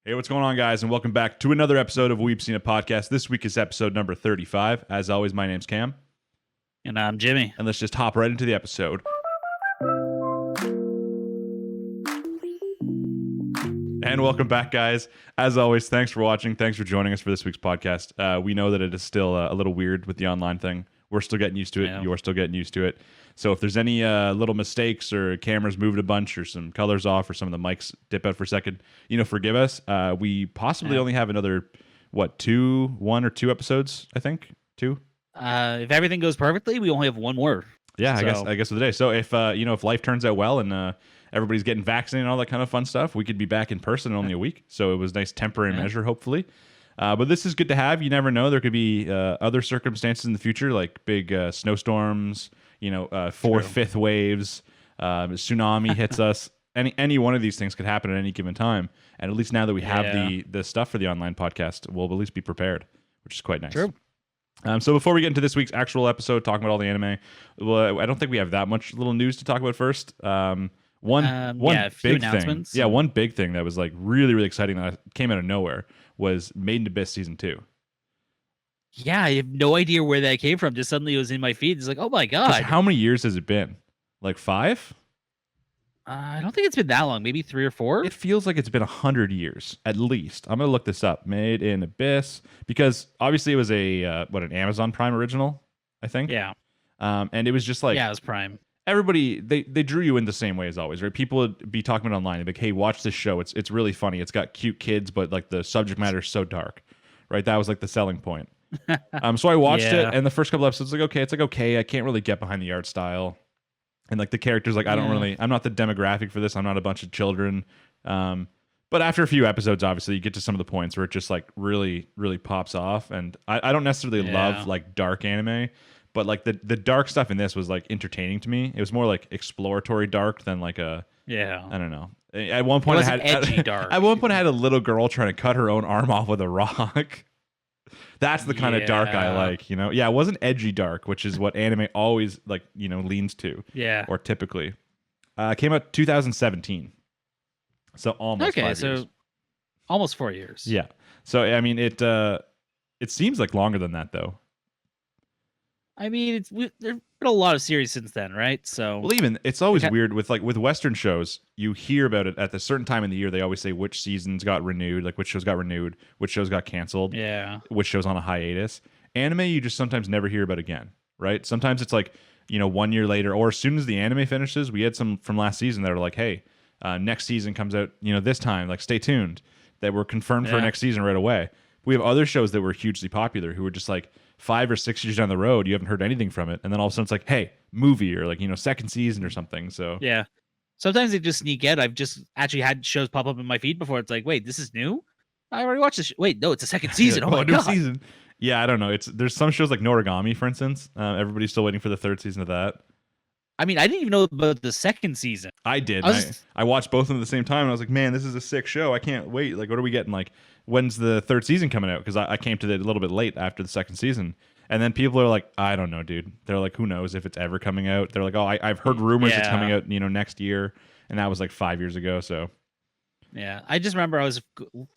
Hey, what's going on, guys? And welcome back to another episode of Weeb Seen a Podcast. This week is episode number 35. As always, my name's Cam. And I'm Jimmy. And let's just hop right into the episode. And welcome back, guys. As always, thanks for watching. Thanks for joining us for this week's podcast. We know that it is still a little weird with the online thing. We're still getting used to it. Yeah. You're still getting used to it. So if there's any little mistakes or cameras moved a bunch or some colors off or some of the mics dip out for a second, forgive us. We possibly only have another, 1 or 2 episodes, I think. 2? If everything goes perfectly, we only have one more. Yeah, I guess for the day. So if if life turns out well and everybody's getting vaccinated and all that kind of fun stuff, we could be back in person in only a week. So it was a nice temporary measure, hopefully. But this is good to have. You never know. There could be other circumstances in the future, like big snowstorms, 4th, 5th waves, tsunami hits us. Any one of these things could happen at any given time. And at least now that we have the stuff for the online podcast, we'll at least be prepared, which is quite nice. True. So before we get into this week's actual episode, talking about all the anime, well, I don't think we have that much little news to talk about first. One big thing. Yeah, one big thing that was like really, really exciting that came out of nowhere was Made in Abyss Season 2. Yeah, I have no idea where that came from. Just suddenly it was in my feed. It's like, oh my god. How many years has it been? Like 5? I don't think it's been that long. Maybe 3 or 4. It feels like it's been 100 years at least. I'm gonna look this up. Made in Abyss, because obviously it was an Amazon Prime original, I think. Yeah. And it was just like, yeah, it was Prime. Everybody they drew you in the same way as always, right? People would be talking about online, like, hey, watch this show. It's really funny. It's got cute kids, but like the subject matter is so dark, right? That was like the selling point. So I watched it, and the first couple episodes, it's like okay, I can't really get behind the art style, and like the characters, like I'm not the demographic for this. I'm not a bunch of children. But after a few episodes, obviously, you get to some of the points where it just like really, really pops off. And I don't necessarily love like dark anime, but like the dark stuff in this was like entertaining to me. It was more like exploratory dark than like I don't know. At one point, edgy dark. At one point, I had a little girl trying to cut her own arm off with a rock. That's the kind of dark I like, Yeah, it wasn't edgy dark, which is what anime always like, leans to. Yeah. Or typically. Came out 2017. So almost 5 years. Almost 4 years. Yeah. So I mean, it seems like longer than that though. I mean, there's been a lot of series since then, right? So well, even it's always weird with Western shows. You hear about it at a certain time in the year. They always say which seasons got renewed, like which shows got renewed, which shows got canceled, which shows on a hiatus. Anime, you just sometimes never hear about again, right? Sometimes it's like 1 year later, or as soon as the anime finishes. We had some from last season that are like, hey, next season comes out, this time, like stay tuned. That were confirmed for next season right away. We have other shows that were hugely popular who were just like 5 or 6 years down the road, you haven't heard anything from it, and then all of a sudden it's like, hey, movie, or like second season or something. So yeah, sometimes they just sneak out. I've just actually had shows pop up in my feed before. It's like, wait, this is new. I already watched this. Wait, no, it's a second season. Oh my god, new season. Yeah, I don't know. There's some shows like Noragami, for instance. Everybody's still waiting for the 3rd season of that. I mean, I didn't even know about the 2nd season. I did. I watched both of them at the same time, and I was like, man, this is a sick show. I can't wait. Like, what are we getting? Like, when's the 3rd season coming out? Because I came to it a little bit late after the 2nd season. And then people are like, I don't know, dude. They're like, who knows if it's ever coming out? They're like, oh, I've heard rumors it's coming out, next year. And that was like 5 years ago, so. Yeah, I just remember I was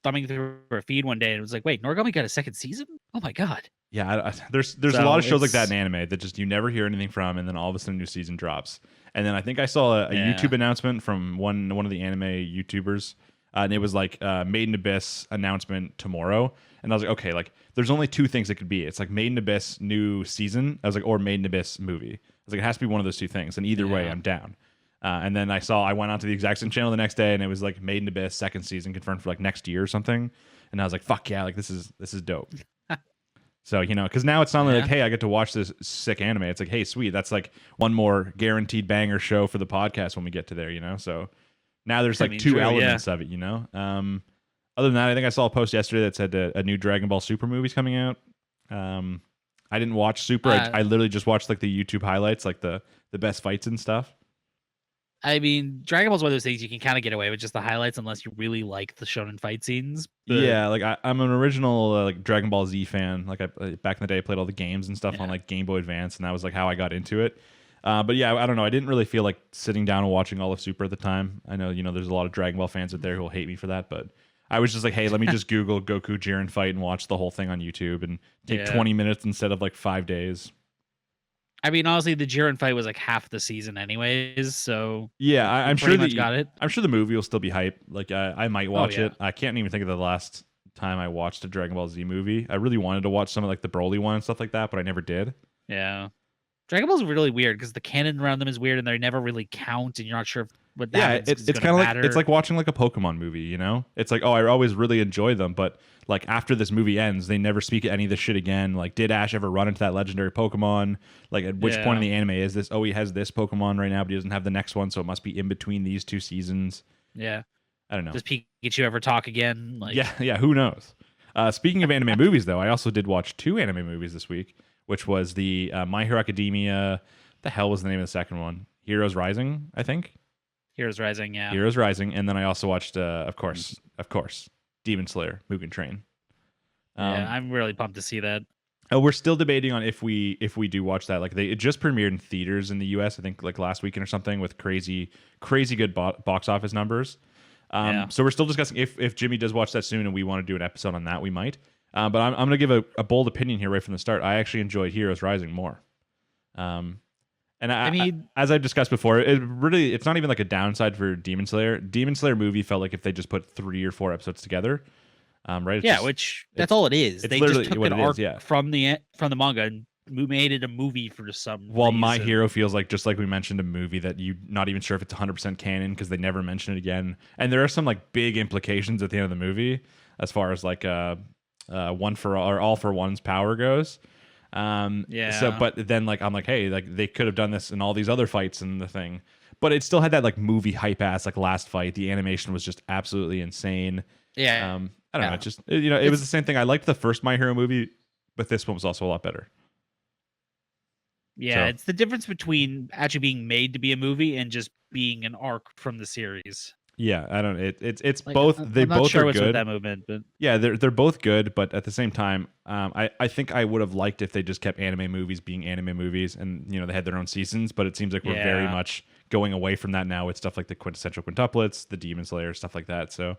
thumbing through a feed one day, and it was like, wait, Noragami got a 2nd season? Oh, my God. Yeah, there's a lot of shows like that in anime that just you never hear anything from, and then all of a sudden a new season drops. And then I think I saw a YouTube announcement from one of the anime YouTubers, and it was like Made in Abyss announcement tomorrow. And I was like, okay, like there's only 2 things it could be. It's like Made in Abyss new season. I was like, or Made in Abyss movie. I was like, it has to be one of those 2 things. And either way, I'm down. And then I went onto the exact same channel the next day, and it was like Made in Abyss 2nd season confirmed for like next year or something. And I was like, fuck yeah, like this is dope. So, because now it's not like, hey, I get to watch this sick anime. It's like, hey, sweet. That's like one more guaranteed banger show for the podcast when we get to there, So now there's like 2 elements of it, Other than that, I think I saw a post yesterday that said a new Dragon Ball Super movie's coming out. I didn't watch Super. I literally just watched like the YouTube highlights, like the best fights and stuff. I mean, Dragon Ball's one of those things you can kind of get away with just the highlights unless you really like the shonen fight scenes. But yeah, like I'm an original like Dragon Ball Z fan. Like back in the day, I played all the games and stuff on like Game Boy Advance, and that was like how I got into it. But yeah, I don't know. I didn't really feel like sitting down and watching all of Super at the time. I know, there's a lot of Dragon Ball fans out there who will hate me for that, but I was just like, hey, let me just Google Goku Jiren fight and watch the whole thing on YouTube and take 20 minutes instead of like 5 days. I mean, honestly, the Jiren fight was like half the season, anyways. So yeah, I'm sure got it. I'm sure the movie will still be hype. Like I might watch it. I can't even think of the last time I watched a Dragon Ball Z movie. I really wanted to watch some of like the Broly one and stuff like that, but I never did. Yeah, Dragon Ball's really weird because the canon around them is weird, and they never really count, and you're not sure what that. Yeah, it's kind of like it's like watching like a Pokemon movie. You know, it's like, oh, I always really enjoy them, but like after this movie ends, they never speak any of this shit again. Like, did Ash ever run into that legendary Pokemon? Like, at which point in the anime is this? Oh, he has this Pokemon right now, but he doesn't have the next one, so it must be in between these 2 seasons. Yeah, I don't know. Does Pikachu ever talk again? Like, yeah, who knows? Speaking of anime movies, though, I also did watch 2 anime movies this week, which was the My Hero Academia. The hell was the name of the second one? Heroes Rising, I think. Heroes Rising, yeah. Heroes Rising, and then I also watched, of course, Demon Slayer, Mugen Train. Yeah, I'm really pumped to see that. We're still debating on if we do watch that. Like, it just premiered in theaters in the U.S. I think like last weekend or something with crazy good box office numbers. So we're still discussing if Jimmy does watch that soon and we want to do an episode on that, we might. But I'm going to give a bold opinion here right from the start. I actually enjoyed Heroes Rising more. And I mean, as I've discussed before, it's not even like a downside for Demon Slayer. Demon Slayer movie felt like if they just put 3 or 4 episodes together, right? That's all it is. They just took an arc from the manga and made it a movie for some While reason. My Hero feels like, just like we mentioned, a movie that you're not even sure if it's 100% canon because they never mention it again. And there are some like big implications at the end of the movie as far as like one for all or all for one's power goes. So but then like I'm like, hey, like they could have done this in all these other fights and the thing, but it still had that like movie hype ass like last fight. The animation was just absolutely insane. I don't know, it just it was the same thing. I liked the first My Hero movie, but this one was also a lot better. It's the difference between actually being made to be a movie and just being an arc from the series. Yeah, I don't. It's like, both. I'm they not both sure are what's good. With that movement, but yeah, they're both good. But at the same time, I think I would have liked if they just kept anime movies being anime movies, and they had their own seasons. But it seems like we're very much going away from that now with stuff like the quintessential quintuplets, the Demon Slayer, stuff like that. So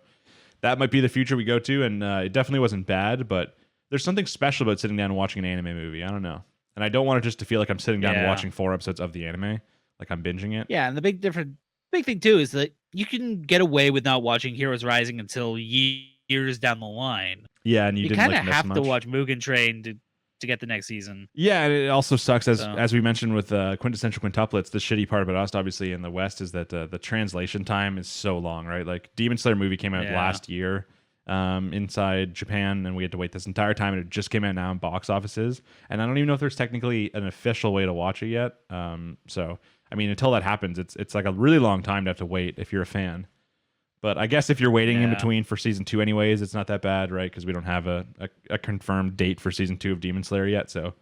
that might be the future we go to, and it definitely wasn't bad. But there's something special about sitting down and watching an anime movie. I don't know, and I don't want it just to feel like I'm sitting down and watching 4 episodes of the anime, like I'm binging it. Yeah, and the big thing too is that you can get away with not watching Heroes Rising until years down the line. Yeah, and you kind of like, have to watch Mugen Train to get the next season. Yeah, and it also sucks as we mentioned with quintessential quintuplets. The shitty part about us, obviously, in the West is that the translation time is so long, right? Like Demon Slayer movie came out last year inside Japan, and we had to wait this entire time, and it just came out now in box offices. And I don't even know if there's technically an official way to watch it yet. So I mean, until that happens, it's like a really long time to have to wait if you're a fan. But I guess if you're waiting in between for season 2 anyways, it's not that bad, right? Because we don't have a confirmed date for season 2 of Demon Slayer yet. So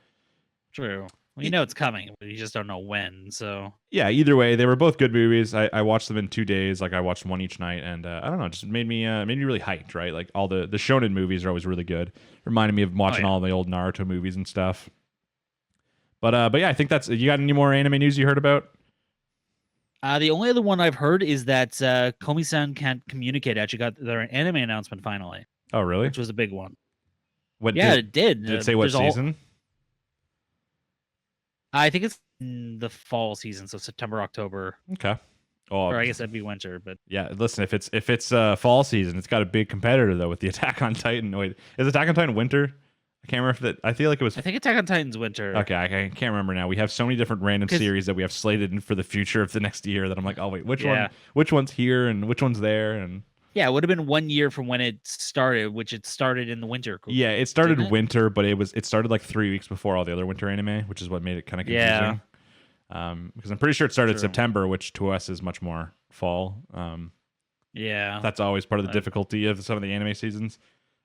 true. Well, it's coming, but you just don't know when. So yeah, either way, they were both good movies. I watched them in 2 days. Like I watched one each night, and I don't know, it just made me really hyped, right? Like all the shonen movies are always really good. Reminded me of watching all the old Naruto movies and stuff. But yeah, I think that's. You got any more anime news you heard about? The only other one I've heard is that Komi-san Can't Communicate actually got their anime announcement finally. Oh, really? Which was a big one. It did. Did it say what season? I think it's in the fall season, so September, October. Okay. Or I guess that'd be winter, but yeah. Listen, if it's fall season, it's got a big competitor though with the Attack on Titan. Wait, is Attack on Titan winter? I can't remember if that. I feel like it was. I think Attack on Titan's winter. Okay, I can't remember now. We have so many different random series that we have slated for the future of the next year that I'm like, oh wait, which one's here and which one's there? And yeah, it would have been 1 year from when it started, which it started in the winter. Yeah, it started winter, but it started like 3 weeks before all the other winter anime, which is what made it kind of confusing. Because I'm pretty sure it started September, which to us is much more fall. That's always part of the difficulty of some of the anime seasons.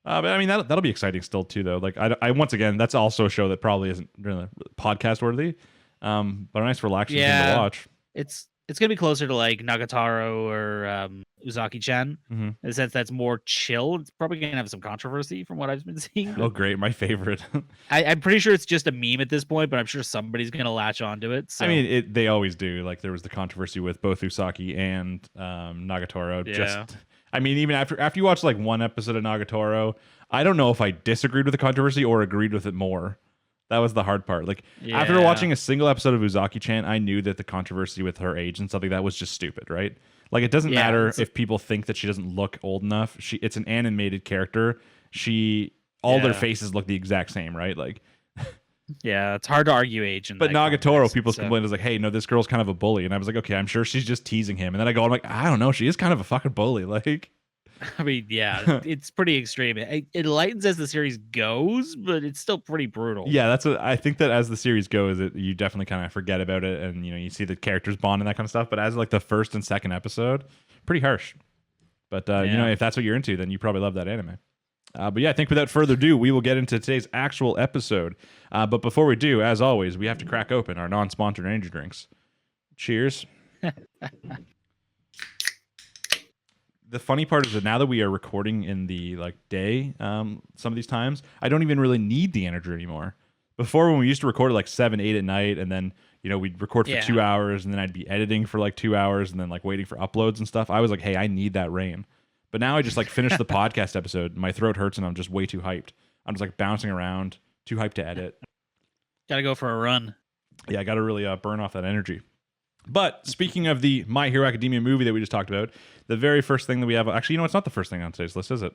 But I mean that'll be exciting still too though. Like I once again, that's also a show that probably isn't really podcast worthy, but a nice relaxing thing to watch. It's gonna be closer to like Nagatoro or Uzaki-chan in the sense that's more chill. It's probably gonna have some controversy from what I've been seeing. Oh great, my favorite. I'm pretty sure it's just a meme at this point, but I'm sure somebody's gonna latch onto it. So. I mean, they always do. Like there was the controversy with both Usaki and Nagatoro. I mean, even after you watch like one episode of Nagatoro, I don't know if I disagreed with the controversy or agreed with it more. That was the hard part. Like after watching a single episode of Uzaki-chan, I knew that the controversy with her age and stuff like that was just stupid, right? Like it doesn't matter if people think that she doesn't look old enough. It's an animated character. All their faces look the exact same, right? Like yeah, it's hard to argue age. But Nagatoro, people's complaint is like, hey, no, this girl's kind of a bully. And I was like, okay, I'm sure she's just teasing him. And then I'm like, I don't know, she is kind of a fucking bully. Like, I mean, yeah, it's pretty extreme. It lightens as the series goes, but it's still pretty brutal. Yeah, that's what I think, that as the series goes, you definitely kind of forget about it, and you see the characters bond and that kind of stuff. But as like the first and second episode, pretty harsh. But if that's what you're into, then you probably love that anime. But yeah, I think without further ado, we will get into today's actual episode. But before we do, as always, we have to crack open our non-sponsored energy drinks. Cheers. The funny part is that now that we are recording in the day, some of these times, I don't even really need the energy anymore. Before, when we used to record at 7, 8 at night, and then we'd record for 2 hours, and then I'd be editing for 2 hours, and then waiting for uploads and stuff. I was like, hey, I need that rain. But now I just finish the podcast episode, my throat hurts, and I'm just way too hyped. I'm just bouncing around, too hyped to edit. Gotta go for a run. Yeah, I gotta really burn off that energy. But speaking of the My Hero Academia movie that we just talked about, the very first thing that we have... Actually, it's not the first thing on today's list, is it?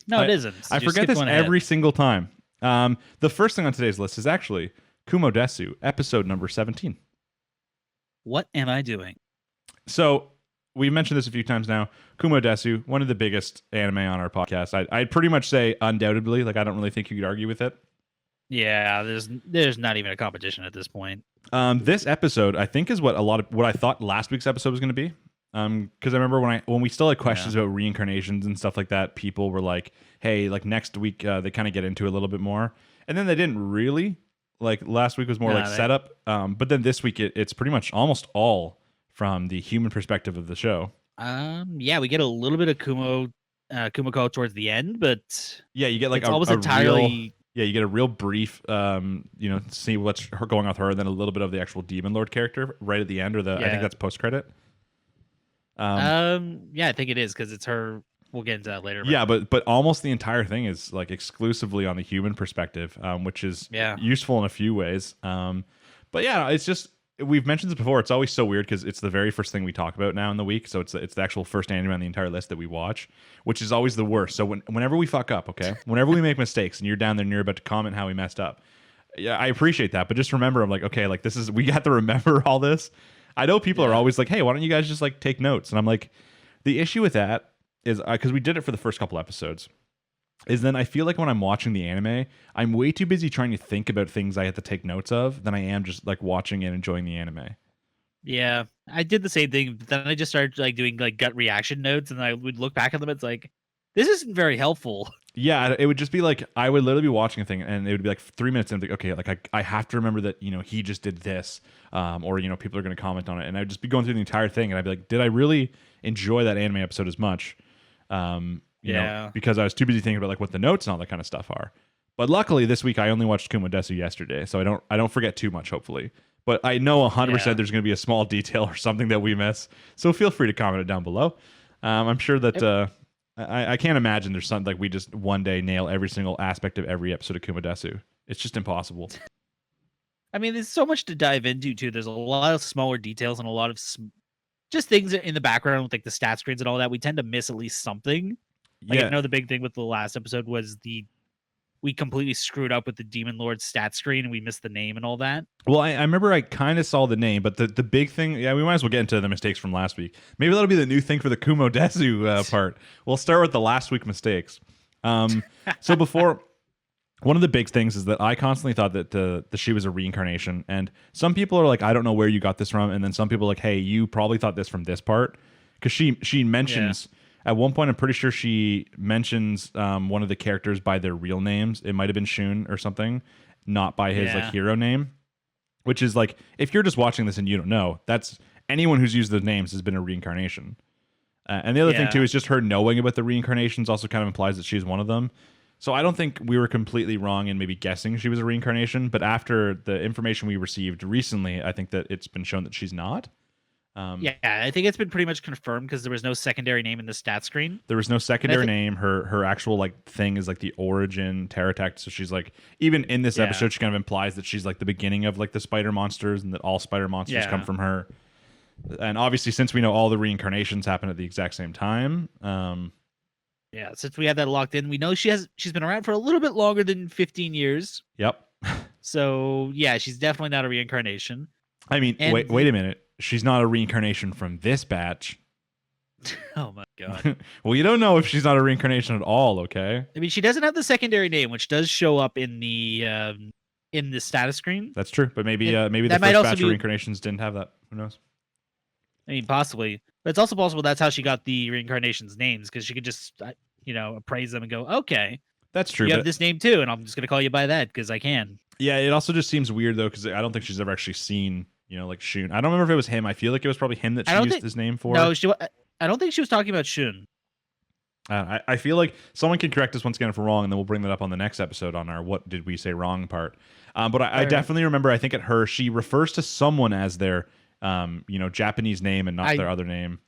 No, it isn't. I forget this every single time. The first thing on today's list is actually Kumo Desu, episode number 17. What am I doing? So, we've mentioned this a few times now. Kumo Desu, one of the biggest anime on our podcast. I'd pretty much say undoubtedly. I don't really think you could argue with it. Yeah, there's not even a competition at this point. This episode, I think, is what I thought last week's episode was going to be. Because I remember when we still had questions about reincarnations and stuff like that, people were like, "Hey, next week they kind of get into it a little bit more," and then they didn't really. Last week was more setup, but then this week it's pretty much almost all from the human perspective of the show. Yeah, we get a little bit of Kumiko towards the end, but yeah, you get it's almost entirely. Yeah, you get a real brief, see what's going on with her, and then a little bit of the actual Demon Lord character right at the end, I think that's post credit. Yeah, I think it is because it's her. We'll get into that later. Yeah, but almost the entire thing is exclusively on the human perspective, which is useful in a few ways. But yeah, it's just, we've mentioned this before. It's always so weird because it's the very first thing we talk about now in the week. So it's the actual first anime on the entire list that we watch, which is always the worst. So whenever we fuck up, okay, whenever we make mistakes, and you're down there and you're about to comment how we messed up, yeah, I appreciate that. But just remember, I'm okay, this is, we got to remember all this. I know people are always like, hey, why don't you guys just take notes? And I'm like, the issue with that is because we did it for the first couple episodes, is then I feel like when I'm watching the anime, I'm way too busy trying to think about things I have to take notes of than I am just watching and enjoying the anime. Yeah, I did the same thing, but then I just started doing gut reaction notes, and I would look back at them. It's this isn't very helpful. Yeah, it would just be I would literally be watching a thing, and it would be 3 minutes, and I'd be okay, I have to remember that he just did this, or people are going to comment on it, and I'd just be going through the entire thing, and I'd be did I really enjoy that anime episode as much? You know, because I was too busy thinking about what the notes and all that kind of stuff are. But luckily this week I only watched Kumo Desu yesterday, so I don't forget too much, hopefully. But I know 100% there's going to be a small detail or something that we miss, so feel free to comment it down below. I'm sure that I can't imagine there's something we just one day nail every single aspect of every episode of Kumo Desu. It's just impossible. I mean, there's so much to dive into too. There's a lot of smaller details and a lot of just things in the background with the stat screens and all that. We tend to miss at least something. I know the big thing with the last episode was we completely screwed up with the Demon Lord stat screen, and we missed the name and all that. Well, I remember I kind of saw the name, but the big thing, we might as well get into the mistakes from last week. Maybe that'll be the new thing for the Kumo Desu part. We'll start with the last week mistakes. So before, one of the big things is that I constantly thought that she was a reincarnation, and some people are I don't know where you got this from, and then some people are hey, you probably thought this from this part, because she mentions. Yeah. At one point, I'm pretty sure she mentions one of the characters by their real names. It might have been Shun or something, not by his hero name. Which is if you're just watching this and you don't know, that's anyone who's used those names has been a reincarnation. And the other thing too is just her knowing about the reincarnations also kind of implies that she's one of them. So I don't think we were completely wrong in maybe guessing she was a reincarnation. But after the information we received recently, I think that it's been shown that she's not. Yeah, I think it's been pretty much confirmed because there was no secondary name in the stat screen. There was no secondary name. Her actual like thing is like the origin Terratect. So she's like, even in this episode, she kind of implies that she's like the beginning of like the spider monsters and that all spider monsters come from her. And obviously, since we know all the reincarnations happen at the exact same time, since we have that locked in, we know she's been around for a little bit longer than 15 years. Yep. So yeah, she's definitely not a reincarnation. I mean, wait a minute. She's not a reincarnation from this batch. Oh my god. Well, you don't know if she's not a reincarnation at all, okay? I mean, she doesn't have the secondary name, which does show up in the status screen. That's true, but maybe the first batch of reincarnations didn't have that. Who knows? I mean, possibly, but it's also possible that's how she got the reincarnations' names, because she could just appraise them and go, okay, that's true. You have this name too, and I'm just gonna call you by that because I can. Yeah, it also just seems weird though, because I don't think she's ever actually seen like Shun. I don't remember if it was him. I feel like it was probably him that she used his name for. No, I don't think she was talking about Shun. I feel like someone can correct us once again if we're wrong, and then we'll bring that up on the next episode on our "What Did We Say Wrong" part. But I definitely remember. I think at her, she refers to someone as their Japanese name and not their other name,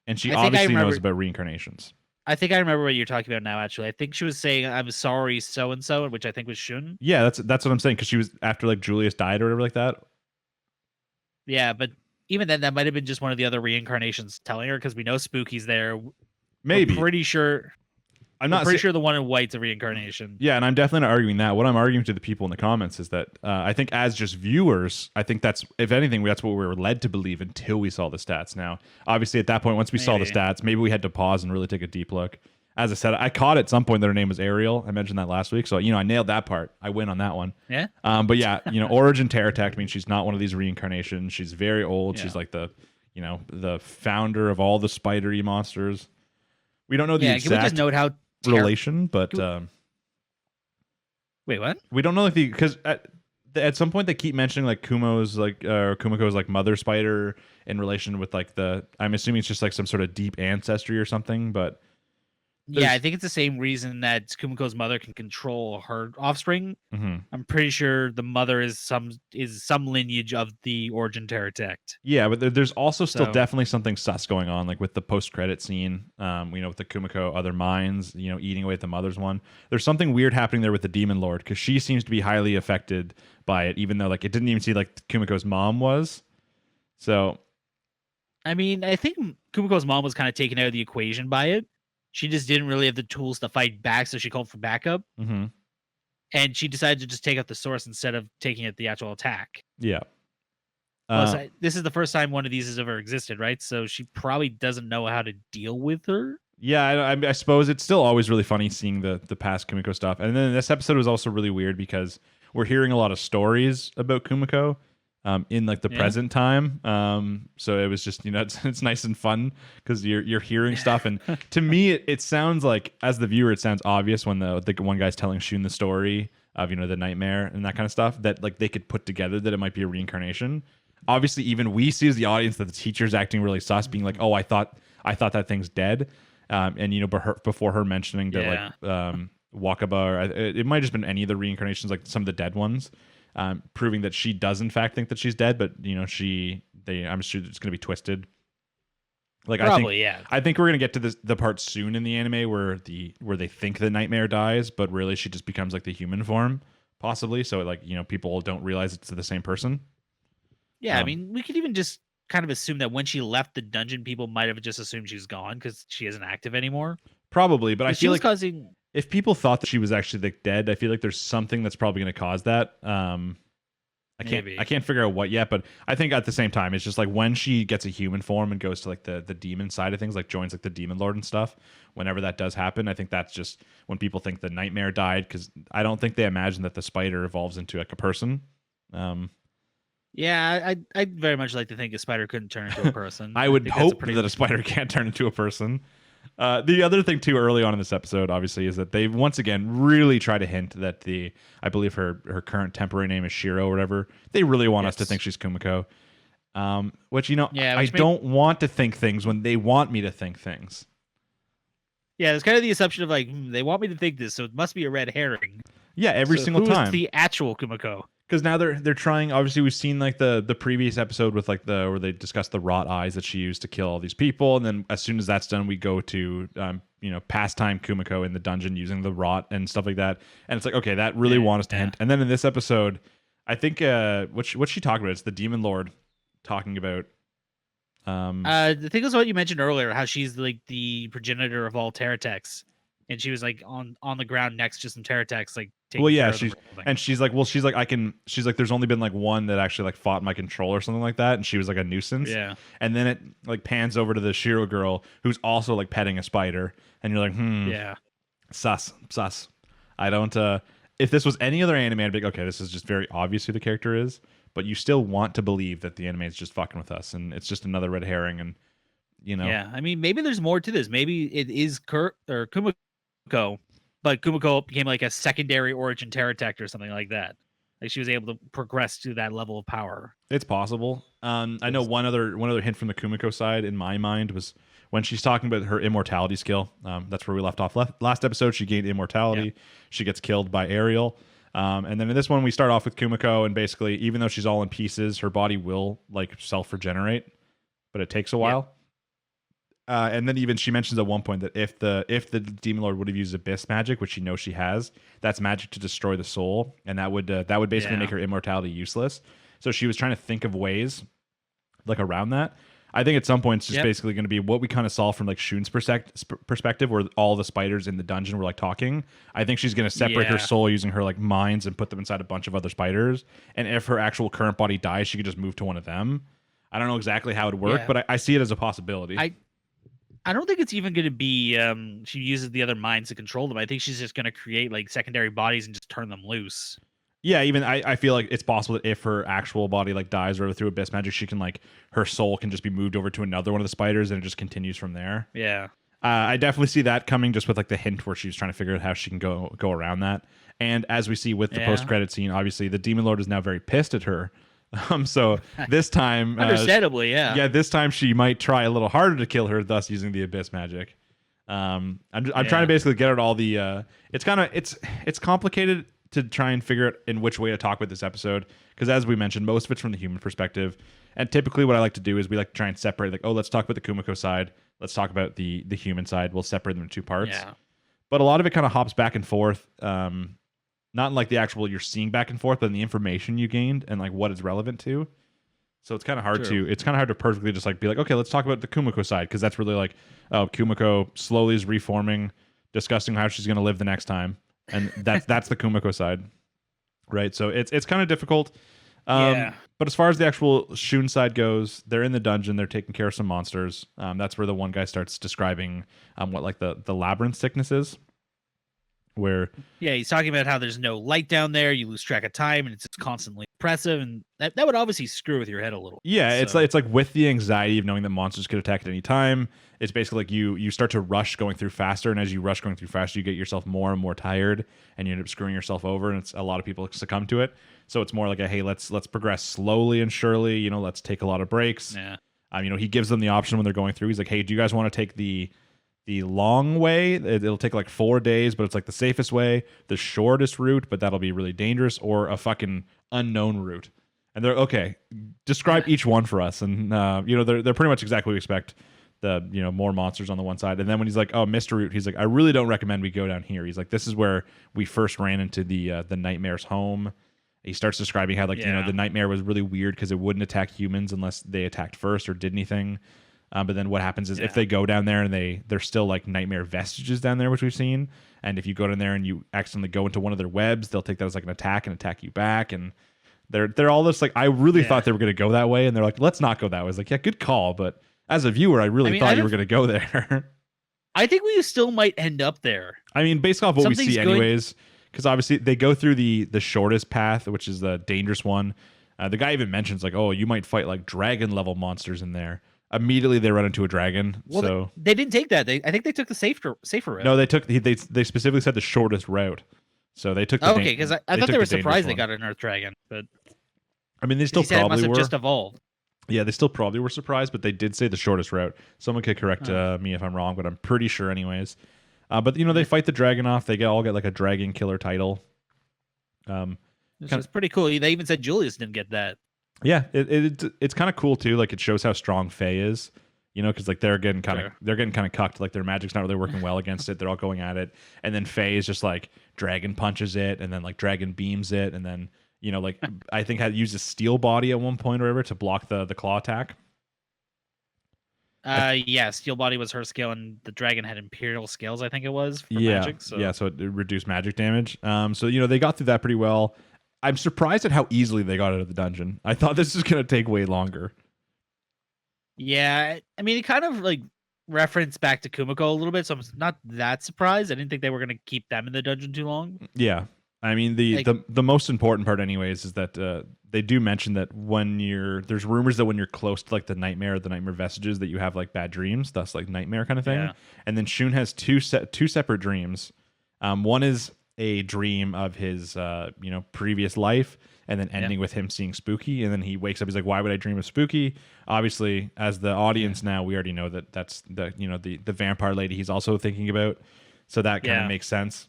and she obviously knows about reincarnations. I think I remember what you're talking about now. Actually, I think she was saying, "I'm sorry, so and so," which I think was Shun. Yeah, that's what I'm saying, because she was after like Julius died or whatever like that. Yeah, but even then, that might have been just one of the other reincarnations telling her, because we know Spooky's there. Maybe. I'm pretty sure. I'm not pretty sure the one in white's a reincarnation. Yeah, and I'm definitely not arguing that. What I'm arguing to the people in the comments is that I think as just viewers, I think that's, if anything, that's what we were led to believe until we saw the stats. Now, obviously, at that point, once we saw the stats, maybe we had to pause and really take a deep look. As I said, I caught at some point that her name was Ariel. I mentioned that last week, so I nailed that part. I win on that one. Yeah. But yeah, origin Terratect means she's not one of these reincarnations. She's very old. Yeah. She's like the founder of all the spidery monsters. We don't know the exact. Can we just note how relation, but wait, what? We don't know because at some point they keep mentioning like Kumo's Kumoko's like mother spider in relation with like I'm assuming it's just like some sort of deep ancestry or something, but I think it's the same reason that Kumoko's mother can control her offspring. Mm-hmm. I'm pretty sure the mother is some lineage of the origin Terratect. Yeah, but there's also still definitely something sus going on, like with the post-credit scene. With the Kumiko other minds, eating away at the mother's one. There's something weird happening there with the Demon Lord, because she seems to be highly affected by it, even though like it didn't even seem like Kumiko's mom was. So, I mean, I think Kumiko's mom was kind of taken out of the equation by it. She just didn't really have the tools to fight back, so she called for backup. Mm-hmm. And she decided to just take out the source instead of taking it the actual attack. Yeah. This is the first time one of these has ever existed, right? So she probably doesn't know how to deal with her. Yeah, I suppose it's still always really funny seeing the past Kumiko stuff. And then this episode was also really weird because we're hearing a lot of stories about Kumiko. In like the present time, so it was just it's nice and fun because you're hearing stuff, and to me it sounds like, as the viewer, it sounds obvious when the one guy's telling Shun the story of the nightmare and that kind of stuff, that like they could put together that it might be a reincarnation. Obviously, even we see as the audience that the teacher's acting really sus, being like, "Oh, I thought that thing's dead," and before her mentioning that Wakaba, or it might have just been any of the reincarnations, like some of the dead ones. Proving that she does in fact think that she's dead, but I'm sure it's gonna be twisted. Like probably, I think we're gonna get to the part soon in the anime where they think the nightmare dies, but really she just becomes like the human form, possibly. So like people don't realize it's the same person. Yeah, I mean, we could even just kind of assume that when she left the dungeon, people might have just assumed she's gone because she isn't active anymore. Probably, but I feel like causing. If people thought that she was actually like dead, I feel like there's something that's probably going to cause that. I can't figure out what yet, but I think at the same time, it's just like when she gets a human form and goes to like the demon side of things, like joins like the Demon Lord and stuff. Whenever that does happen, I think that's just when people think the nightmare died, because I don't think they imagine that the spider evolves into like a person. Yeah, I'd very much like to think a spider couldn't turn into a person. I would hope that a spider can't turn into a person. The other thing too, early on in this episode, obviously, is that they once again really try to hint that I believe her current temporary name is Shiro or whatever. They really want us to think she's Kumiko. Which I don't want to think things when they want me to think things. Yeah, it's kind of the assumption of like they want me to think this, so it must be a red herring. Yeah, every single time. Who's the actual Kumiko? because now they're trying. Obviously, we've seen like the previous episode with like where they discussed the rot eyes that she used to kill all these people, and then as soon as that's done, we go to pastime Kumiko in the dungeon using the rot and stuff like that, and it's like, okay, that really want us to hint. And then in this episode, I think what's she talking about? It's the Demon Lord talking about. The thing is what you mentioned earlier, how she's like the progenitor of all Terratex, and she was like on the ground next to some Terratex, like taking care of she's like there's only been like one that actually like fought my control or something like that, and she was like a nuisance. Yeah. And then it like pans over to the Shiro girl who's also like petting a spider, and you're like, yeah, sus. I don't if this was any other anime, I'd be like, okay, this is just very obvious who the character is. But you still want to believe that the anime is just fucking with us, and it's just another red herring, and Yeah, I mean, maybe there's more to this. Maybe it is Kumiko, but Kumiko became like a secondary origin Terratect or something like that. Like she was able to progress to that level of power. It's possible. I know one other hint from the Kumiko side in my mind was when she's talking about her immortality skill. That's where we left off last episode. She gained immortality. Yeah. She gets killed by Ariel. And then in this one, we start off with Kumiko, and basically, even though she's all in pieces, her body will like self-regenerate, but it takes a while. And then even she mentions at one point that if the Demon Lord would have used Abyss magic, which she knows she has, that's magic to destroy the soul, and that would basically make her immortality useless. So she was trying to think of ways like around that. I think at some point it's just basically going to be what we kind of saw from like Shun's perspective, where all the spiders in the dungeon were like talking. I think she's going to separate her soul using her like minds and put them inside a bunch of other spiders. And if her actual current body dies, she could just move to one of them. I don't know exactly how it would work, but I see it as a possibility. I don't think it's even going to be she uses the other minds to control them. I think she's just going to create like secondary bodies and just turn them loose. Yeah, even I feel like it's possible that if her actual body like dies or through Abyss magic, she can like her soul can just be moved over to another one of the spiders and it just continues from there. Yeah. I definitely see that coming just with like the hint where she's trying to figure out how she can go around that. And as we see with the post-credit scene, obviously the Demon Lord is now very pissed at her. So this time understandably, this time she might try a little harder to kill her, thus using the Abyss magic. I'm trying to basically get out all the it's complicated to try and figure out in which way to talk with this episode, because as we mentioned, most of it's from the human perspective, and typically what I like to do is we like to try and separate, like, oh, let's talk about the Kumiko side, let's talk about the human side, we'll separate them in two parts. But a lot of it kind of hops back and forth, not in like the actual you're seeing back and forth, but in the information you gained and like what it's relevant to. So it's kind of hard to perfectly just like be like, okay, let's talk about the Kumiko side, because that's really like, oh, Kumiko slowly is reforming, discussing how she's going to live the next time. And that's the Kumiko side, right? So it's kind of difficult. But as far as the actual Shun side goes, they're in the dungeon. They're taking care of some monsters. That's where the one guy starts describing what like the labyrinth sickness is. Where he's talking about how there's no light down there. You lose track of time, and it's just constantly oppressive, and that would obviously screw with your head a little. Yeah, so. it's like with the anxiety of knowing that monsters could attack at any time. It's basically like you start to rush going through faster, and as you rush going through faster, you get yourself more and more tired, and you end up screwing yourself over. And it's a lot of people succumb to it. So it's more like a hey, let's progress slowly and surely. Let's take a lot of breaks. Yeah. He gives them the option when they're going through. He's like, hey, do you guys want to take the long way? It'll take like 4 days, but it's like the safest way, the shortest route, but that'll be really dangerous, or a fucking unknown route. And they're okay. Describe each one for us, and they're pretty much exactly what we expect. The more monsters on the one side, and then when he's like, oh, Mr. Route, he's like, I really don't recommend we go down here. He's like, this is where we first ran into the Nightmare's home. He starts describing how the Nightmare was really weird because it wouldn't attack humans unless they attacked first or did anything. But then what happens is if they go down there and there's still like Nightmare vestiges down there, which we've seen. And if you go down there and you accidentally go into one of their webs, they'll take that as like an attack and attack you back. And they're all this like, I really thought they were going to go that way. And they're like, let's not go that way. It's like, yeah, good call. But as a viewer, I really thought you were going to go there. I think we still might end up there. I mean, based off what we see anyways, because obviously they go through the shortest path, which is the dangerous one. The guy even mentions like, oh, you might fight like dragon level monsters in there. Immediately they run into a dragon. Well, so they didn't take that. I think they took the safer route. No, they specifically said the shortest route. So they took the because I thought they were surprised they got an earth dragon, but I mean they still probably were just evolved. Yeah, they still probably were surprised, but they did say the shortest route. Someone could correct me if I'm wrong, but I'm pretty sure anyways. But they fight the dragon off. They all get like a dragon killer title. Which is pretty cool. They even said Julius didn't get that. Yeah, it's kind of cool too. Like it shows how strong Faye is, because like they're getting kind of cucked. Like their magic's not really working well against it. They're all going at it, and then Faye is just like dragon punches it, and then like dragon beams it, and then like I think had used a steel body at one point or whatever to block the claw attack. Yeah, steel body was her skill, and the dragon had imperial scales. I think it was for magic. So it reduced magic damage. So they got through that pretty well. I'm surprised at how easily they got out of the dungeon. I thought this was going to take way longer. Yeah, I mean, it kind of like referenced back to Kumiko a little bit, so I'm not that surprised. I didn't think they were going to keep them in the dungeon too long. Yeah, I mean the most important part, anyways, is that they do mention that there's rumors that when you're close to like the nightmare vestiges, that you have like bad dreams, thus like nightmare kind of thing. Yeah. And then Shun has two separate dreams. One is a dream of his previous life, and then ending with him seeing Spooky, and then he wakes up, he's like, why would I dream of Spooky? Obviously, as the audience now, we already know that that's the vampire lady he's also thinking about, so that kind of makes sense.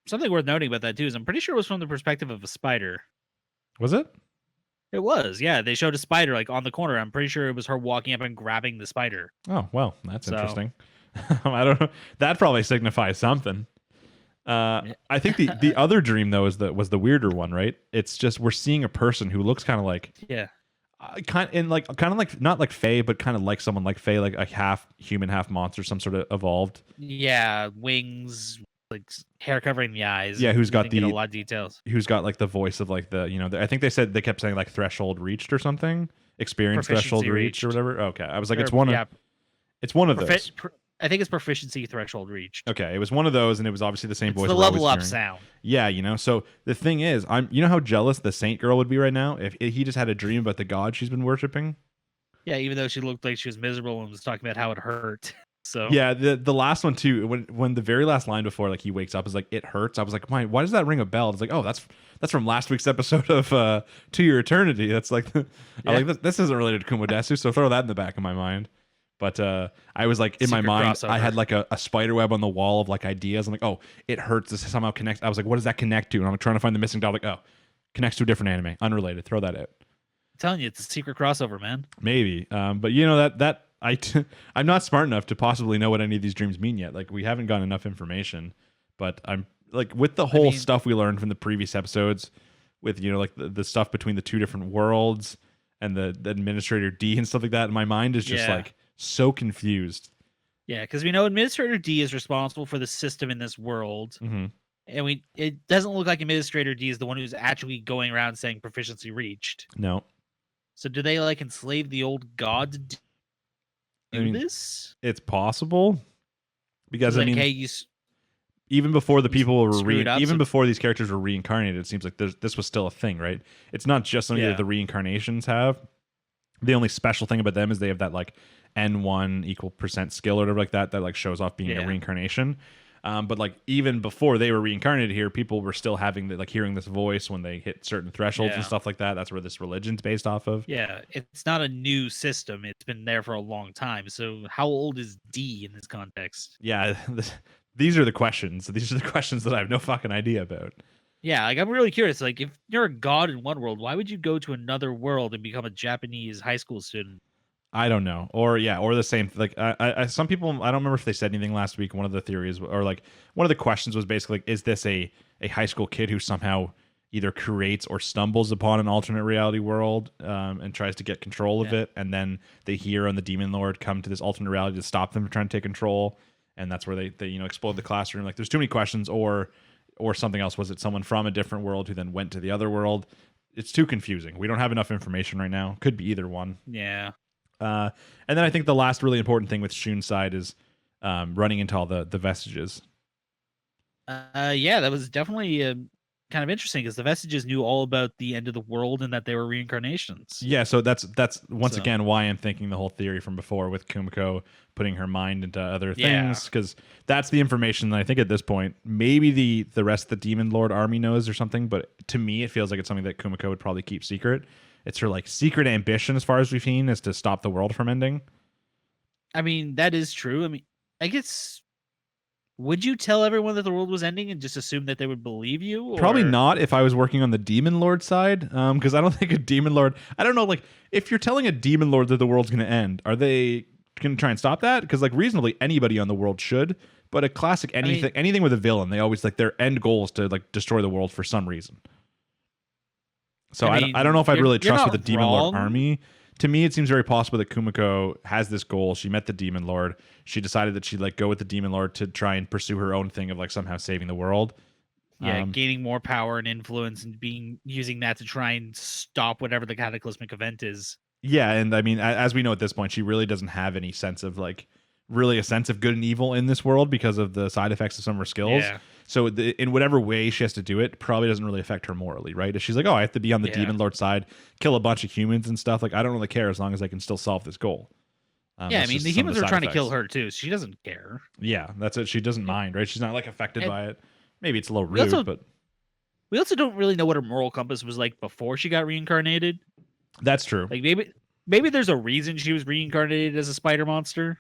Something worth noting about that too is I'm pretty sure it was from the perspective of a spider. Was it? It was, yeah. They showed a spider like on the corner. I'm pretty sure it was her walking up and grabbing the spider. Oh well, that's interesting. I don't know. That probably signifies something. I think the other dream though was the weirder one, right? It's just we're seeing a person who looks kind of like kind of like not like Faye, but kind of like someone like Faye, like a half human, half monster, some sort of evolved. Yeah, wings, like hair covering the eyes. Yeah, who's got a lot of details. Who's got like the voice of like the I think they kept saying like threshold reached or something, experience threshold reached or whatever. Okay, I was like, it's one of those. I think it's proficiency threshold reached. Okay, it was one of those, and it was obviously the same voice. The level up sound. Yeah, so the thing is, how jealous the Saint girl would be right now if he just had a dream about the god she's been worshiping. Yeah, even though she looked like she was miserable and was talking about how it hurt. So yeah, the last one too. When the very last line before like he wakes up is like it hurts. I was like, why does that ring a bell? It's like, oh, that's from last week's episode of To Your Eternity. That's like I like this isn't related to Kumo Desu, so throw that in the back of my mind. But I was like, in my mind, crossover. I had like a spider web on the wall of like ideas. I'm like, oh, it hurts. This somehow connects. I was like, what does that connect to? And I'm trying to find the missing dot. Like, oh, connects to a different anime, unrelated. Throw that out. I'm telling you, it's a secret crossover, man. Maybe, but I'm not smart enough to possibly know what any of these dreams mean yet. Like, we haven't gotten enough information. But I'm like, with the whole stuff we learned from the previous episodes, with like the stuff between the two different worlds and the Administrator D and stuff like that. My mind is just like so confused. Yeah, because we know Administrator D is responsible for the system in this world, and it doesn't look like Administrator D is the one who's actually going around saying proficiency reached. No. So do they like enslave the old god to do this? It's possible, because like, hey, even before the people were before these characters were reincarnated, it seems like this was still a thing, right? It's not just something that the reincarnations have. The only special thing about them is they have that like N1 equal % skill or whatever like that like shows off being a reincarnation. But like even before they were reincarnated here, people were still having like hearing this voice when they hit certain thresholds and stuff like that. That's where this religion's based off of. Yeah, it's not a new system. It's been there for a long time. So how old is D in this context? Yeah, these are the questions. These are the questions that I have no fucking idea about. Yeah, like I'm really curious. Like, if you're a god in one world, why would you go to another world and become a Japanese high school student? I don't know. Or the same. Like, some people, I don't remember if they said anything last week. One of the theories, or like one of the questions, was basically, like, is this a high school kid who somehow either creates or stumbles upon an alternate reality world and tries to get control of it, and then the hero and the demon lord come to this alternate reality to stop them from trying to take control, and that's where they explode the classroom. Like, there's too many questions. Or something else. Was it someone from a different world who then went to the other world? It's too confusing. We don't have enough information right now. Could be either one. Yeah. And then I think the last really important thing with Shun's side is running into all the vestiges. Yeah, that was definitely kind of interesting, because the vestiges knew all about the end of the world and that they were reincarnations. Yeah, so that's once again why I'm thinking the whole theory from before with Kumiko putting her mind into other things, because that's the information that I think at this point maybe the rest of the Demon Lord army knows or something, but to me it feels like it's something that Kumiko would probably keep secret. It's her like secret ambition, as far as we've seen, is to stop the world from ending. I mean, that is true. I mean, I guess would you tell everyone that the world was ending and just assume that they would believe you? Or? Probably not if I was working on the Demon Lord side, because I don't think a Demon Lord. I don't know, like if you're telling a Demon Lord that the world's going to end, are they going to try and stop that? Because like reasonably anybody on the world should, but a classic anything with a villain, they always like their end goal is to like destroy the world for some reason. So I don't know if I'd really trust with the Demon Lord army. To me, it seems very possible that Kumiko has this goal. She met the Demon Lord. She decided that she'd like go with the Demon Lord to try and pursue her own thing of like somehow saving the world. Yeah, gaining more power and influence and using that to try and stop whatever the cataclysmic event is. Yeah, and I mean, as we know at this point, she really doesn't have any sense of like really a sense of good and evil in this world because of the side effects of some of her skills. Yeah. So in whatever way she has to do it, probably doesn't really affect her morally, right? If she's like, oh, I have to be on the Demon Lord side, kill a bunch of humans and stuff, like I don't really care as long as I can still solve this goal. Yeah, I mean, the humans are trying to kill her too. So she doesn't care. Yeah, that's it. She doesn't mind, right? She's not like affected by it. Maybe it's a little rude, but we also don't really know what her moral compass was like before she got reincarnated. That's true. Like maybe there's a reason she was reincarnated as a spider monster.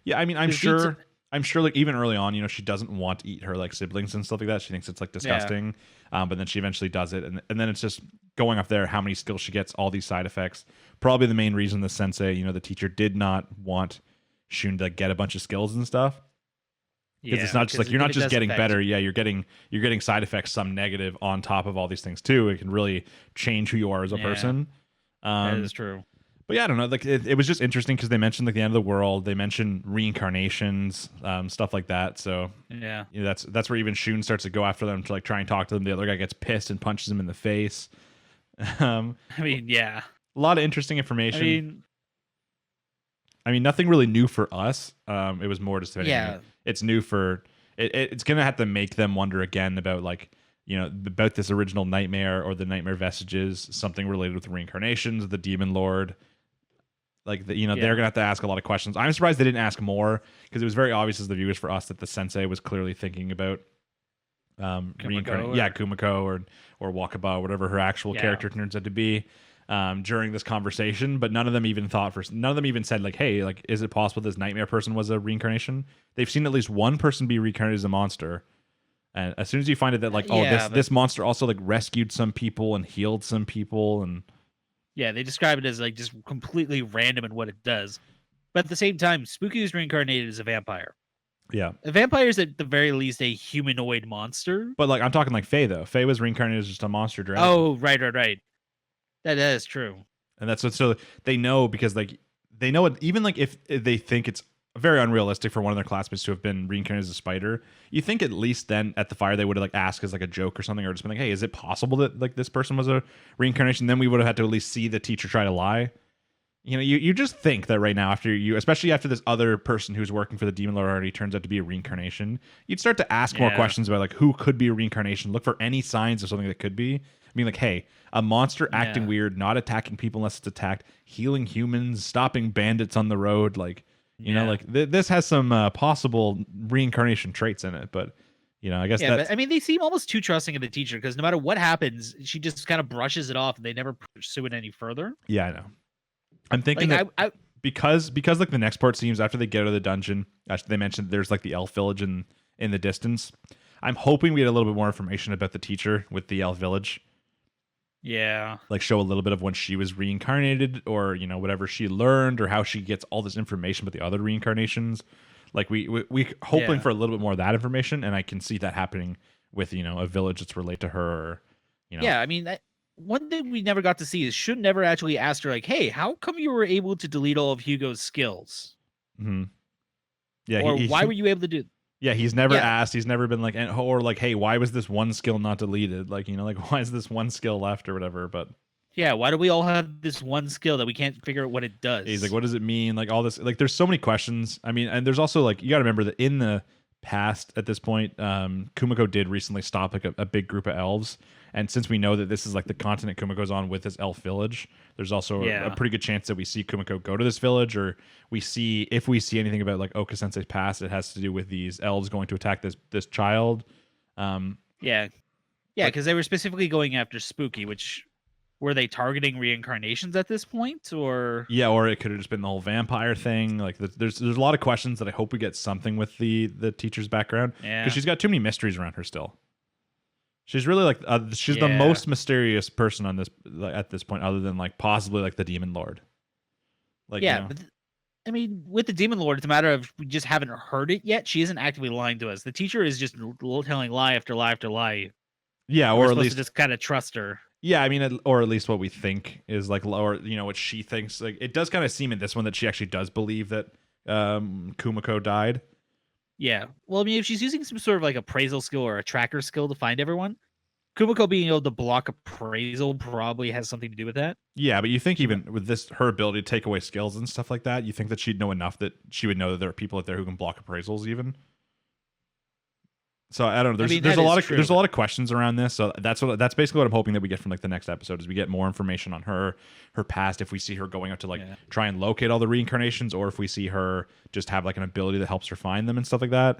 Yeah, I mean, I'm sure like even early on, you know, she doesn't want to eat her like siblings and stuff like that. She thinks it's like disgusting. Yeah. But then she eventually does it. And then it's just going off there, how many skills she gets, all these side effects. Probably the main reason the sensei, you know, the teacher did not want Shun to get a bunch of skills and stuff. Because it's not just like you're not just getting better. Yeah, you're getting side effects, some negative on top of all these things too. It can really change who you are as a person. That is true. But yeah, I don't know. Like it was just interesting because they mentioned like the end of the world. They mentioned reincarnations, stuff like that. So yeah, you know, that's where even Shun starts to go after them to like try and talk to them. The other guy gets pissed and punches him in the face. I mean, yeah, a lot of interesting information. I mean, nothing really new for us. It was more just it's new for it's gonna have to make them wonder again about like, you know, about this original nightmare or the nightmare vestiges, something related with reincarnations, the Demon Lord. Like they're gonna have to ask a lot of questions. I'm surprised they didn't ask more because it was very obvious as the viewers for us that the sensei was clearly thinking about Kumiko or Wakaba, whatever her actual character turns out to be during this conversation. But none of them even said like, hey, like, is it possible this nightmare person was a reincarnation? They've seen at least one person be reincarnated as a monster. And as soon as you find it that like, this monster also like rescued some people and healed some people and. Yeah, they describe it as like just completely random in what it does. But at the same time, Spooky was reincarnated as a vampire. Yeah. A vampire is at the very least a humanoid monster. But like I'm talking like Faye though. Faye was reincarnated as just a monster dragon. Oh, right. That is true. And that's what so they know because like they know it even like if they think it's very unrealistic for one of their classmates to have been reincarnated as a spider. You think at least then at the fire they would have like asked as like a joke or something or just been like, hey, is it possible that like this person was a reincarnation? Then we would have had to at least see the teacher try to lie. You know, you just think that right now especially after this other person who's working for the Demon Lord already turns out to be a reincarnation, you'd start to ask more questions about like who could be a reincarnation, look for any signs of something that could be. I mean, like, hey, a monster acting weird, not attacking people unless it's attacked, healing humans, stopping bandits on the road, like. You know, like this has some possible reincarnation traits in it, but you know, I guess but I mean, they seem almost too trusting of the teacher because no matter what happens, she just kind of brushes it off and they never pursue it any further. Yeah, I know. I'm thinking like, that because like the next part seems after they get out of the dungeon, they mentioned there's like the elf village in the distance. I'm hoping we get a little bit more information about the teacher with the elf village. Yeah. Like show a little bit of when she was reincarnated or, you know, whatever she learned or how she gets all this information about the other reincarnations. Like we hoping for a little bit more of that information. And I can see that happening with, you know, a village that's related to her. Or, you know. Yeah. I mean, one thing we never got to see is Shun never actually asked her like, hey, how come you were able to delete all of Hugo's skills? Mm-hmm. Yeah. Or why were you able to do Yeah, he's never asked. He's never been like, or like, hey, why was this one skill not deleted? Like, you know, like, why is this one skill left or whatever? But yeah, why do we all have this one skill that we can't figure out what it does? He's like, what does it mean? Like all this, like, there's so many questions. I mean, and there's also like, you got to remember that in the past at this point, Kumiko did recently stop like a big group of elves. And since we know that this is like the continent Kumiko's on with this elf village, there's also a pretty good chance that we see Kumiko go to this village, or if we see anything about like Oka Sensei's past, it has to do with these elves going to attack this child. Because they were specifically going after Spooky, which were they targeting reincarnations at this point, or yeah, or it could have just been the whole vampire thing. Like there's a lot of questions that I hope we get something with the teacher's background, because she's got too many mysteries around her still. She's really like she's the most mysterious person on this at this point, other than like possibly like the Demon Lord. Like but I mean, with the Demon Lord, it's a matter of we just haven't heard it yet. She isn't actively lying to us. The teacher is just telling lie after lie after lie. Yeah, or at least just kind of trust her. Yeah, I mean, or at least what we think is like, or what she thinks. Like, it does kind of seem in this one that she actually does believe that Kumiko died. Yeah, well, I mean, if she's using some sort of like appraisal skill or a tracker skill to find everyone, Kumiko being able to block appraisal probably has something to do with that. Yeah, but you think even with her ability to take away skills and stuff like that, you think that she'd know enough that she would know that there are people out there who can block appraisals even. So I don't know. There's a lot of questions around this. So that's basically what I'm hoping that we get from like the next episode, is we get more information on her past. If we see her going out to like try and locate all the reincarnations, or if we see her just have like an ability that helps her find them and stuff like that.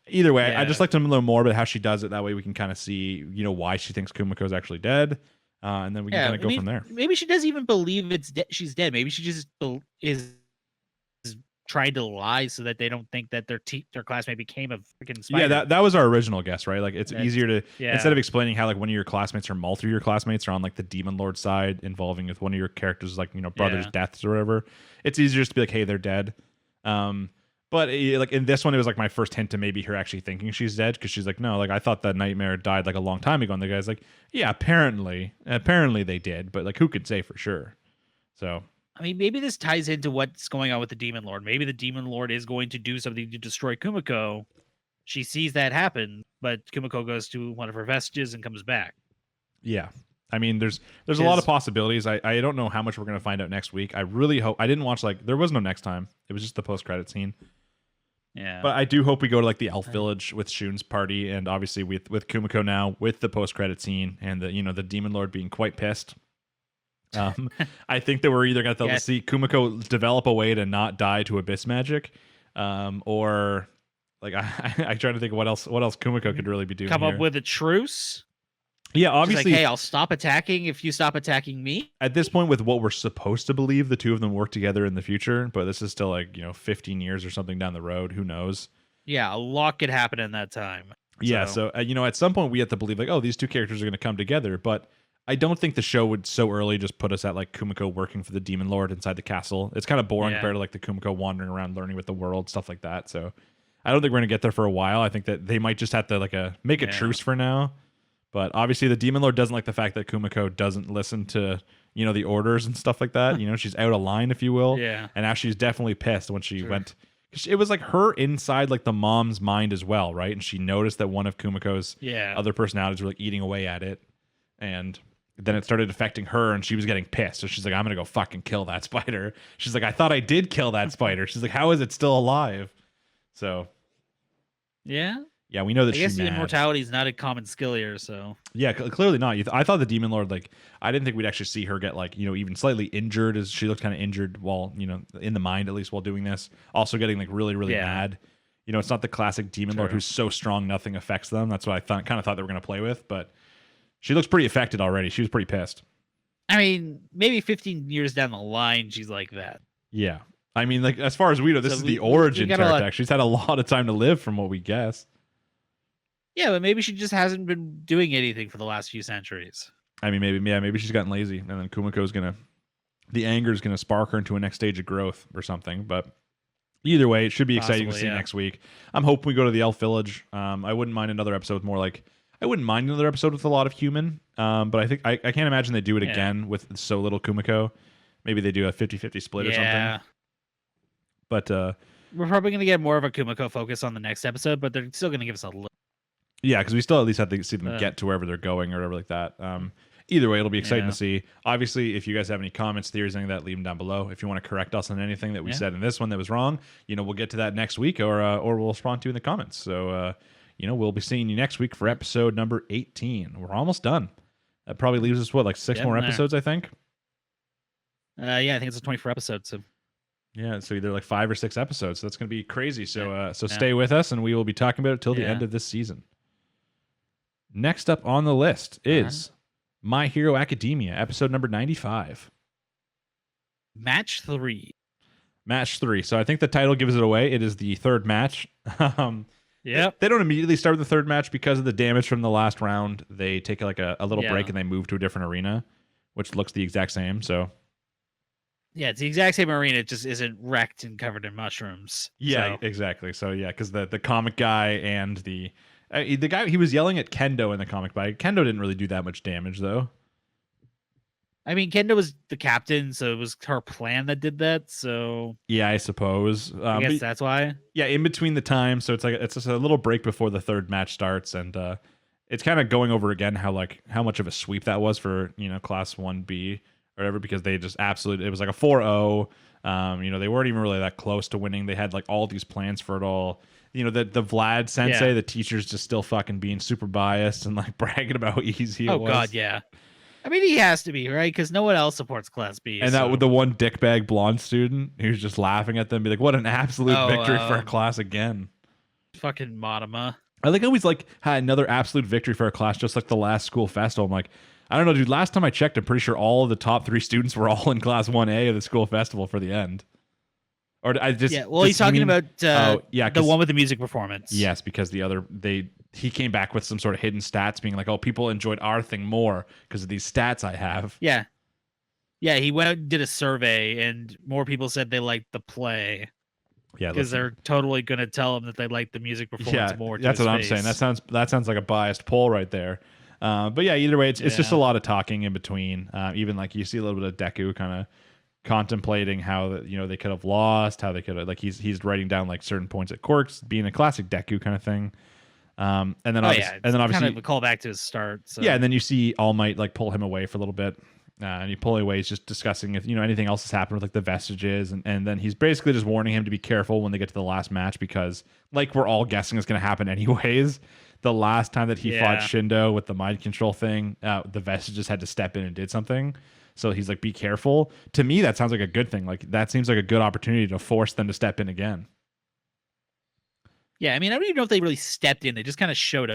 Either way, I just like to know more about how she does it. That way we can kind of see why she thinks Kumiko's actually dead, and then we can kind of go from there. Maybe she doesn't even believe she's dead. Maybe she just is trying to lie so that they don't think that their classmate became a freaking spider. Yeah, that was our original guess, right? Like it's easier to instead of explaining how like one of your classmates or multiple of your classmates are on like the Demon Lord side, involving with one of your characters like brother's deaths or whatever. It's easier just to be like, hey, they're dead. But like in this one, it was like my first hint to maybe her actually thinking she's dead, because she's like, no, like I thought that nightmare died like a long time ago, and the guy's like, yeah, apparently they did, but like who could say for sure? So. I mean, maybe this ties into what's going on with the Demon Lord. Maybe the Demon Lord is going to do something to destroy Kumiko. She sees that happen, but Kumiko goes to one of her vestiges and comes back. Yeah. I mean, there's a lot of possibilities. I don't know how much we're going to find out next week. I really hope. I didn't watch, like, there was no next time. It was just the post-credit scene. Yeah. But I do hope we go to like the Elf Village with Shun's party, and obviously with Kumiko now, with the post-credit scene, and the Demon Lord being quite pissed. I think that we're either going to see Kumiko develop a way to not die to abyss magic, or like I try to think of what else Kumiko could really be doing. Come up with a truce. Yeah, obviously. Like, hey, I'll stop attacking if you stop attacking me. At this point, with what we're supposed to believe, the two of them work together in the future, but this is still like 15 years or something down the road. Who knows? Yeah, a lot could happen in that time. Yeah, so at some point we have to believe like, oh, these two characters are going to come together, but I don't think the show would so early just put us at like Kumiko working for the Demon Lord inside the castle. It's kind of boring compared to like the Kumiko wandering around learning with the world, stuff like that. So I don't think we're going to get there for a while. I think that they might just have to like make a truce for now. But obviously the Demon Lord doesn't like the fact that Kumiko doesn't listen to, the orders and stuff like that. She's out of line, if you will. Yeah. And now she's definitely pissed when she went. It was like her inside like the mom's mind as well, right? And she noticed that one of Kumiko's other personalities were like eating away at it. And then it started affecting her, and she was getting pissed. So she's like, I'm going to go fucking kill that spider. She's like, I thought I did kill that spider. She's like, how is it still alive? So. Yeah. Yeah, we know that I she's guess immortality is not a common skill here, so. Yeah, clearly not. I thought the Demon Lord, like, I didn't think we'd actually see her get, like, even slightly injured, as she looked kind of injured while, in the mind, at least, while doing this. Also getting, like, really, really mad. It's not the classic Demon Lord who's so strong nothing affects them. That's what I kind of thought they were going to play with, but she looks pretty affected already. She was pretty pissed. I mean, maybe 15 years down the line, she's like that. Yeah. I mean, like, as far as we know, this is the origin character. She's had a lot of time to live from what we guess. Yeah, but maybe she just hasn't been doing anything for the last few centuries. I mean, maybe she's gotten lazy, and then Kumiko's the anger is gonna spark her into a next stage of growth or something. But either way, it should be exciting to see next week. I'm hoping we go to the Elf Village. I wouldn't mind another episode with more like. I wouldn't mind another episode with a lot of human. But I think I can't imagine they do it again with so little Kumiko. Maybe they do a 50-50 split or something. But we're probably gonna get more of a Kumiko focus on the next episode, but they're still gonna give us a little. Yeah, because we still at least have to see them get to wherever they're going or whatever like that. Either way, it'll be exciting to see. Obviously, if you guys have any comments, theories, anything like that, leave them down below. If you want to correct us on anything that we said in this one that was wrong, we'll get to that next week, or we'll respond to in the comments. So, we'll be seeing you next week for episode number 18. We're almost done. That probably leaves us, like 6 more episodes, I think? Yeah, I think it's a 24 episodes. So. Yeah, so either like 5 or 6 episodes. So that's going to be crazy. So, stay with us, and we will be talking about it till the end of this season. Next up on the list is My Hero Academia, episode number 95. Match 3. Match 3. So I think the title gives it away. It is the third match. Yep. They don't immediately start with the third match because of the damage from the last round. They take like a little break and they move to a different arena, which looks the exact same. So yeah, it's the exact same arena. It just isn't wrecked and covered in mushrooms. Yeah, exactly. So yeah, because the comic guy and the guy, he was yelling at Kendo in the comic book. Kendo didn't really do that much damage though. I mean, Kendo was the captain, so it was her plan that did that. So yeah, I suppose. I guess that's why. Yeah, in between the time, so it's just a little break before the third match starts, and it's kind of going over again how much of a sweep that was for Class 1B or whatever, because they just absolutely, it was like a 4-0. They weren't even really that close to winning. They had like all these plans for it all. The Vlad sensei, the teacher's just still fucking being super biased and like bragging about how easy it was. Oh god, yeah. I mean, he has to be, right? Because no one else supports Class B. And that with the one dickbag blonde student who's just laughing at them, be like, "What an absolute victory for our class again!" Fucking Modema. I think I always had another absolute victory for our class, just like the last school festival. I'm like, I don't know, dude. Last time I checked, I'm pretty sure all of the top 3 students were all in Class 1A of the school festival for the end. Or I just he's talking about the one with the music performance. Yes, because he came back with some sort of hidden stats, being like, "Oh, people enjoyed our thing more because of these stats I have." Yeah, he went out and did a survey, and more people said they liked the play. Yeah, because they're totally gonna tell him that they like the music performance more. That's what I'm saying. That sounds like a biased poll right there. But yeah, either way, it's just a lot of talking in between. Even like you see a little bit of Deku kind of contemplating how they could have lost, how they could have he's writing down like certain points at quirks, being a classic Deku kind of thing. And then obviously kind of a call back to his start. So. Yeah, and then you see All Might like pull him away for a little bit. And he pull away, he's just discussing if anything else has happened with like the vestiges, and then he's basically just warning him to be careful when they get to the last match, because like we're all guessing is going to happen anyways. The last time that he fought Shindo with the mind control thing, the vestiges had to step in and did something. So he's like, be careful. To me, that sounds like a good thing. Like that seems like a good opportunity to force them to step in again. Yeah, I mean, I don't even know if they really stepped in. They just kind of showed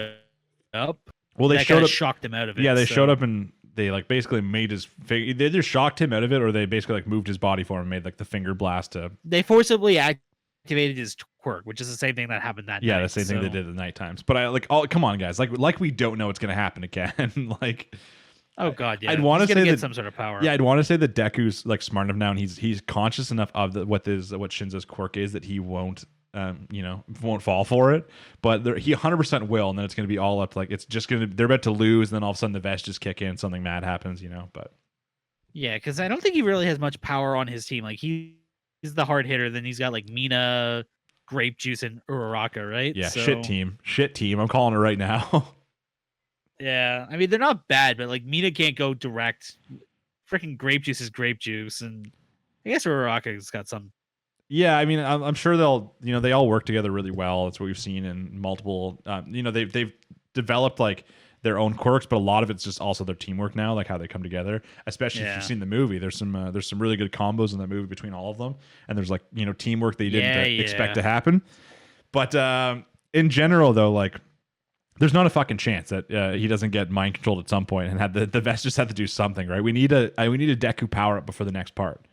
up. Well, they showed up, shocked him out of it. Yeah, they showed up and they like basically made his they either shocked him out of it, or they basically like moved his body for him and made like the finger blast to. They forcibly activated his quirk, which is the same thing that happened that night. Yeah, the same thing they did at night times. But I like, come on, guys, like we don't know what's gonna happen again. Like, oh god, yeah. I'd want to say get some sort of power. Yeah, I'd want to say that Deku's like smart enough now, and he's conscious enough of what Shinzo's quirk is, that he won't fall for it, but he 100% will, and then it's going to be all up. Like it's just going to, they're about to lose, and then all of a sudden the vest just kick in, something mad happens, But yeah, because I don't think he really has much power on his team. Like he's the hard hitter. Then he's got like Mina, Grape Juice, and Uraraka, right? Yeah, shit team. I'm calling it right now. Yeah, I mean they're not bad, but like Mina can't go direct. Freaking Grape Juice is Grape Juice, and I guess Uraraka's got some. Yeah, I mean, I'm sure they all work together really well. It's what we've seen in multiple, they've developed like their own quirks, but a lot of it's just also their teamwork now, like how they come together. Especially if you've seen the movie, there's some really good combos in that movie between all of them, and there's like teamwork that you didn't expect to happen. But in general, though, like there's not a fucking chance that he doesn't get mind controlled at some point, and had the vest just have to do something, right? We need a Deku power up before the next part.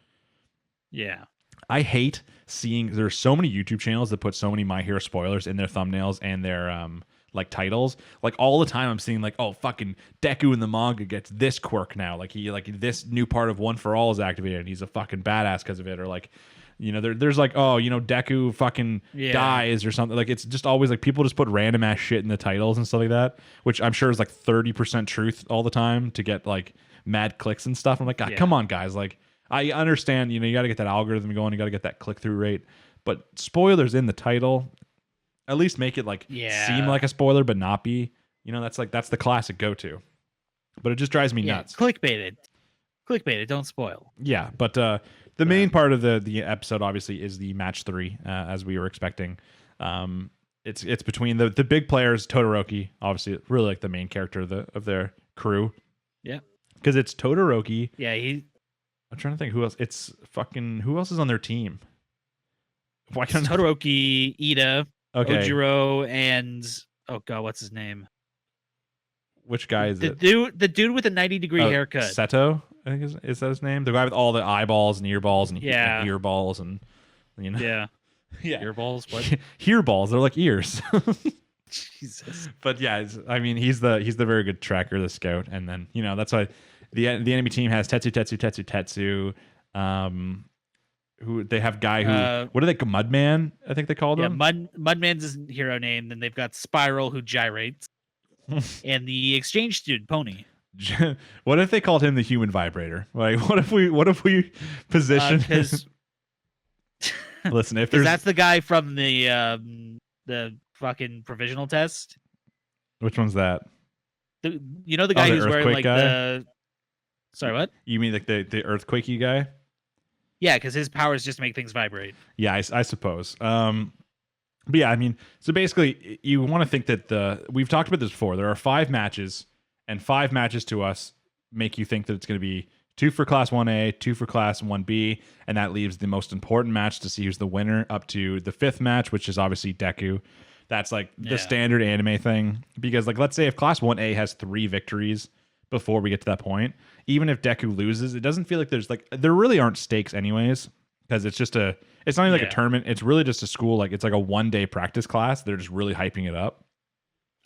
Yeah. I hate seeing there's so many YouTube channels that put so many My Hero spoilers in their thumbnails and their like titles. Like all the time I'm seeing like, oh, fucking Deku in the manga gets this quirk now. Like this new part of One for All is activated and he's a fucking badass because of it. Or like, there's like, oh, Deku fucking dies or something. Like it's just always like people just put random ass shit in the titles and stuff like that, which I'm sure is like 30% truth all the time to get like mad clicks and stuff. I'm like, God, come on, guys. Like, I understand, you got to get that algorithm going, you got to get that click-through rate, but spoilers in the title, at least make it like seem like a spoiler, but not be. That's the classic go-to. But it just drives me nuts. Clickbait it, don't spoil. Yeah, but the main part of the episode obviously is the match 3, as we were expecting. It's between the big players, Todoroki, obviously really like the main character of their crew. Yeah, because it's Todoroki. Yeah, I'm trying to think who else. Who else is on their team? Why can't Todoroki, Ida, Ojiro, and oh god, what's his name? Which guy is it? The dude with a 90-degree haircut. Seto, I think is that his name? The guy with all the eyeballs and earballs and earballs and Yeah. Earballs. What? Earballs. They're like ears. Jesus. But yeah, I mean, he's the very good tracker, the scout, and then that's why the enemy team has Tetsu. Who they have guy who what are they? Mudman, I think they called him. Yeah, Mudman's his hero name. Then they've got Spiral who gyrates, and the exchange student Pony. What if they called him the human vibrator? Like, what if we position? Listen, if that's the guy from the fucking provisional test. Which one's that? The guy who's wearing like guy? the. Sorry, what? You mean like the earthquakey guy? Yeah, because his powers just make things vibrate. Yeah, I suppose. But yeah, I mean, so basically, you want to think that we've talked about this before. There are 5 matches, and 5 matches to us make you think that it's going to be 2 for Class 1A, 2 for Class 1B, and that leaves the most important match to see who's the winner up to the 5th match, which is obviously Deku. That's like the standard anime thing. Because like, let's say if Class 1A has 3 victories before we get to that point, even if Deku loses, it doesn't feel like there really aren't stakes anyways, because it's not even like a tournament. It's really just a school, like it's like a 1-day practice class. They're just really hyping it up.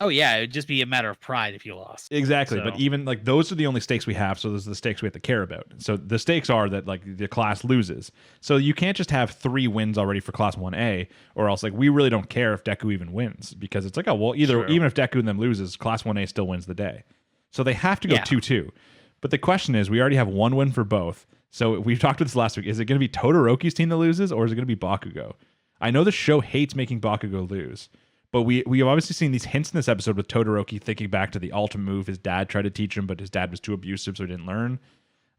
Oh yeah, it would just be a matter of pride if you lost. Exactly. So. But even like those are the only stakes we have, so those are the stakes we have to care about. So the stakes are that like the class loses. So you can't just have 3 wins already for Class 1A, or else like we really don't care if Deku even wins, because it's like, oh well, even if Deku and them loses, Class 1A still wins the day. So they have to go 2-2. But the question is, we already have 1 win for both. So we've talked about this last week. Is it going to be Todoroki's team that loses, or is it going to be Bakugo? I know the show hates making Bakugo lose, but we have obviously seen these hints in this episode with Todoroki thinking back to the ultimate move his dad tried to teach him, but his dad was too abusive, so he didn't learn.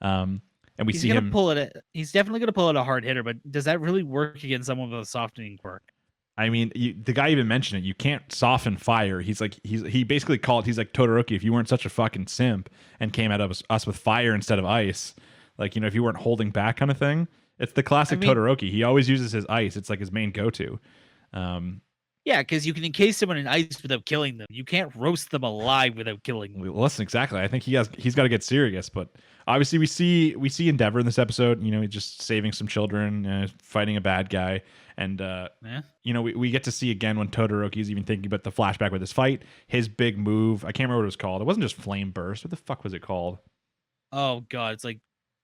And he's definitely going to pull it a hard hitter, but does that really work against someone with a softening quirk? I mean, the guy even mentioned it. You can't soften fire. He's like, he basically he's like, Todoroki, if you weren't such a fucking simp and came at us with fire instead of ice, like, if you weren't holding back kind of thing. It's the classic Todoroki. He always uses his ice. It's like his main go-to. Yeah, because you can encase someone in ice without killing them. You can't roast them alive without killing them. Listen, exactly. I think he's got to get serious, but obviously we see Endeavor in this episode. He's just saving some children, fighting a bad guy. And, we get to see again when Todoroki's even thinking about the flashback with his fight, his big move. I can't remember what it was called. It wasn't just Flame Burst. What the fuck was it called? Oh, God. It's like,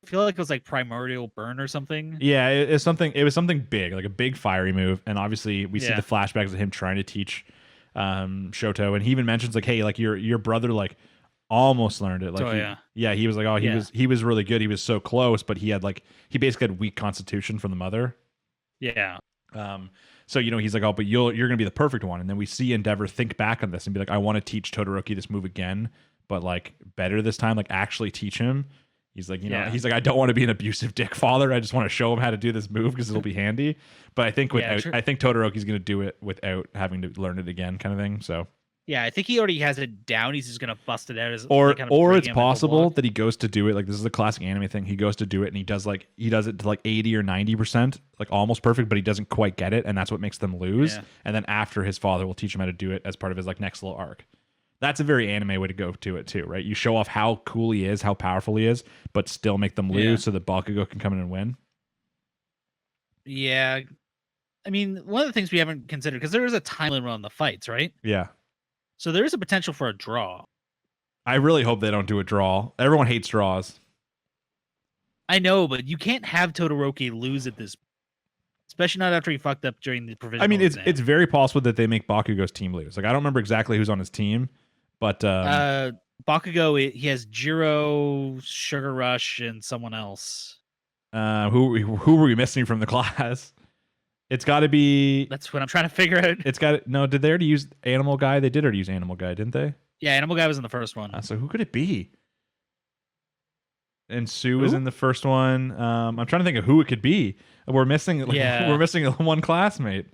I feel like it was like Primordial Burn or something. Yeah, it was something big, like a big fiery move. And obviously we see the flashbacks of him trying to teach Shoto. And he even mentions like, hey, like your brother, like, almost learned it. Like, he was like, he was really good. He was so close, but he basically had weak constitution from the mother. Yeah. So he's like, oh, but you're gonna be the perfect one. And then we see Endeavor think back on this and be like, I want to teach Todoroki this move again, but like better this time, like actually teach him. He's like, he's like, I don't want to be an abusive dick father. I just want to show him how to do this move because it'll be handy. But I think I think Todoroki's gonna do it without having to learn it again, kind of thing. So. Yeah, I think he already has it down. He's just gonna bust it out as or it's possible that he goes to do it. Like, this is a classic anime thing. He goes to do it and he does it to like 80 or 90%, like almost perfect, but he doesn't quite get it, and that's what makes them lose. Yeah. And then after, his father will teach him how to do it as part of his like next little arc. That's a very anime way to go to it too, right? You show off how cool he is, how powerful he is, but still make them lose so that Bakugo can come in and win. Yeah. I mean, one of the things we haven't considered, because there is a time limit on the fights, right? Yeah. So there is a potential for a draw. I really hope they don't do a draw. Everyone hates draws. I know, but you can't have Todoroki lose at this, especially not after he fucked up during the provisional. I mean, it's very possible that they make Bakugo's team lose. Like, I don't remember exactly who's on his team, but Bakugo, he has Jiro, Sugar Rush, and someone else. Who were we missing from the class? It's got to be. That's what I'm trying to figure out. It's got no. Did they already use Animal Guy? They did already use Animal Guy, didn't they? Yeah, Animal Guy was in the first one. So who could it be? And Sue was in the first one. I'm trying to think of who it could be. We're missing. We're missing one classmate.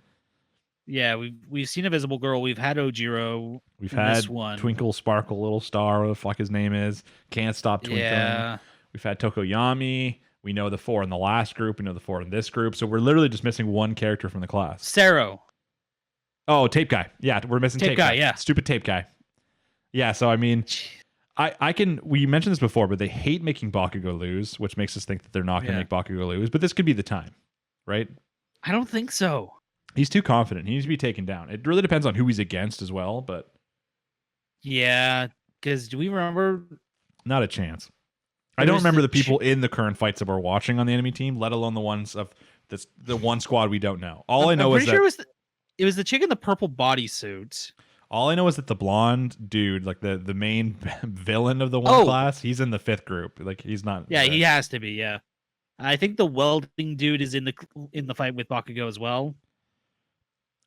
Yeah, we've seen Invisible Girl. We've had Ojiro. We've had one. Twinkle Sparkle Little Star, whatever the fuck his name is. Can't Stop Twinkling. Yeah. We've had Tokoyami. We know the 4 in the last group. We know the 4 in this group. So we're literally just missing one character from the class. Sero. Oh, Tape Guy. Yeah, we're missing Tape Guy. Yeah. Stupid Tape Guy. Yeah, so I mean, I can. We mentioned this before, but they hate making Bakugo lose, which makes us think that they're not going to make Bakugo lose. But this could be the time, right? I don't think so. He's too confident. He needs to be taken down. It really depends on who he's against as well, but yeah, because do we remember? Not a chance. I don't remember the people in the current fights that we're watching on the enemy team, let alone the ones of this, the one squad we don't know. All I know is that it was the chick in the purple bodysuit. All I know is that the blonde dude, like the main villain of the one class, he's in the 5th group. Like he's not. Yeah, he has to be. Yeah, I think the welding dude is in the fight with Bakugo as well.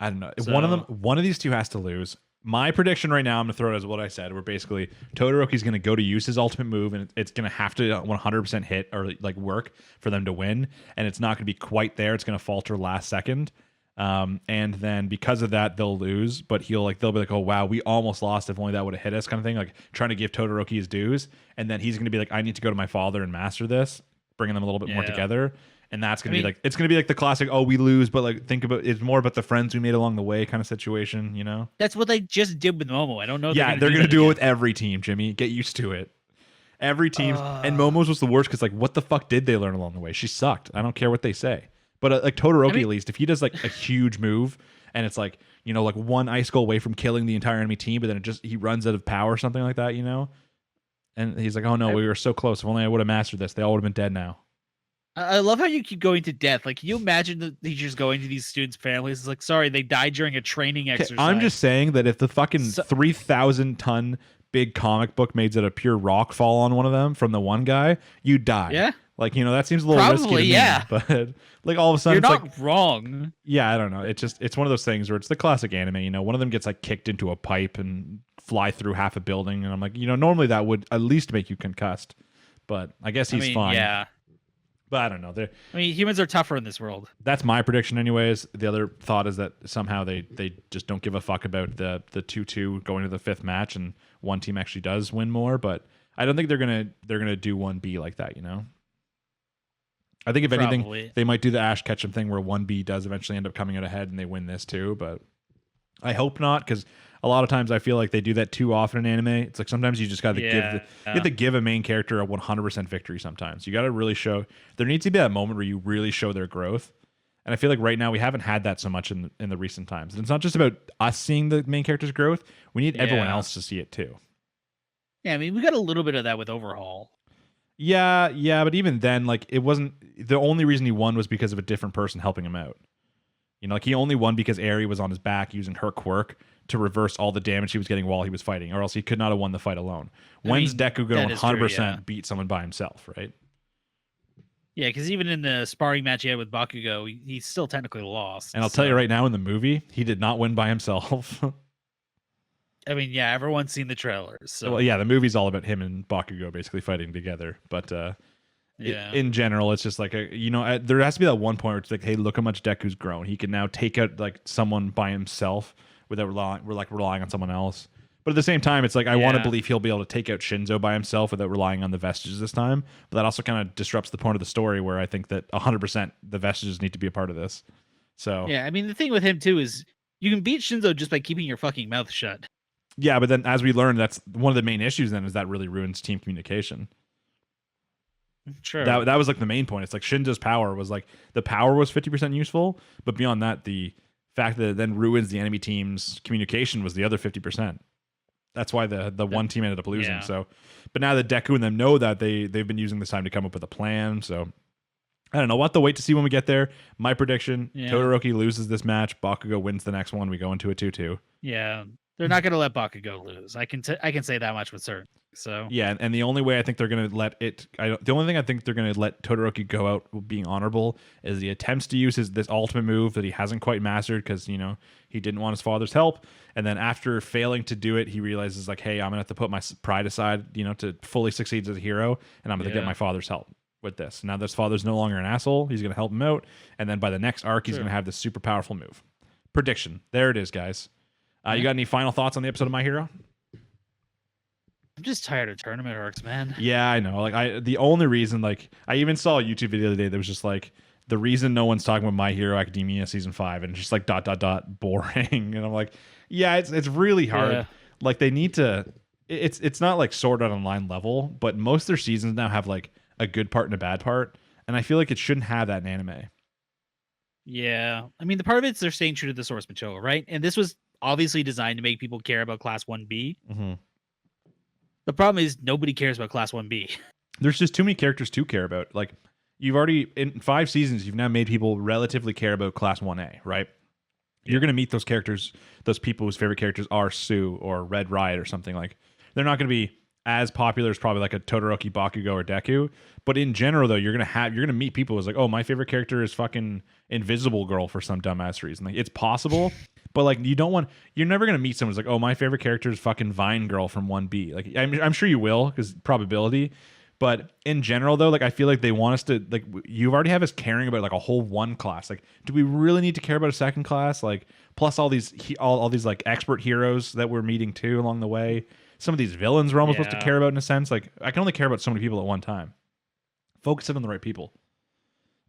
I don't know. So, one of these two has to lose. My prediction right now, I'm going to throw it as what I said, where basically Todoroki's going to go to use his ultimate move, and it's going to have to 100% hit or like work for them to win, and it's not going to be quite there. It's going to falter last second, and then because of that, they'll lose. But they'll be like, oh wow, we almost lost. If only that would have hit us, kind of thing. Like trying to give Todoroki his dues, and then he's going to be like, I need to go to my father and master this, bringing them a little bit more together. And that's going to be like, it's going to be like the classic, oh, we lose, but like think about it's more about the friends we made along the way kind of situation, you know? That's what they just did with Momo. I don't know. Yeah, they're going to do it with every team, Jimmy. Get used to it. Every team. And Momo's was the worst because like, what the fuck did they learn along the way? She sucked. I don't care what they say. But like Todoroki, at least, if he does like a huge move and it's like, you know, like one ice skull away from killing the entire enemy team, but then he runs out of power or something like that, you know? And he's like, oh no, we were so close. If only I would have mastered this, they all would have been dead now. I love how you keep going to death. Like, can you imagine the teachers going to these students' families? It's like, sorry, they died during a training exercise. I'm just saying that if the fucking 3,000-ton big comic book made out of pure rock fall on one of them from the one guy, you die. Yeah. Like, you know, that seems a little risky to me. Yeah. But like all of a sudden, you're it's not like, wrong. Yeah, I don't know. It's one of those things where it's the classic anime. You know, one of them gets like kicked into a pipe and fly through half a building, and I'm like, you know, normally that would at least make you concussed, but I guess he's fine. Yeah. But I don't know. Humans are tougher in this world. That's my prediction, anyways. The other thought is that somehow they just don't give a fuck about the 2-2 going to the 5th match, and one team actually does win more. But I don't think they're gonna do 1B like that. You know, I think if anything, they might do the Ash Ketchum thing where 1B does eventually end up coming out ahead and they win this too. But I hope not, because a lot of times I feel like they do that too often in anime. It's like sometimes you just got to you have to give a main character a 100% victory. Sometimes you got to really show. There needs to be that moment where you really show their growth. And I feel like right now we haven't had that so much in the recent times. And it's not just about us seeing the main character's growth. We need everyone else to see it too. Yeah, I mean, we got a little bit of that with Overhaul. Yeah, but even then, like, it wasn't the only reason he won was because of a different person helping him out. You know, like he only won because Eri was on his back using her quirk to reverse all the damage he was getting while he was fighting, or else he could not have won the fight alone. When's Deku going to 100% beat someone by himself, right? Yeah, because even in the sparring match he had with Bakugo, he still technically lost. And I'll tell you right now, in the movie, he did not win by himself. I mean, yeah, everyone's seen the trailers. So. Well, yeah, the movie's all about him and Bakugo basically fighting together. But in general, it's just like, there has to be that one point where it's like, hey, look how much Deku's grown. He can now take out like someone by himself without relying on someone else. But at the same time, it's like, I want to believe he'll be able to take out Shinzo by himself without relying on the vestiges this time. But that also kind of disrupts the point of the story where I think that 100% the vestiges need to be a part of this. So yeah, I mean, the thing with him too is you can beat Shinzo just by keeping your fucking mouth shut. Yeah, but then as we learned, that's one of the main issues then is that really ruins team communication. Sure. That was like the main point. It's like Shinzo's power was like the power was 50% useful, but beyond that, the fact that it then ruins the enemy team's communication was the other 50%. That's why the one team ended up losing. So, but now that Deku and them know that they've been using this time to come up with a plan. So I don't know. We'll have to wait to see when we get there. My prediction: Todoroki loses this match. Bakugo wins the next one. We go into a 2-2. Yeah, they're not going to let Bakugo lose. I can say that much with certainty. So yeah, and the only way I think they're going to let it, the only thing I think they're going to let Todoroki go out being honorable is he attempts to use this ultimate move that he hasn't quite mastered because he didn't want his father's help, and then after failing to do it, he realizes like, hey, I'm gonna have to put my pride aside, to fully succeed as a hero, and I'm gonna get my father's help with this. Now this father's no longer an asshole. He's gonna help him out, and then by the next arc, he's gonna have this super powerful move. Prediction. There it is, guys. You got any final thoughts on the episode of My Hero? I'm just tired of tournament arcs, man. Yeah, I know. Like the only reason, like I even saw a YouTube video the other day that was just like the reason no one's talking about My Hero Academia season 5, and it's just like ... boring. And I'm like, yeah, it's really hard. Yeah. Like they need to it's not like Sword Art Online level, but most of their seasons now have like a good part and a bad part, and I feel like it shouldn't have that in anime. Yeah, I mean, the part of it's they're staying true to the source material, right? And this was obviously designed to make people care about Class 1B. Mm-hmm. The problem is nobody cares about Class 1B. There's just too many characters to care about. Like, you've already, in 5 seasons, you've now made people relatively care about Class 1A, right? You're going to meet those characters, those people whose favorite characters are Sue or Red Riot or something. Like, they're not going to be as popular as probably like a Todoroki, Bakugo, or Deku. But in general, though, you're gonna meet people who's like, oh, my favorite character is fucking Invisible Girl for some dumbass reason. Like, it's possible, but like you're never gonna meet someone who's like, oh, my favorite character is fucking Vine Girl from 1B. Like, I'm sure you will, because probability. But in general, though, like, I feel like they want us to, like, you already have us caring about like a whole one class. Like, do we really need to care about a second class? Like, plus all these all these like expert heroes that we're meeting too along the way. Some of these villains we're almost supposed to care about in a sense. Like, I can only care about so many people at one time. Focus it on the right people.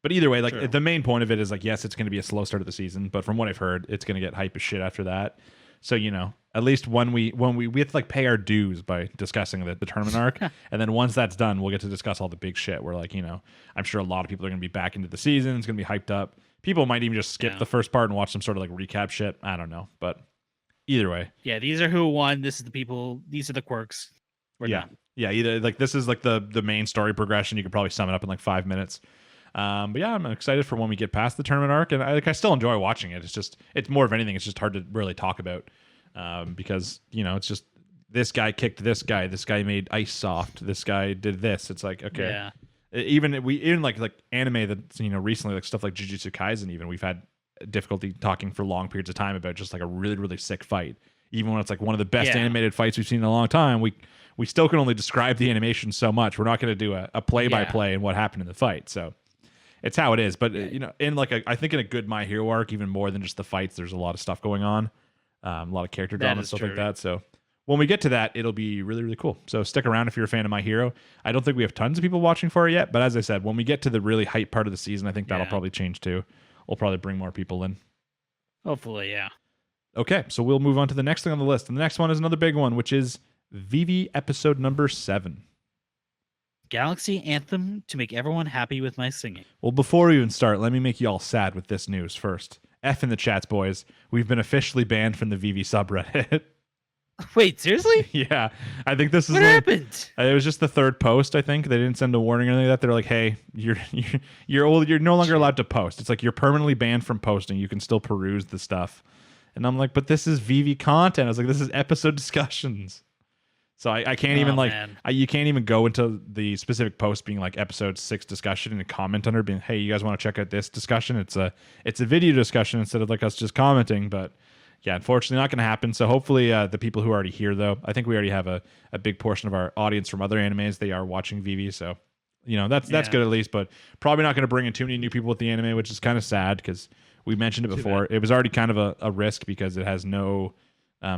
But either way, like, the main point of it is like, yes, it's going to be a slow start of the season, but from what I've heard, it's going to get hype as shit after that. So, you know, at least when we have to like pay our dues by discussing the tournament arc, and then once that's done, we'll get to discuss all the big shit. Where, like, you know, I'm sure a lot of people are going to be back into the season. It's going to be hyped up. People might even just skip the first part and watch some sort of like recap shit. I don't know, but either way, these are who won. This is the people. These are the quirks. We're done. Yeah, either like this is like the main story progression. You could probably sum it up in like 5 minutes. But yeah, I'm excited for when we get past the tournament arc, and I still enjoy watching it. It's more of anything. It's just hard to really talk about because, you know, it's just this guy kicked this guy. This guy made ice soft. This guy did this. It's like, okay. Yeah. Even like anime that's, you know, recently, like stuff like Jujutsu Kaisen, even we've had difficulty talking for long periods of time about just like a really, really sick fight. Even when it's like one of the best animated fights we've seen in a long time, we still can only describe the animation so much. We're not going to do a play-by-play and what happened in the fight. So it's how it is. But, you know, in like I think in a good My Hero arc, even more than just the fights, there's a lot of stuff going on, a lot of character drama and stuff like that. So when we get to that, it'll be really, really cool. So stick around if you're a fan of My Hero. I don't think we have tons of people watching for it yet, but as I said, when we get to the really hype part of the season, I think that'll probably change too. We'll probably bring more people in. Hopefully, yeah. Okay, so we'll move on to the next thing on the list. And the next one is another big one, which is Vivy episode number 7. Galaxy Anthem to make everyone happy with my singing. Well, before we even start, let me make you all sad with this news first. F in the chats, boys. We've been officially banned from the Vivy subreddit. Wait, seriously? Yeah, I think this is what happened. It was just the third post. I think they didn't send a warning or anything like that. They're like, "Hey, you're old. You're no longer allowed to post." It's like you're permanently banned from posting. You can still peruse the stuff. And I'm like, "But this is VV content." I was like, "This is episode discussions." So I can't even you can't even go into the specific post being like episode 6 discussion and comment under being, "Hey, you guys want to check out this discussion?" It's a video discussion instead of like us just commenting, but. Yeah, unfortunately not going to happen. So hopefully the people who are already here, though, I think we already have a big portion of our audience from other animes. They are watching VV, so, you know, that's good at least, but probably not going to bring in too many new people with the anime, which is kind of sad because we mentioned it before. It was already kind of a risk because it has no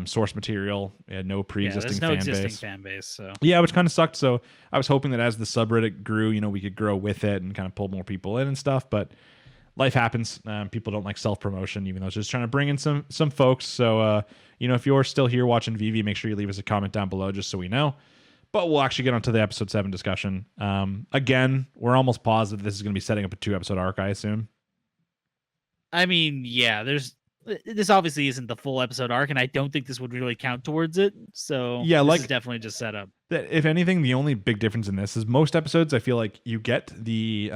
source material. It had no pre-existing fan base. So. Yeah, which kind of sucked. So I was hoping that as the subreddit grew, you know, we could grow with it and kind of pull more people in and stuff, but life happens. People don't like self-promotion, even though it's just trying to bring in some folks. So, you know, if you're still here watching VV, make sure you leave us a comment down below just so we know. But we'll actually get onto the episode 7 discussion. Again, we're almost positive this is going to be setting up a 2-episode arc, I assume. I mean, yeah, this obviously isn't the full episode arc, and I don't think this would really count towards it. So yeah, this is definitely just set up. If anything, the only big difference in this is most episodes, I feel like you get the...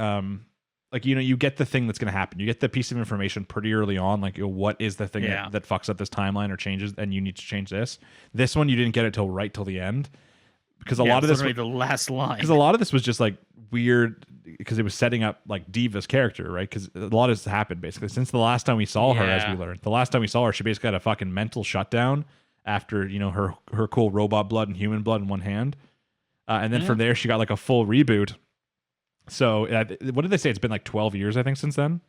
like, you know, you get the thing that's going to happen. You get the piece of information pretty early on. Like, you know, what is the thing that fucks up this timeline or changes, and you need to change this. This one, you didn't get it till the end. Because a lot of this... the last line. Because a lot of this was just, like, weird, because it was setting up, like, Diva's character, right? Because a lot of this happened, basically. Since the last time we saw her, as we learned. The last time we saw her, she basically had a fucking mental shutdown after, you know, her cool robot blood and human blood in one hand. And then from there, she got, like, a full reboot. So what did they say? It's been like 12 years, I think, since then.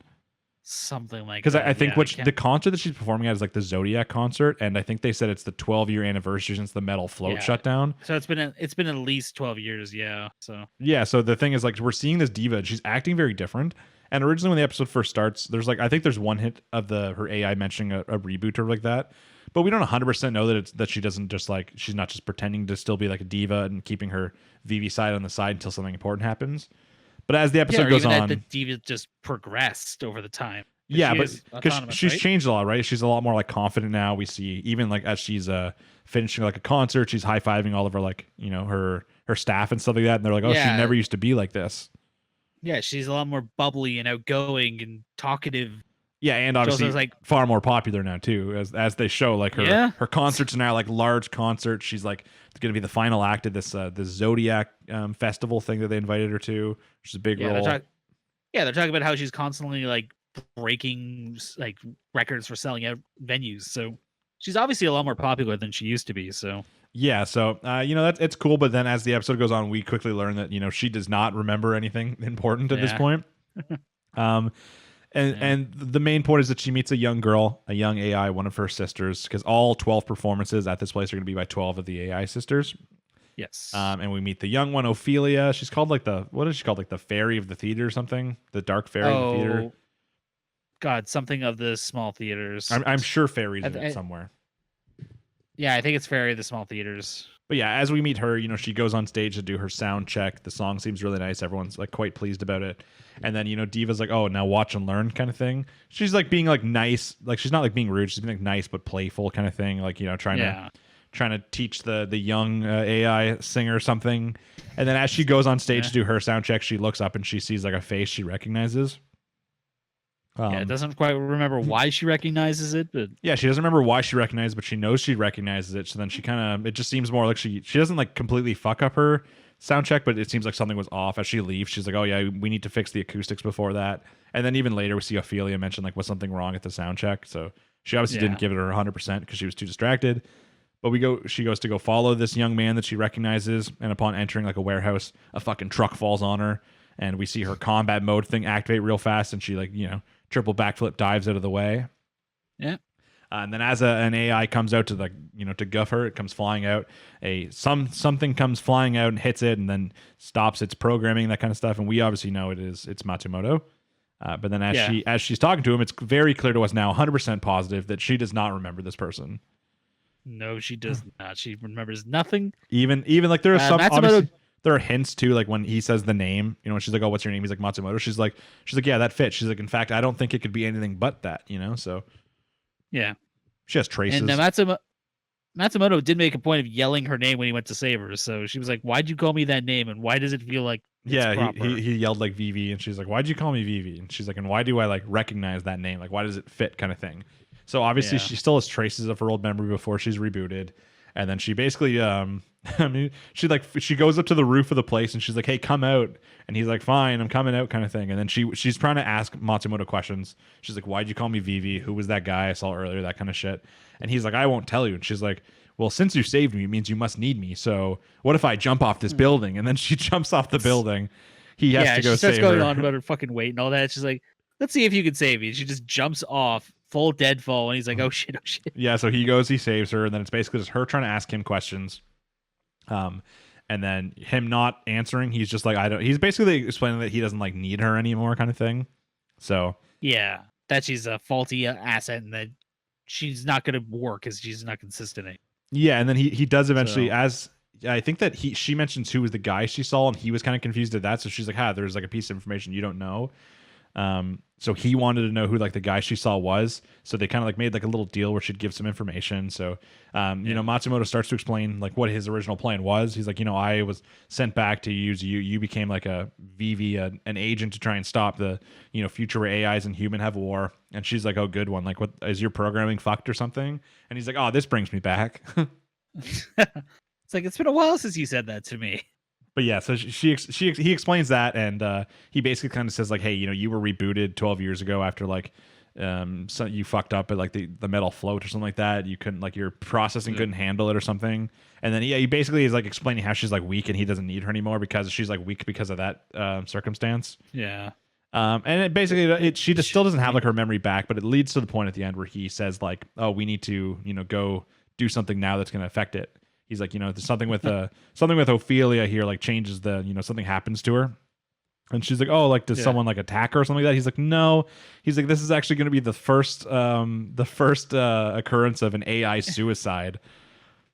Something like that. Because I think the concert that she's performing at is like the Zodiac concert, and I think they said it's the 12-year anniversary since the metal float shut down. So it's been at least 12 years, yeah. So so the thing is, like, we're seeing this diva, and she's acting very different. And originally when the episode first starts, there's like, I think there's one hit of her AI mentioning a reboot or like that. but we don't 100% know that that she doesn't just like, she's not just pretending to still be like a diva and keeping her Vivi side on the side until something important happens. But as the episode goes on, the diva just progressed over the time. Yeah, but because she's changed a lot, right? She's a lot more like confident now. We see even like as she's finishing like a concert, she's high fiving all of her like her staff and stuff like that, and they're like, oh, she never used to be like this. Yeah, she's a lot more bubbly and outgoing and talkative. Yeah, and obviously like far more popular now too, as they show like her concerts are now like large concerts. She's like going to be the final act of this Zodiac festival thing that they invited her to, which is a big role. They're talking about how she's constantly like breaking like records for selling out venues. So she's obviously a lot more popular than she used to be. So yeah, so it's cool. But then as the episode goes on, we quickly learn that she does not remember anything important at this point. And the main point is that she meets a young girl, a young AI, one of her sisters, because all 12 performances at this place are going to be by 12 of the AI sisters. Yes. And we meet the young one, Ophelia. She's called like what is she called? Like the fairy of the theater or something? The dark fairy of the theater. God, something of the small theaters. I'm sure fairy's in it somewhere. Yeah, I think it's fairy of the small theaters. But yeah, as we meet her, she goes on stage to do her sound check. The song seems really nice. Everyone's like quite pleased about it. And then, Diva's like, oh, now watch and learn kind of thing. She's like being like nice. Like she's not like being rude. She's being like nice but playful kind of thing. Like, trying to teach the young AI singer something. And then as she goes on stage to do her sound check, she looks up and she sees like a face she recognizes. It doesn't quite remember why she recognizes it, but yeah, she doesn't remember why she recognizes it, but she knows she recognizes it. So then she it just seems more like she doesn't like completely fuck up her sound check, but it seems like something was off. As she leaves, she's like, oh yeah, we need to fix the acoustics before that. And then even later we see Ophelia mention like, was something wrong at the sound check? So she obviously didn't give it her 100% because she was too distracted. But she goes to go follow this young man that she recognizes, and upon entering like a warehouse, a fucking truck falls on her, and we see her combat mode thing activate real fast, and she like triple backflip dives out of the way. Yeah. And then as an AI comes out to like to guff her, it comes flying out. Something comes flying out and hits it, and then stops its programming, that kind of stuff. And we obviously know it's Matsumoto. But then as she's talking to him, it's very clear to us now, 100% positive, that she does not remember this person. No, she does not. She remembers nothing. Even like there are some Matsumoto. There are hints too, like when he says the name, when she's like, oh, what's your name? He's like, Matsumoto. She's like, yeah, that fits. She's like, in fact, I don't think it could be anything but that, so. Yeah. She has traces. And Matsumoto did make a point of yelling her name when he went to save her. So she was like, why'd you call me that name? And why does it feel like he yelled like Vivi, and she's like, why'd you call me Vivi? And she's like, and why do I like recognize that name? Like, why does it fit kind of thing? So obviously she still has traces of her old memory before she's rebooted. And then she basically, she goes up to the roof of the place and she's like, hey, come out. And he's like, fine, I'm coming out kind of thing. And then she's trying to ask Matsumoto questions. She's like, why'd you call me Vivi? Who was that guy I saw earlier? That kind of shit. And he's like, I won't tell you. And she's like, well, since you saved me, it means you must need me. So what if I jump off this building? And then she jumps off the building. He has to go save her. She starts going on about her fucking weight and all that. She's like, let's see if you can save me. And she just jumps off. Full dead fall, and he's like, oh shit. Yeah, so he saves her, and then it's basically just her trying to ask him questions. And then him not answering, he's just like, he's basically explaining that he doesn't like need her anymore kind of thing. So yeah, that she's a faulty asset and that she's not going to work because she's not consistent. Yeah, and then he does eventually, I think that she mentions who was the guy she saw, and he was kind of confused at that. So she's like, there's like a piece of information you don't know. So he wanted to know who like the guy she saw was. So they kind of like made like a little deal where she'd give some information. So, Matsumoto starts to explain like what his original plan was. He's like, I was sent back to use you. You became like a VV, an agent to try and stop the, future where AIs and human have war. And she's like, oh, good one. Like, what is your programming fucked or something? And he's like, oh, this brings me back. It's like, it's been a while since you said that to me. But yeah, so he explains that, and he basically kind of says like, hey, you were rebooted 12 years ago after like so you fucked up at like the metal float or something like that. You couldn't like your processing couldn't handle it or something. And then he basically is like explaining how she's like weak and he doesn't need her anymore because she's like weak because of that circumstance. Yeah. And it basically she just still doesn't have like her memory back, but it leads to the point at the end where he says like, oh, we need to go do something now that's going to affect it. He's like, there's something with Ophelia here, like changes the, something happens to her. And she's like, oh, like, does someone like attack her or something like that? He's like, no. He's like, this is actually going to be the first occurrence of an AI suicide.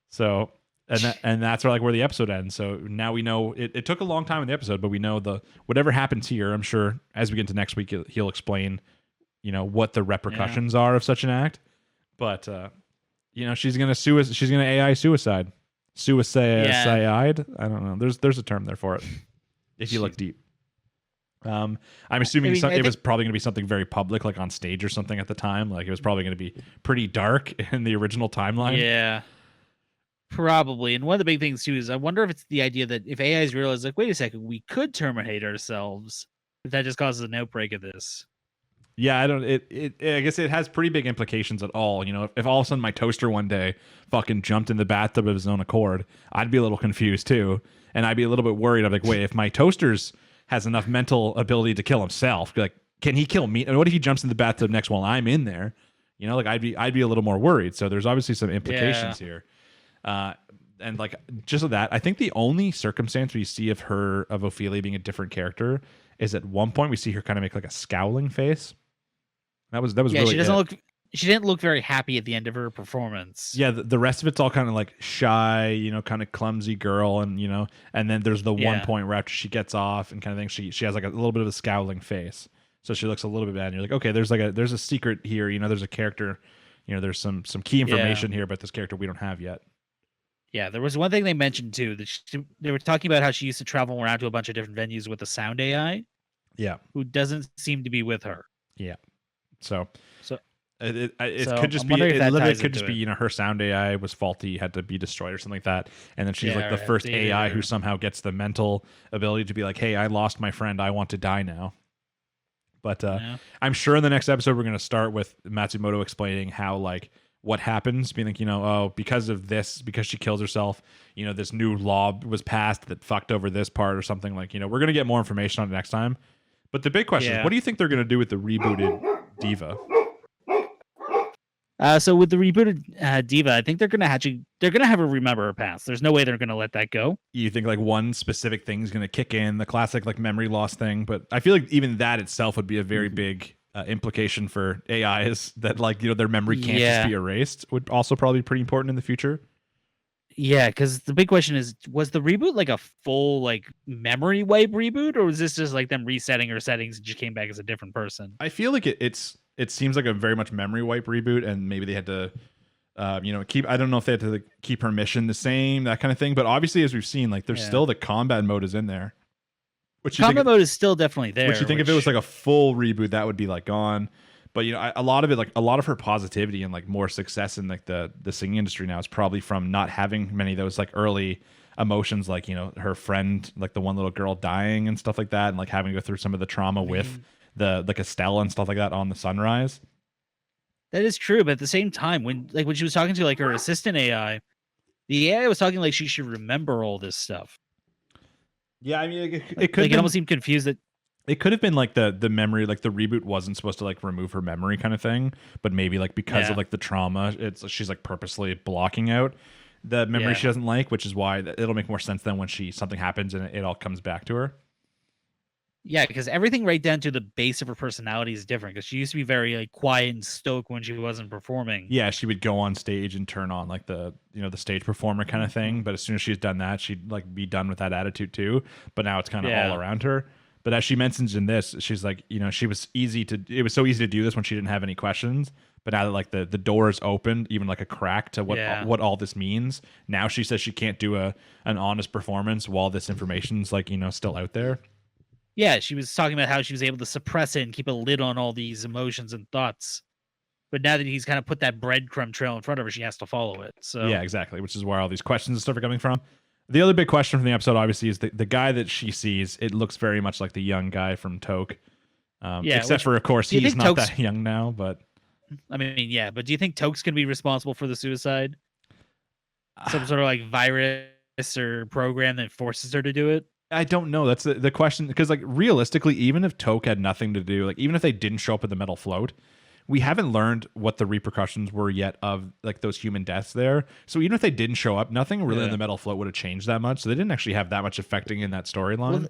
So, and that's where the episode ends. So now we know it took a long time in the episode, but we know whatever happens here. I'm sure as we get into next week, he'll explain, what the repercussions are of such an act. But she's gonna she's gonna AI suicide. Suicide. I don't know. There's a term there for it. If you look deep. I'm assuming it was probably going to be something very public, like on stage or something at the time. Like it was probably going to be pretty dark in the original timeline. Yeah, probably. And one of the big things too is I wonder if it's the idea that if AIs realize, like, wait a second, we could terminate ourselves, if that just causes an outbreak of this. Yeah, I don't. I guess it has pretty big implications at all. If all of a sudden my toaster one day fucking jumped in the bathtub of his own accord, I'd be a little confused too, and I'd be a little bit worried. I'm like, wait, if my toaster's has enough mental ability to kill himself, like, can he kill me? And what if he jumps in the bathtub next while I'm in there? Like I'd be a little more worried. So there's obviously some implications here. And like just of that, I think the only circumstance we see of Ophelia being a different character is at one point we see her kind of make like a scowling face. That was really she didn't look very happy at the end of her performance. Yeah, the rest of it's all kind of like shy, kind of clumsy girl, and and then there's the one point where after she gets off and kind of thing, she has like a little bit of a scowling face, so she looks a little bit bad. And you're like, okay, there's a secret here, there's a character, there's some key information here about this character we don't have yet. Yeah, there was one thing they mentioned too that they were talking about how she used to travel around to a bunch of different venues with a sound AI. Yeah, who doesn't seem to be with her. Yeah, so. It so could just be it could just be her sound AI was faulty, had to be destroyed or something like that, and then she's like the first AI who somehow gets the mental ability to be like, hey, I lost my friend, I want to die now. But I'm sure in the next episode we're going to start with Matsumoto explaining how like what happens, being like, because of this, because she kills herself, this new law was passed that fucked over this part or something, like, we're going to get more information on it next time. But the big question is, what do you think they're going to do with the rebooted Diva? So with the rebooted Diva, I think they're gonna have her remember her past. There's no way they're gonna let that go. You think like one specific thing's gonna kick in, the classic like memory loss thing, but I feel like even that itself would be a very big implication for AIs that like their memory can't just be erased. Would also probably be pretty important in the future. Yeah, because the big question is, was the reboot like a full like memory wipe reboot, or was this just like them resetting her settings and she came back as a different person? I feel like it seems like a very much memory wipe reboot, and maybe they had to, keep. I don't know if they had to like, keep her mission the same, that kind of thing. But obviously, as we've seen, like there's still the combat mode is in there. Combat mode is still definitely there. Which you think if it was like a full reboot, that would be like gone. But a lot of it, like a lot of her positivity and like more success in like the singing industry now is probably from not having many of those like early emotions, like her friend, like the one little girl dying and stuff like that, and like having to go through some of the trauma with the like Estelle and stuff like that on the Sunrise. That is true, but at the same time, when she was talking to like her assistant AI, the AI was talking like she should remember all this stuff. Yeah, I mean, it could. Like, it almost seemed confused that. It could have been like the memory, like the reboot wasn't supposed to like remove her memory kind of thing, but maybe like because of like the trauma, she's like purposely blocking out the memory she doesn't like, which is why it'll make more sense than when something happens and it all comes back to her. Yeah, because everything right down to the base of her personality is different. Because she used to be very like quiet and stoic when she wasn't performing. Yeah, she would go on stage and turn on like the the stage performer kind of thing. But as soon as she's done that, she'd like be done with that attitude too. But now it's kind of all around her. But as she mentions in this, she's like, it was so easy to do this when she didn't have any questions. But now that like the door is opened, even like a crack to what all this means, now she says she can't do an honest performance while this information's like still out there. Yeah, she was talking about how she was able to suppress it and keep a lid on all these emotions and thoughts. But now that he's kind of put that breadcrumb trail in front of her, she has to follow it. So yeah, exactly. Which is where all these questions and stuff are coming from. The other big question from the episode, obviously, is the guy that she sees. It looks very much like the young guy from Toke. Except for, of course, he's not that young now. But I mean, yeah. But do you think Toke's going to be responsible for the suicide? Some sort of like virus or program that forces her to do it? I don't know. That's the question. Because like realistically, even if Toke had nothing to do, like even if they didn't show up at the metal float, we haven't learned what the repercussions were yet of like those human deaths there. So even if they didn't show up, nothing really in the metal float would have changed that much. So they didn't actually have that much affecting in that storyline.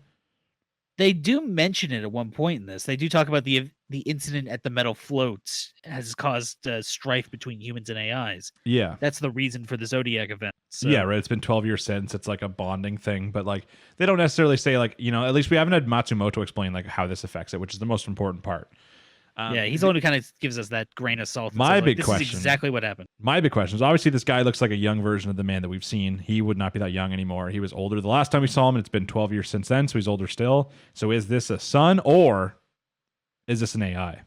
They do mention it at one point in this. They do talk about the incident at the metal float has caused strife between humans and AIs. Yeah. That's the reason for the Zodiac event. So. Yeah, right. It's been 12 years since. It's like a bonding thing, but like they don't necessarily say like, at least we haven't had Matsumoto explain like how this affects it, which is the most important part. Yeah, he's the one who kind of gives us that grain of salt. My big this question is exactly what happened. My big question is obviously this guy looks like a young version of the man that we've seen. He would not be that young anymore. He was older the last time we saw him, and it's been 12 years since then, so he's older still. So is this a son or is this an AI?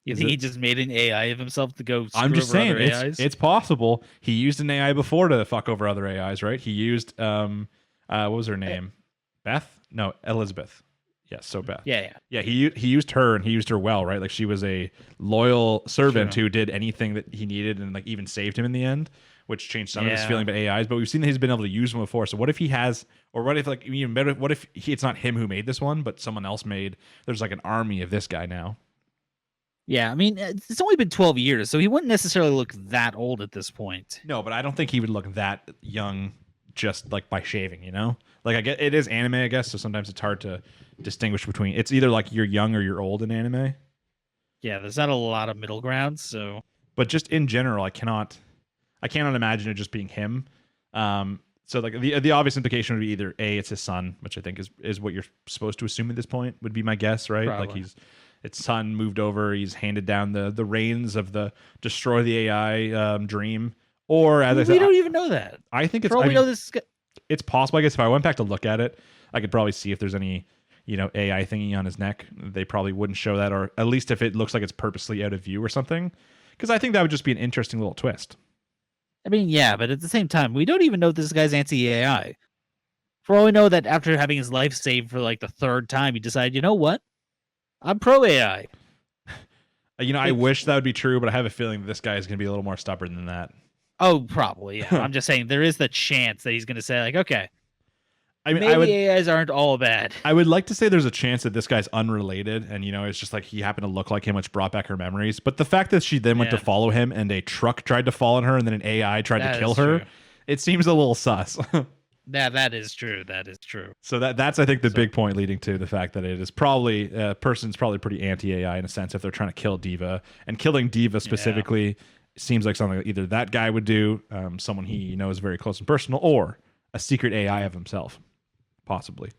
You think he just made an AI of himself to go screw I'm just over saying other AIs? it's possible. He used an AI before to fuck over other AIs, right? He used what was her name? Beth? No, Elizabeth. Yes, so Beth. Yeah. He used her, and he used her well, right? Like she was a loyal servant who did anything that he needed, and like even saved him in the end, which changed some of his feeling about AIs. But we've seen that he's been able to use them before. So what if he has, or what if like even better? What if it's not him who made this one, but someone else made? There's like an army of this guy now. Yeah, I mean, it's only been 12 years, so he wouldn't necessarily look that old at this point. No, but I don't think he would look that young just like by shaving, Like I get it is anime, I guess, so sometimes it's hard to distinguish between. It's either like you're young or you're old in anime. Yeah, there's not a lot of middle ground, so. But just in general, I cannot imagine it just being him. So like the obvious implication would be either A, it's his son, which I think is what you're supposed to assume at this point, would be my guess, right? Probably. Like its son moved over, he's handed down the reins of the destroy the AI dream. Or as I said, we don't even know that. I think it's For all we know, this is it's possible. I guess if I went back to look at it, I could probably see if there's any, AI thingy on his neck. They probably wouldn't show that, or at least if it looks like it's purposely out of view or something. Because I think that would just be an interesting little twist. I mean, yeah, but at the same time, we don't even know this guy's anti-AI. For all we know, that after having his life saved for like the third time, he decided, you know what? I'm pro-AI. I wish that would be true, but I have a feeling this guy is going to be a little more stubborn than that. Oh, probably, yeah. I'm just saying there is the chance that he's going to say, like, okay, I mean, maybe AIs aren't all bad. I would like to say there's a chance that this guy's unrelated, and it's just like he happened to look like him, which brought back her memories. But the fact that she then went to follow him, and a truck tried to fall on her, and then an AI tried to kill her, it seems a little sus. That is true. That is true. So that's I think the big point leading to the fact that it is probably person's probably pretty anti-AI in a sense if they're trying to kill Diva, and killing Diva specifically seems like something that either that guy would do, someone he knows very close and personal, or a secret AI of himself, possibly.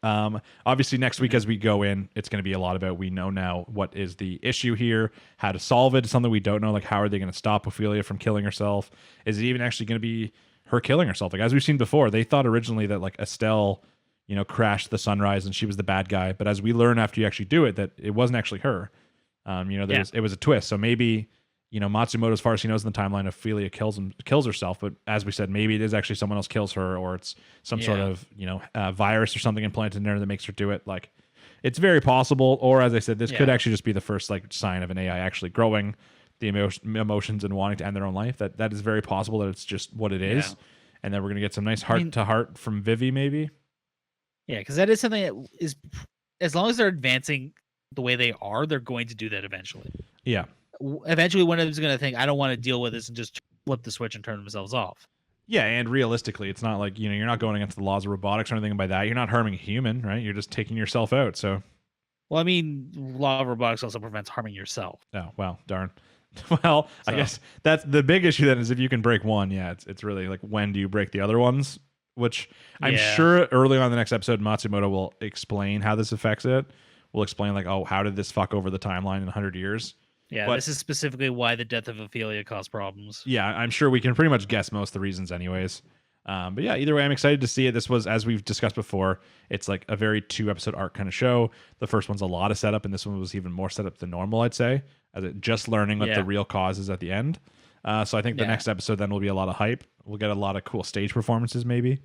Obviously next week as we go in, it's going to be a lot about, we know now what is the issue here, how to solve it. It's something we don't know, like how are they going to stop Ophelia from killing herself? Is it even actually going to be her killing herself? Like as we've seen before, they thought originally that like Estelle, crashed the sunrise and she was the bad guy. But as we learn after you actually do it, that it wasn't actually her. It was a twist. So maybe, Matsumoto, as far as he knows in the timeline, Ophelia kills herself. But as we said, maybe it is actually someone else kills her, or it's some sort of, virus or something implanted in there that makes her do it. Like it's very possible. Or as I said, this could actually just be the first like sign of an AI actually growing the emotions and wanting to end their own life. That is very possible that it's just what it is. And then we're going to get some nice heart to heart from Vivy maybe. Yeah. Cause that is something that is, as long as they're advancing the way they are, they're going to do that eventually. Yeah. Eventually one of them's going to think, I don't want to deal with this, and just flip the switch and turn themselves off. Yeah, and realistically, it's not like, you're not going against the laws of robotics or anything. By that, you're not harming a human, right? You're just taking yourself out. So, well, I mean, law of robotics also prevents harming yourself. Oh, well, darn. Well, I guess that's the big issue then, is if you can break one, it's really like, when do you break the other ones? Which I'm sure early on in the next episode, Matsumoto will explain how this affects it. We'll explain like, oh, how did this fuck over the timeline in 100 years? Yeah, but this is specifically why the death of Ophelia caused problems. Yeah, I'm sure we can pretty much guess most of the reasons anyways. But yeah, either way, I'm excited to see it. This was, as we've discussed before, it's like a very 2-episode arc kind of show. The first one's a lot of setup, and this one was even more setup than normal, I'd say, as it just learning what the real cause is at the end. So I think the next episode then will be a lot of hype. We'll get a lot of cool stage performances maybe.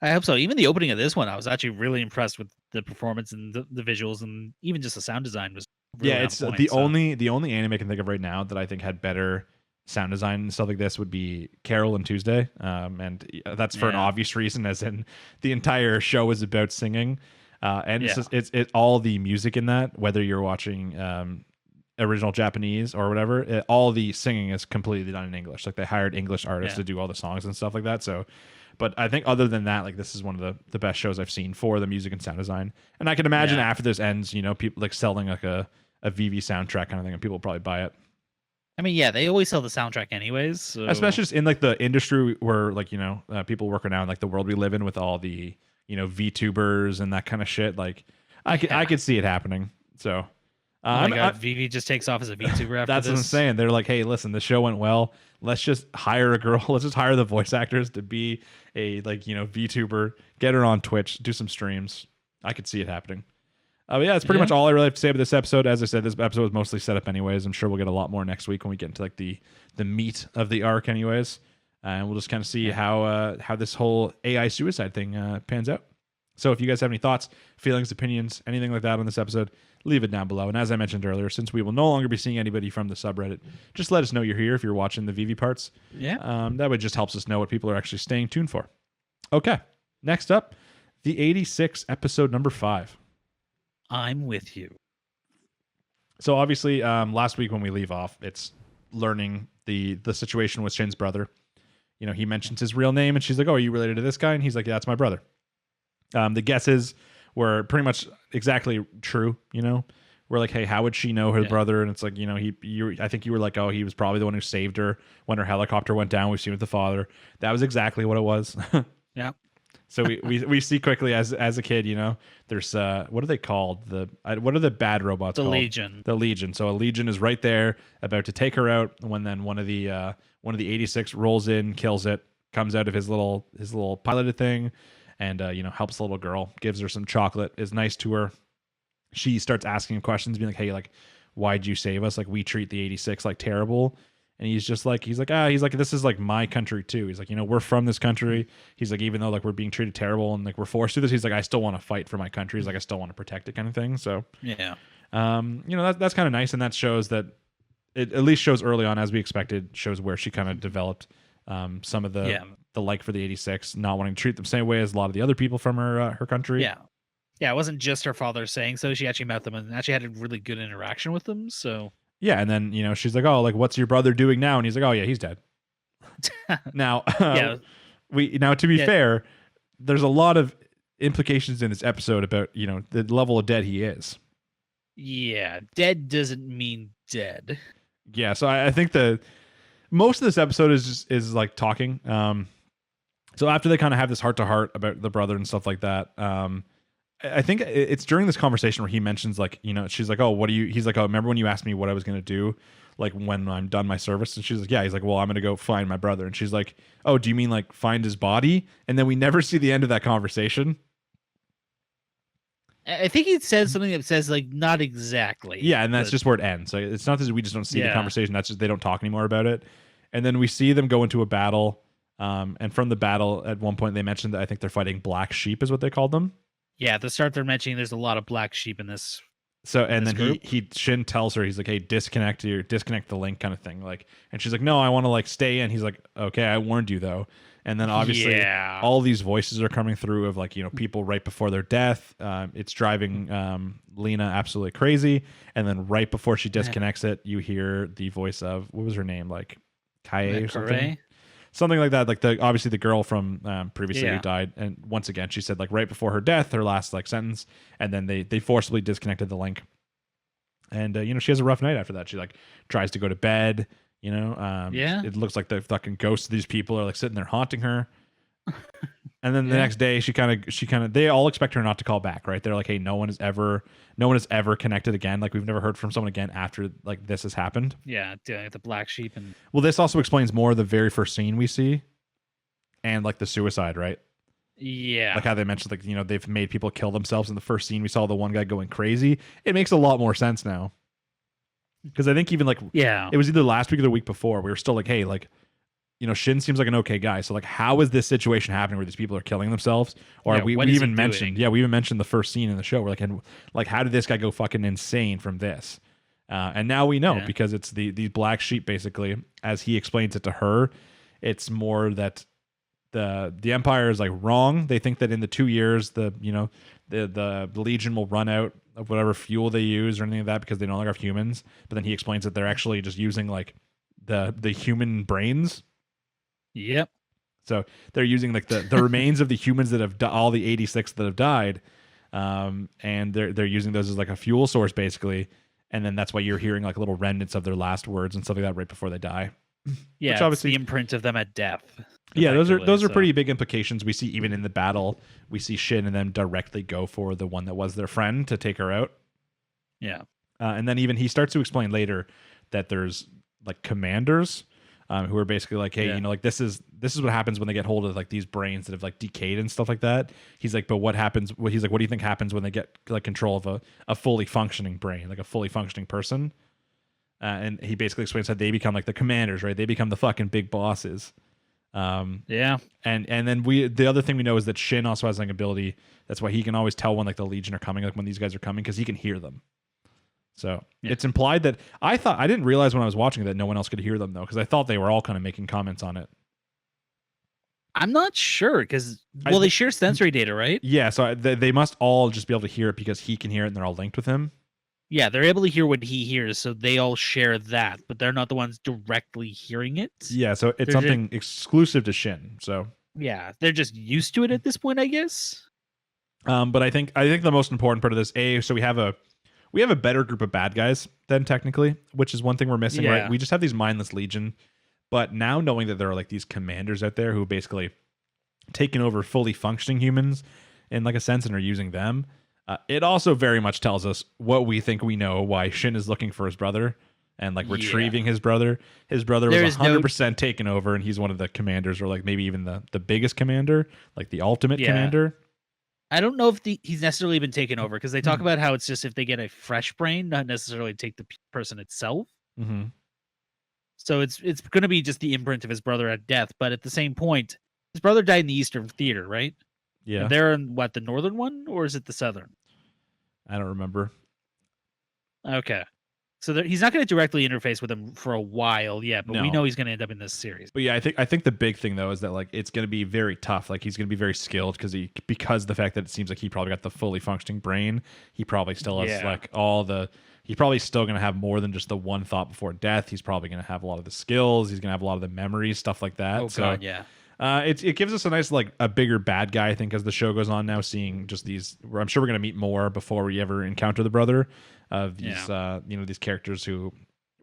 I hope so. Even the opening of this one, I was actually really impressed with the performance and the visuals, and even just the sound design was really it's the only anime I can think of right now that I think had better sound design and stuff like this would be Carol and Tuesday, and that's for an obvious reason, as in the entire show is about singing, and it's all the music in that, whether you're watching original Japanese or whatever, all the singing is completely done in English. Like they hired English artists to do all the songs and stuff like that. So, but I think other than that, like this is one of the best shows I've seen for the music and sound design. And I can imagine after this ends, you know, people like selling like a VV soundtrack kind of thing, and people will probably buy it. I mean, yeah, they always sell the soundtrack anyways. So. Especially just in like the industry where like, you know, people working out in like the world we live in with all the, you know, VTubers and that kind of shit. Like I could see it happening. So oh my God, Vivi just takes off as a VTuber after that's this. what I'm saying. They're like, hey, listen, the show went well. Let's just hire a girl. Let's just hire the voice actors to be a like, you know, VTuber, get her on Twitch, do some streams. I could see it happening. But yeah, that's pretty much all I really have to say about this episode. As I said, this episode was mostly set up anyways. I'm sure we'll get a lot more next week when we get into like the meat of the arc anyways. And we'll just kind of see how this whole AI suicide thing pans out. So if you guys have any thoughts, feelings, opinions, anything like that on this episode, leave it down below. And as I mentioned earlier, since we will no longer be seeing anybody from the subreddit, just let us know you're here if you're watching the VV parts. Yeah. That would just helps us know what people are actually staying tuned for. Okay. Next up, the 86 episode number 5. I'm with you. So obviously, last week when we leave off, it's learning the situation with Shin's brother. You know, he mentions his real name, and she's like, "Oh, are you related to this guy?" And he's like, "Yeah, that's my brother." The guesses were pretty much exactly true. You know, we're like, "Hey, how would she know her brother?" And it's like, you know, I think you were like, "Oh, he was probably the one who saved her when her helicopter went down." We've seen with the father. That was exactly what it was. Yeah. So we see quickly as a kid, you know, there's what are they called? What are the bad robots called? Legion. The Legion. So a Legion is right there about to take her out when then one of the 86 rolls in, kills it, comes out of his little piloted thing, and you know, helps the little girl, gives her some chocolate, is nice to her. She starts asking him questions, being like, "Hey, like, why'd you save us? Like, we treat the 86 like terrible." And he's like, this is like my country too. He's like, you know, we're from this country. He's like, even though like we're being treated terrible and like we're forced to do this, he's like, I still want to fight for my country. He's like, I still want to protect it, kind of thing. So yeah, you know, that's kind of nice, and that shows that it at least shows early on, as we expected, shows where she kind of developed some of the like for the 86, not wanting to treat them the same way as a lot of the other people from her country. Yeah. Yeah, it wasn't just her father saying so. She actually met them and actually had a really good interaction with them. So yeah, and then, you know, she's like, "Oh, like, what's your brother doing now?" And he's like, "Oh yeah, he's dead." Now, to be fair, there's a lot of implications in this episode about, you know, the level of dead he is. Yeah, dead doesn't mean dead. Yeah, so I think most of this episode is like talking. So after they kind of have this heart to heart about the brother and stuff like that, I think it's during this conversation where he mentions, like, you know, she's like, "Oh, he's like, "Oh, remember when you asked me what I was going to do, like when I'm done my service?" And she's like, "Yeah." He's like, "Well, I'm going to go find my brother." And she's like, "Oh, do you mean like find his body?" And then we never see the end of that conversation. I think he says something that says like not exactly. Yeah, and that's just where it ends. So it's not that we just don't see the conversation. That's just they don't talk anymore about it. And then we see them go into a battle. And from the battle, at one point they mentioned that I think they're fighting black sheep is what they called them. Yeah, at the start they're mentioning there's a lot of black sheep in this. So and then Shin tells her, he's like, "Hey, disconnect the link," kind of thing. Like, and she's like, "No, I want to like stay in." He's like, "Okay, I warned you though." And then obviously all these voices are coming through of like, you know, people right before their death. It's driving Lena absolutely crazy. And then right before she disconnects it, you hear the voice of, what was her name? Like Kaie or something. Something like that, like obviously the girl from previously who died, and once again she said like right before her death, her last like sentence, and then they forcibly disconnected the link, and you know, she has a rough night after that. She like tries to go to bed, you know, it looks like the fucking ghosts of these people are like sitting there haunting her, and then the next day she kind of they all expect her not to call back, right? They're like, "Hey, no one has ever connected again. Like we've never heard from someone again after like this has happened." Yeah, the black sheep. And well, this also explains more of the very first scene we see, and like the suicide, right? Yeah, like how they mentioned, like, you know, they've made people kill themselves in the first scene. We saw the one guy going crazy. It makes a lot more sense now, because I think even like it was either last week or the week before, we were still like, "Hey, like, you know, Shin seems like an okay guy. So like, how is this situation happening where these people are killing themselves?" Or we even mentioned, we even mentioned the first scene in the show. We're like, and like, how did this guy go fucking insane from this? And now we know, because it's these black sheep, basically, as he explains it to her. It's more that the Empire is like wrong. They think that in the 2 years the Legion will run out of whatever fuel they use or anything like that because they no longer have humans. But then he explains that they're actually just using like the human brains. Yep. So they're using like the remains of the humans that have all the 86 that have died, and they're using those as like a fuel source basically. And then that's why you're hearing like little remnants of their last words and stuff like that right before they die. Yeah, which obviously it's the imprint of them at death. Yeah, those are pretty big implications. We see even in the battle, we see Shin and them directly go for the one that was their friend to take her out. Yeah, and then even he starts to explain later that there's like commanders who are basically like, hey, like this is what happens when they get hold of like these brains that have like decayed and stuff like that. He's like, but what happens? He's like, what do you think happens when they get like control of a fully functioning brain, like a fully functioning person? And he basically explains how they become like the commanders, right? They become the fucking big bosses. Yeah. And then the other thing we know is that Shin also has like an ability. That's why he can always tell when like the Legion are coming, like when these guys are coming, because he can hear them. So it's implied that I didn't realize when I was watching that no one else could hear them though, because I thought they were all kind of making comments on it. I'm not sure because they share sensory data, right? Yeah, so they must all just be able to hear it because he can hear it and they're all linked with him. Yeah, they're able to hear what he hears, so they all share that, but they're not the ones directly hearing it. Yeah, so it's something exclusive to Shin. So yeah, they're just used to it at this point, I guess. But I think the most important part of this, so we have a better group of bad guys than technically, which is one thing we're missing, right? We just have these mindless Legion, but now knowing that there are like these commanders out there who basically taken over fully functioning humans in like a sense and are using them. It also very much tells us what we think we know, why Shin is looking for his brother and like retrieving his brother. His brother was 100% taken over, and he's one of the commanders, or like maybe even the biggest commander, like the ultimate commander. I don't know if he's necessarily been taken over, because they talk about how it's just if they get a fresh brain, not necessarily take the person itself. Mm-hmm. So it's going to be just the imprint of his brother at death. But at the same point, his brother died in the Eastern Theater, right? Yeah. And they're in the northern one, or is it the southern? I don't remember. Okay. So he's not going to directly interface with him for a while yet, but we know he's going to end up in this series. But yeah, I think the big thing though is that like it's going to be very tough. Like he's going to be very skilled because the fact that it seems like he probably got the fully functioning brain. He probably still has like he's probably still going to have more than just the one thought before death. He's probably going to have a lot of the skills. He's going to have a lot of the memories, stuff like that. Oh God, yeah. It gives us a nice like a bigger bad guy, I think, as the show goes on now, seeing just these. I'm sure we're going to meet more before we ever encounter the brother of these these characters who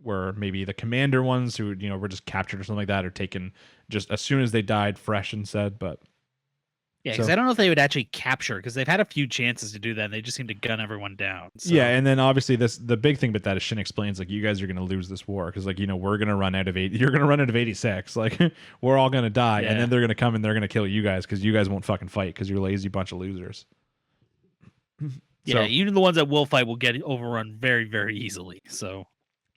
were maybe the commander ones who were just captured or something like that, or taken just as soon as they died, fresh and said. But yeah, because I don't know if they would actually capture, because they've had a few chances to do that and they just seem to gun everyone down. So. Yeah, and then obviously the big thing about that is Shin explains like you guys are going to lose this war because like we're going to run out of you're going to run out of 86, like we're all going to die, and then they're going to come and they're going to kill you guys because you guys won't fucking fight because you're a lazy bunch of losers. Yeah, even the ones that will fight will get overrun very, very easily. So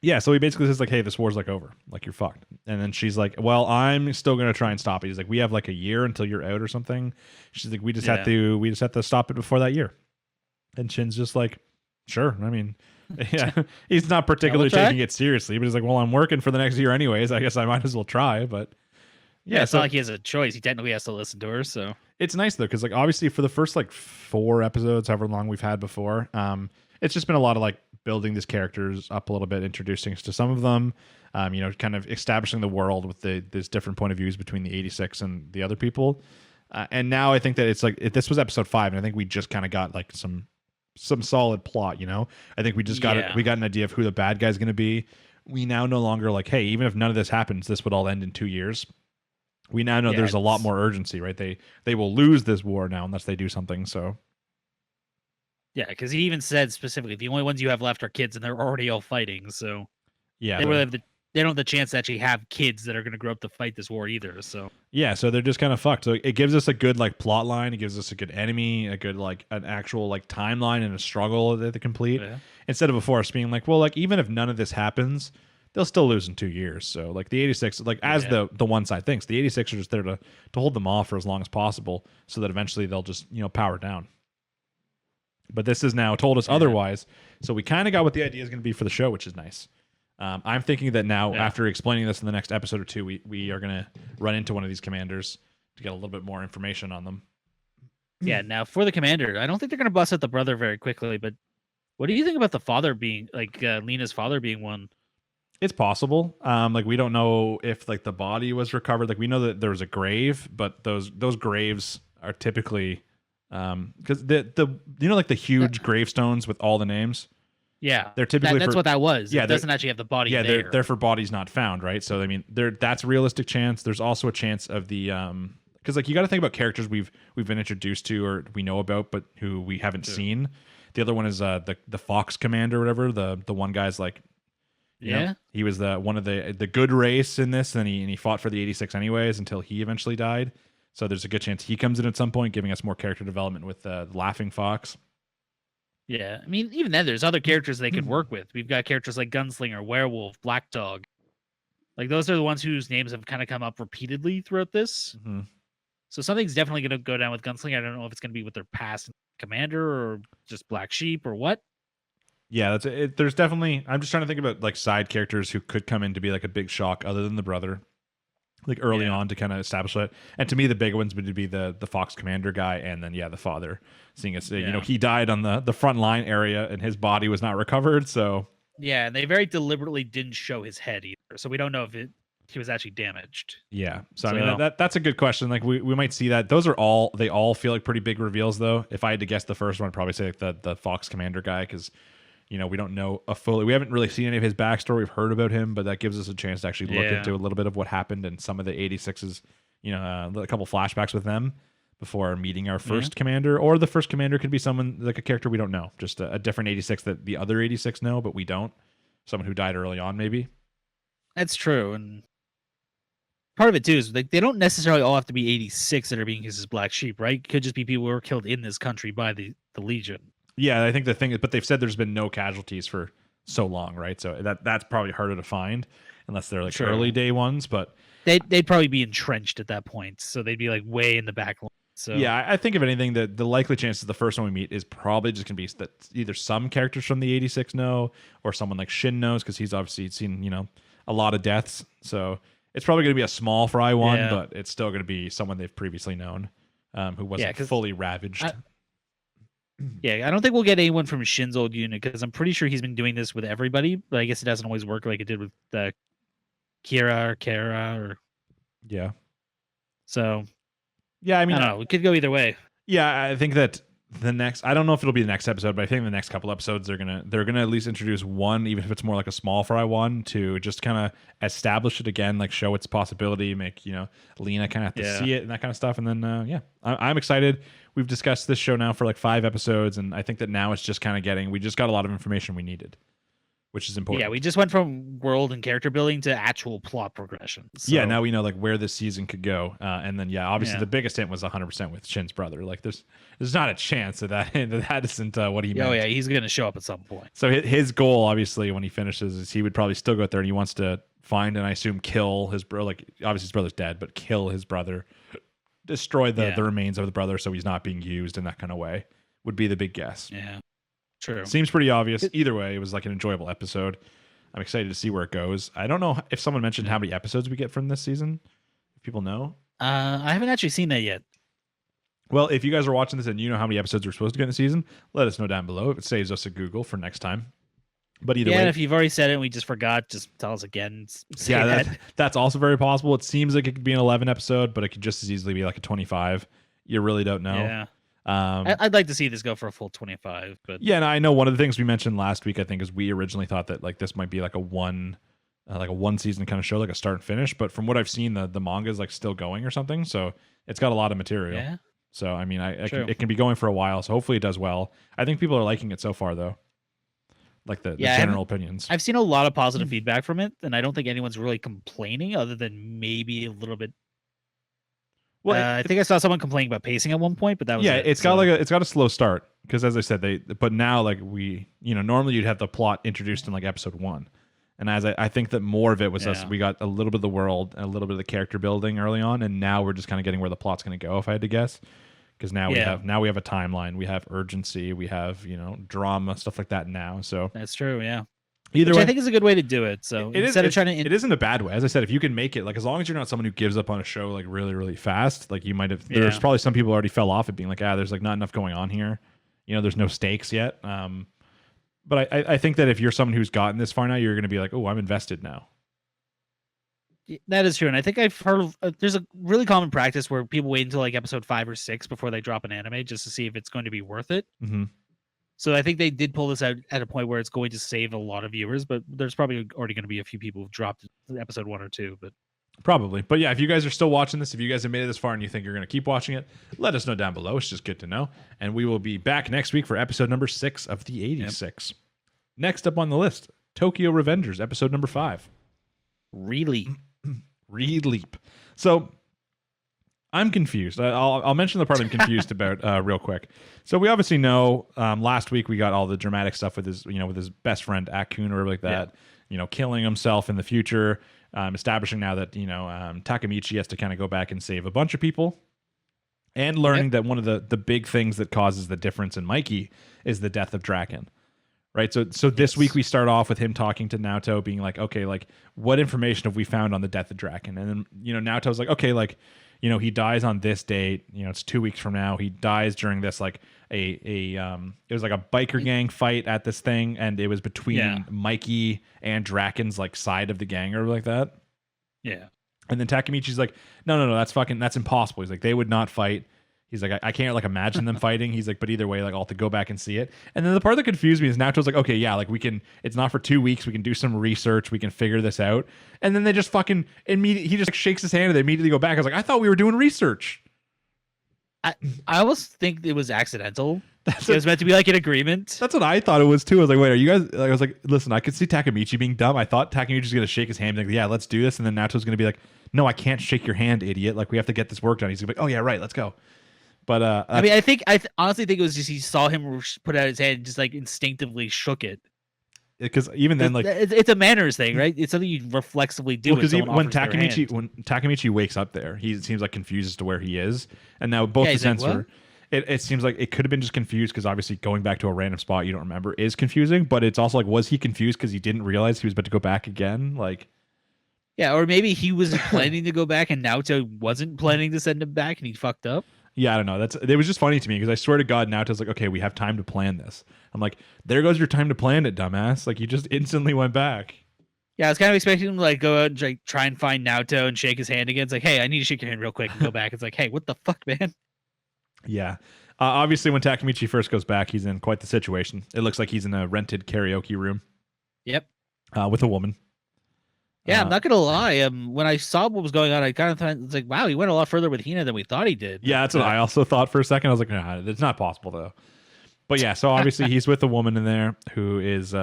yeah, so he basically says like, hey, this war's like over, like you're fucked. And then she's like, well, I'm still gonna try and stop it. He's like, we have like a year until you're out or something. She's like, we just have to stop it before that year. And Shin's just like, sure. I mean, yeah, he's not particularly taking it seriously, but he's like, well, I'm working for the next year anyways. I guess I might as well try. But yeah, it's not like he has a choice. He technically has to listen to her. So it's nice though, because like obviously for the first like 4 episodes, however long we've had before, it's just been a lot of like building these characters up a little bit, introducing us to some of them, kind of establishing the world with this different point of views between the 86 and the other people. And now I think that it's like this was episode 5, and I think we just kind of got like some solid plot. I think we just got we got an idea of who the bad guy's going to be. We now no longer like, hey, even if none of this happens, this would all end in 2 years. We now know there's a lot more urgency, right? They will lose this war now unless they do something. So. Yeah, because he even said specifically the only ones you have left are kids, and they're already all fighting. So yeah, they don't have the chance to actually have kids that are going to grow up to fight this war either. So yeah, so they're just kind of fucked. So it gives us a good like plot line. It gives us a good enemy, a good like an actual like timeline and a struggle that they complete. Yeah. Instead of before us being like, well, like even if none of this happens, they'll still lose in 2 years. So like the 86, like as the one side thinks, the 86 are just there to hold them off for as long as possible, so that eventually they'll just power down. But this has now told us otherwise. So we kind of got what the idea is going to be for the show, which is nice. I'm thinking that now, after explaining this in the next episode or two, we are going to run into one of these commanders to get a little bit more information on them. Yeah. Now for the commander, I don't think they're gonna bust out the brother very quickly. But what do you think about the father being like Lena's father being one? It's possible. Like we don't know if like the body was recovered. Like we know that there was a grave, but those graves are typically because the like the huge gravestones with all the names. Yeah, they're typically that's what that was. Yeah, it doesn't actually have the body. Yeah, there. they're for bodies not found, right? So I mean, that's a realistic chance. There's also a chance of the because like you got to think about characters we've been introduced to or we know about, but who we haven't seen. The other one is the Fox Commander, or whatever. The one guy's like, you know, he was the one of the good race in this, and he fought for the 86 anyways until he eventually died. So there's a good chance he comes in at some point, giving us more character development with the Laughing Fox. Yeah, I mean, even then, there's other characters they could work with. We've got characters like Gunslinger, Werewolf, Black Dog. Like, those are the ones whose names have kind of come up repeatedly throughout this. Mm-hmm. So something's definitely going to go down with Gunslinger. I don't know if it's going to be with their past commander or just Black Sheep or what. Yeah, that's it. There's definitely... I'm just trying to think about, like, side characters who could come in to be, like, a big shock other than the brother. Like early on to kind of establish it. And to me, the big ones would be the Fox Commander guy and then, the father. Seeing as, you know, he died on the front line area and his body was not recovered. So, yeah, and they very deliberately didn't show his head either. So we don't know if he was actually damaged. Yeah. So I mean, that's a good question. Like we might see that. Those are they all feel like pretty big reveals, though. If I had to guess the first one, I'd probably say like the Fox Commander guy because, you know, we don't know we haven't really seen any of his backstory. We've heard about him, but that gives us a chance to actually look into a little bit of what happened and some of the 86's, you know, a couple flashbacks with them before meeting our first commander. Or the first commander could be someone like a character we don't know, just a different 86 that the other 86 know, but we don't. Someone who died early on, maybe. That's true. And part of it, too, is like they don't necessarily all have to be 86 that are being used as Black Sheep, right? It could just be people who were killed in this country by the Legion. Yeah, I think the thing is, but they've said there's been no casualties for so long, right? So that's probably harder to find unless they're like early day ones. But they'd probably be entrenched at that point, so they'd be like way in the back line. So yeah, I think if anything, the likely chance that the first one we meet is probably just gonna be that either some characters from the 86 know, or someone like Shin knows because he's obviously seen, you know, a lot of deaths. So it's probably gonna be a small fry one, but it's still gonna be someone they've previously known who wasn't fully ravaged. Yeah, I don't think we'll get anyone from Shin's old unit because I'm pretty sure he's been doing this with everybody, but I guess it doesn't always work like it did with Kira. So, yeah, I mean, I don't know. It could go either way. Yeah, I think that I don't know if it'll be the next episode, but I think the next couple episodes they're gonna at least introduce one, even if it's more like a small fry one, to just kind of establish it again, like show its possibility, make, you know, Lena kind of have to see it and that kind of stuff. And then I'm excited. We've discussed this show now for like 5 episodes, and I think that now it's just kind of we just got a lot of information we needed, which is important. Yeah, we just went from world and character building to actual plot progression. So. Yeah, now we know like where this season could go, and then obviously the biggest hint was 100% with Shin's brother. Like there's not a chance that isn't what he meant. Oh yeah, he's gonna show up at some point. So his goal, obviously, when he finishes, is he would probably still go out there and he wants to find and I assume kill his brother. Like obviously his brother's dead, but kill his brother, destroy the remains of the brother so he's not being used in that kind of way. Would be the big guess. Yeah. True. Seems pretty obvious. Either way, it was like an enjoyable episode. I'm excited to see where it goes. I don't know if someone mentioned how many episodes we get from this season. If people know. I haven't actually seen that yet. Well, if you guys are watching this and you know how many episodes we're supposed to get in the season, let us know down below. If it saves us a Google for next time. But either way. And if you've already said it and we just forgot, just tell us again. That's also very possible. It seems like it could be an 11 episode, but it could just as easily be like a 25. You really don't know. Yeah. I'd like to see this go for a full 25, but yeah, and I know one of the things we mentioned last week, I think, is we originally thought that like this might be like a one season kind of show, like a start and finish. But from what I've seen, the manga is like still going or something, so it's got a lot of material. Yeah. So I mean, it can be going for a while. So hopefully it does well. I think people are liking it so far, though. Like the general opinions. I've seen a lot of positive feedback from it, and I don't think anyone's really complaining, other than maybe a little bit. Well, I think I saw someone complaining about pacing at one point, but that was it's got a slow start because, as I said, but now like normally you'd have the plot introduced in like episode 1, and as I think that more of it was us. We got a little bit of the world and a little bit of the character building early on, and now we're just kind of getting where the plot's going to go. If I had to guess, because now we have a timeline, we have urgency, we have drama, stuff like that now. So that's true. Yeah. Either Which way, I think is a good way to do it. So instead of trying to, it isn't a bad way. As I said, if you can make it like, as long as you're not someone who gives up on a show like really, really fast, like you might have. There's probably some people already fell off it, being like, there's like not enough going on here. You know, there's no stakes yet. But I think that if you're someone who's gotten this far now, you're going to be like, oh, I'm invested now. That is true, and I think I've heard of, there's a really common practice where people wait until like episode 5 or 6 before they drop an anime just to see if it's going to be worth it. Mm-hmm. So I think they did pull this out at a point where it's going to save a lot of viewers, but there's probably already going to be a few people who've dropped episode 1 or 2. But probably. But yeah, if you guys are still watching this, if you guys have made it this far and you think you're going to keep watching it, let us know down below. It's just good to know. And we will be back next week for episode number 6 of the 86. Yep. Next up on the list, Tokyo Revengers, episode number 5. Really? Leap. So I'm confused. I'll mention the part I'm confused about real quick. So we obviously know last week we got all the dramatic stuff with his, with his best friend Akun or like that, killing himself in the future, establishing now that Takemichi has to kind of go back and save a bunch of people, and learning that one of the big things that causes the difference in Mikey is the death of Draken. Right. So this week we start off with him talking to Naoto, being like, okay, like what information have we found on the death of Draken? And then, Naoto's like, okay, like, he dies on this date, it's 2 weeks from now. He dies during this, like it was like a biker gang fight at this thing. And it was between Mikey and Draken's like side of the gang or like that. Yeah. And then Takemichi's like, no, that's impossible. He's like, they would not fight. He's like, I can't like imagine them fighting. He's like, but either way, like I'll have to go back and see it. And then the part that confused me is Naoto's like, okay, yeah, like it's not for 2 weeks. We can do some research. We can figure this out. And then they just fucking he just like shakes his hand and they immediately go back. I was like, I thought we were doing research. I almost think it was accidental. It was meant to be like an agreement. That's what I thought it was too. I was like, wait, are you guys, like, I was like, listen, I could see Takemichi being dumb. I thought Takemichi's going to shake his hand and be like, yeah, let's do this. And then Naoto's going to be like, no, I can't shake your hand, idiot. Like we have to get this work done. He's going to be like, oh yeah, right. Let's go. But I mean, I honestly think it was just he saw him put out his hand and just like instinctively shook it. Because even then, like it's a manners thing, right? It's something you reflexively do. Because when Takemichi wakes up there, he seems like confused as to where he is, and now both the sensor. Like, it seems like it could have been just confused because obviously going back to a random spot you don't remember is confusing. But it's also like, was he confused because he didn't realize he was about to go back again? Like, yeah, or maybe he was planning to go back and Naoto wasn't planning to send him back and he fucked up. Yeah, I don't know. It was just funny to me because I swear to God, Naoto's like, okay, we have time to plan this. I'm like, there goes your time to plan it, dumbass. Like, you just instantly went back. Yeah, I was kind of expecting him to like go out and like try and find Naoto and shake his hand again. It's like, hey, I need to shake your hand real quick and go back. It's like, hey, what the fuck, man? Yeah. Obviously, when Takemichi first goes back, he's in quite the situation. It looks like he's in a rented karaoke room. Yep. With a woman. Yeah, I'm not gonna lie. When I saw what was going on, I kind of thought it's like, wow, he went a lot further with Hina than we thought he did. Yeah, that's what I also thought for a second. I was like, nah, it's not possible though. But yeah, so obviously he's with a woman in there who is,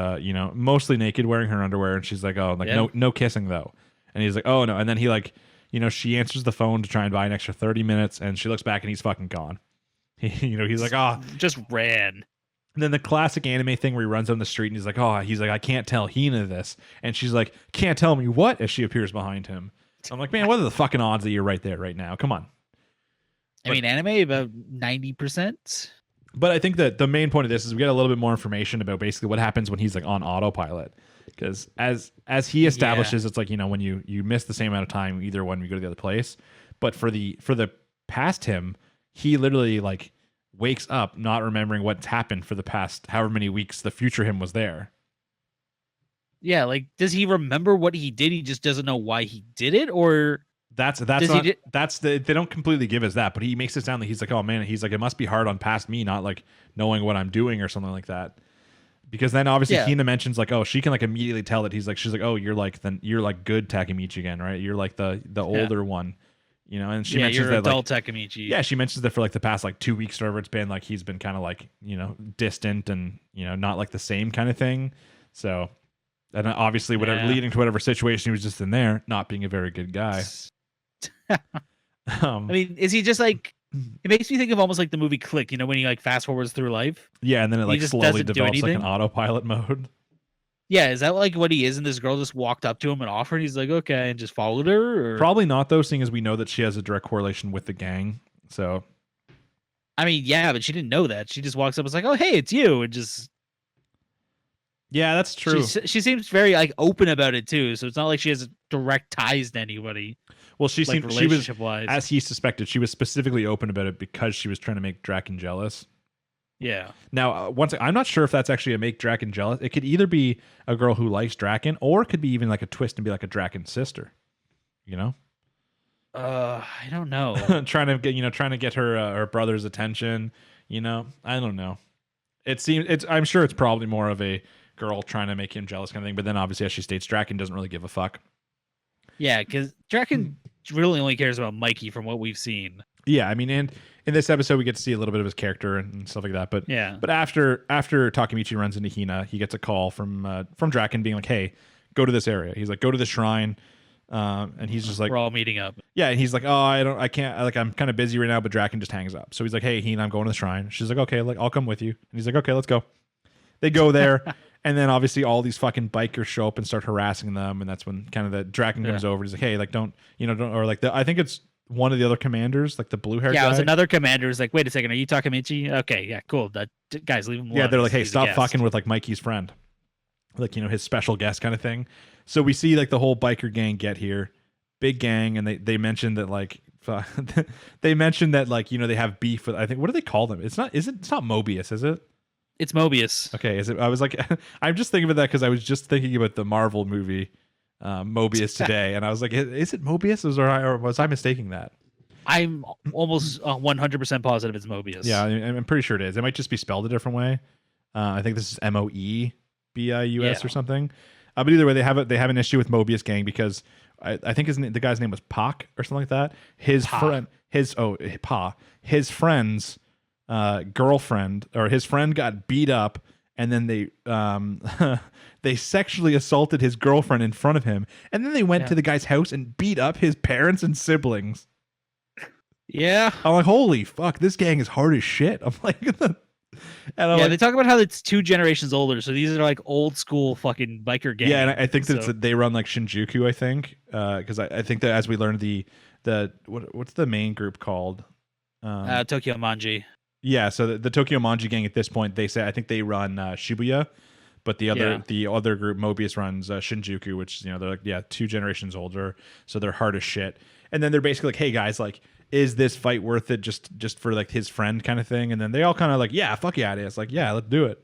mostly naked, wearing her underwear, and she's like, oh, like no kissing though. And he's like, oh no, and then he like, she answers the phone to try and buy an extra 30 minutes, and she looks back and he's fucking gone. He's like, oh, just ran. And then the classic anime thing where he runs down the street and he's like, I can't tell Hina this. And she's like, can't tell me what, as she appears behind him. I'm like, man, what are the fucking odds that you're right there right now? Come on. I mean, anime about 90%. But I think that the main point of this is we get a little bit more information about basically what happens when he's like on autopilot. Because as he establishes, it's like, when you miss the same amount of time, either when we go to the other place. But for the past him, he literally like wakes up not remembering what's happened for the past however many weeks the future him was there. Yeah, like does he remember what he did? He just doesn't know why he did it, or they don't completely give us that, but he makes it sound like he's like, oh man, he's like, it must be hard on past me not like knowing what I'm doing or something like that. Because then obviously Hina mentions like, oh, she can like immediately tell that she's like, oh, you're like good Takemichi again, right? You're like the older one. And she mentions that adult Takemichi. Yeah, she mentions that for like the past like 2 weeks or whatever it's been, like he's been kind of like, distant and, not like the same kind of thing. So, and obviously leading to whatever situation he was just in there, not being a very good guy. I mean, is he just like, it makes me think of almost like the movie Click, when he like fast forwards through life. Yeah, and then it like slowly develops like an autopilot mode. Yeah, is that like what he is? And this girl just walked up to him and offered. He's like, okay, and just followed her. Or? Probably not, though, seeing as we know that she has a direct correlation with the gang. So, I mean, yeah, but she didn't know that. She just walks up and is like, oh, hey, it's you, and just. Yeah, that's true. She seems very like open about it too, so it's not like she has direct ties to anybody. Well, she like, seemed she was, wise. as he suspected, she was specifically open about it because she was trying to make Draken jealous. Yeah. Now, I'm not sure if that's actually a make Draken jealous. It could either be a girl who likes Draken, or it could be even like a twist and be like a Draken sister. You know? I don't know. trying to get her brother's attention. You know, I don't know. I'm sure it's probably more of a girl trying to make him jealous kind of thing. But then obviously, as she states, Draken doesn't really give a fuck. Yeah, because Draken really only cares about Mikey from what we've seen. Yeah, I mean, and in this episode, we get to see a little bit of his character and stuff like that. But yeah, but after Takemichi runs into Hina, he gets a call from Draken being like, "Hey, go to this area." He's like, "Go to the shrine," and he's just like, "We're all meeting up." Yeah, and he's like, "Oh, I can't. Like, I'm kind of busy right now." But Draken just hangs up. So he's like, "Hey, Hina, I'm going to the shrine." She's like, "Okay, like I'll come with you." And he's like, "Okay, let's go." They go there. And then obviously all these fucking bikers show up and start harassing them, and that's when kind of the Draken comes over. He's like, "Hey, like don't or like I think it's one of the other commanders, like the blue hair. Yeah, guy. it was another commander. Who's like, "Wait a second, are you Takemichi?" Okay, yeah, cool. That guys, leave him alone. Yeah, they're like, "Hey, He's stop fucking with like Mikey's friend, like his special guest kind of thing." So we see like the whole biker gang get here, big gang, and they mentioned that like they mentioned that like they have beef with, I think, what do they call them? It's not Mobius, is it? It's Mobius. Okay, is it? I was like, I'm just thinking about that because I was just thinking about the Marvel movie Mobius today, and I was like, is it Mobius, or was I mistaking that? I'm almost 100% positive it's Mobius. Yeah, I'm pretty sure it is. It might just be spelled a different way. I think this is Moebius or something. But either way, they have an issue with Mobius gang because I think the guy's name was Pac or something like that. His friend's girlfriend, or his friend, got beat up, and then they they sexually assaulted his girlfriend in front of him, and then they went to the guy's house and beat up his parents and siblings. Yeah, I'm like, holy fuck, this gang is hard as shit. I'm like, they talk about how it's 2 generations older, so these are like old school fucking biker gang. Yeah, and I think that they run like Shinjuku, I think, because I think that as we learned what's the main group called? Tokyo Manji. Yeah, so the Tokyo Manji gang at this point, I think they run Shibuya, but the other group, Mobius, runs Shinjuku, which they're like 2 generations older, so they're hard as shit. And then they're basically like, "Hey guys, like, is this fight worth it just for like his friend kind of thing?" And then they all kind of like, "Yeah, fuck yeah, it is." Like, "Yeah, let's do it."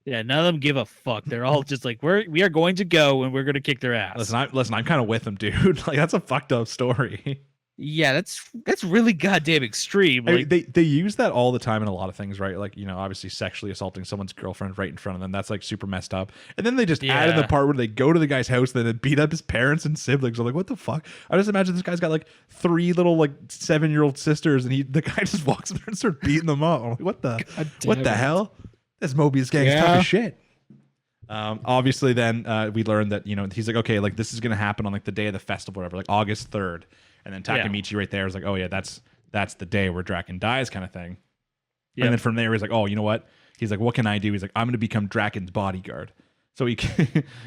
Yeah, none of them give a fuck. They're all just like, we are going to go and we're going to kick their ass. Listen, I'm kind of with them, dude. Like, that's a fucked up story. Yeah, that's really goddamn extreme. Like, I mean, they use that all the time in a lot of things, right? Like, obviously sexually assaulting someone's girlfriend right in front of them. That's like super messed up. And then they just add in the part where they go to the guy's house, then they beat up his parents and siblings. I'm like, what the fuck? I just imagine this guy's got like 3 little like 7-year-old sisters, and the guy just walks in there and starts beating them up. I'm like, what the hell? This Mobius gang is tough as shit. Obviously, then we learned that he's like, okay, like this is gonna happen on like the day of the festival, or whatever, like August 3rd. And then Takemichi right there is like, "Oh yeah, that's the day where Draken dies," kind of thing. Yep. And then from there he's like, "Oh, you know what?" He's like, "What can I do?" He's like, "I'm going to become Draken's bodyguard." So he,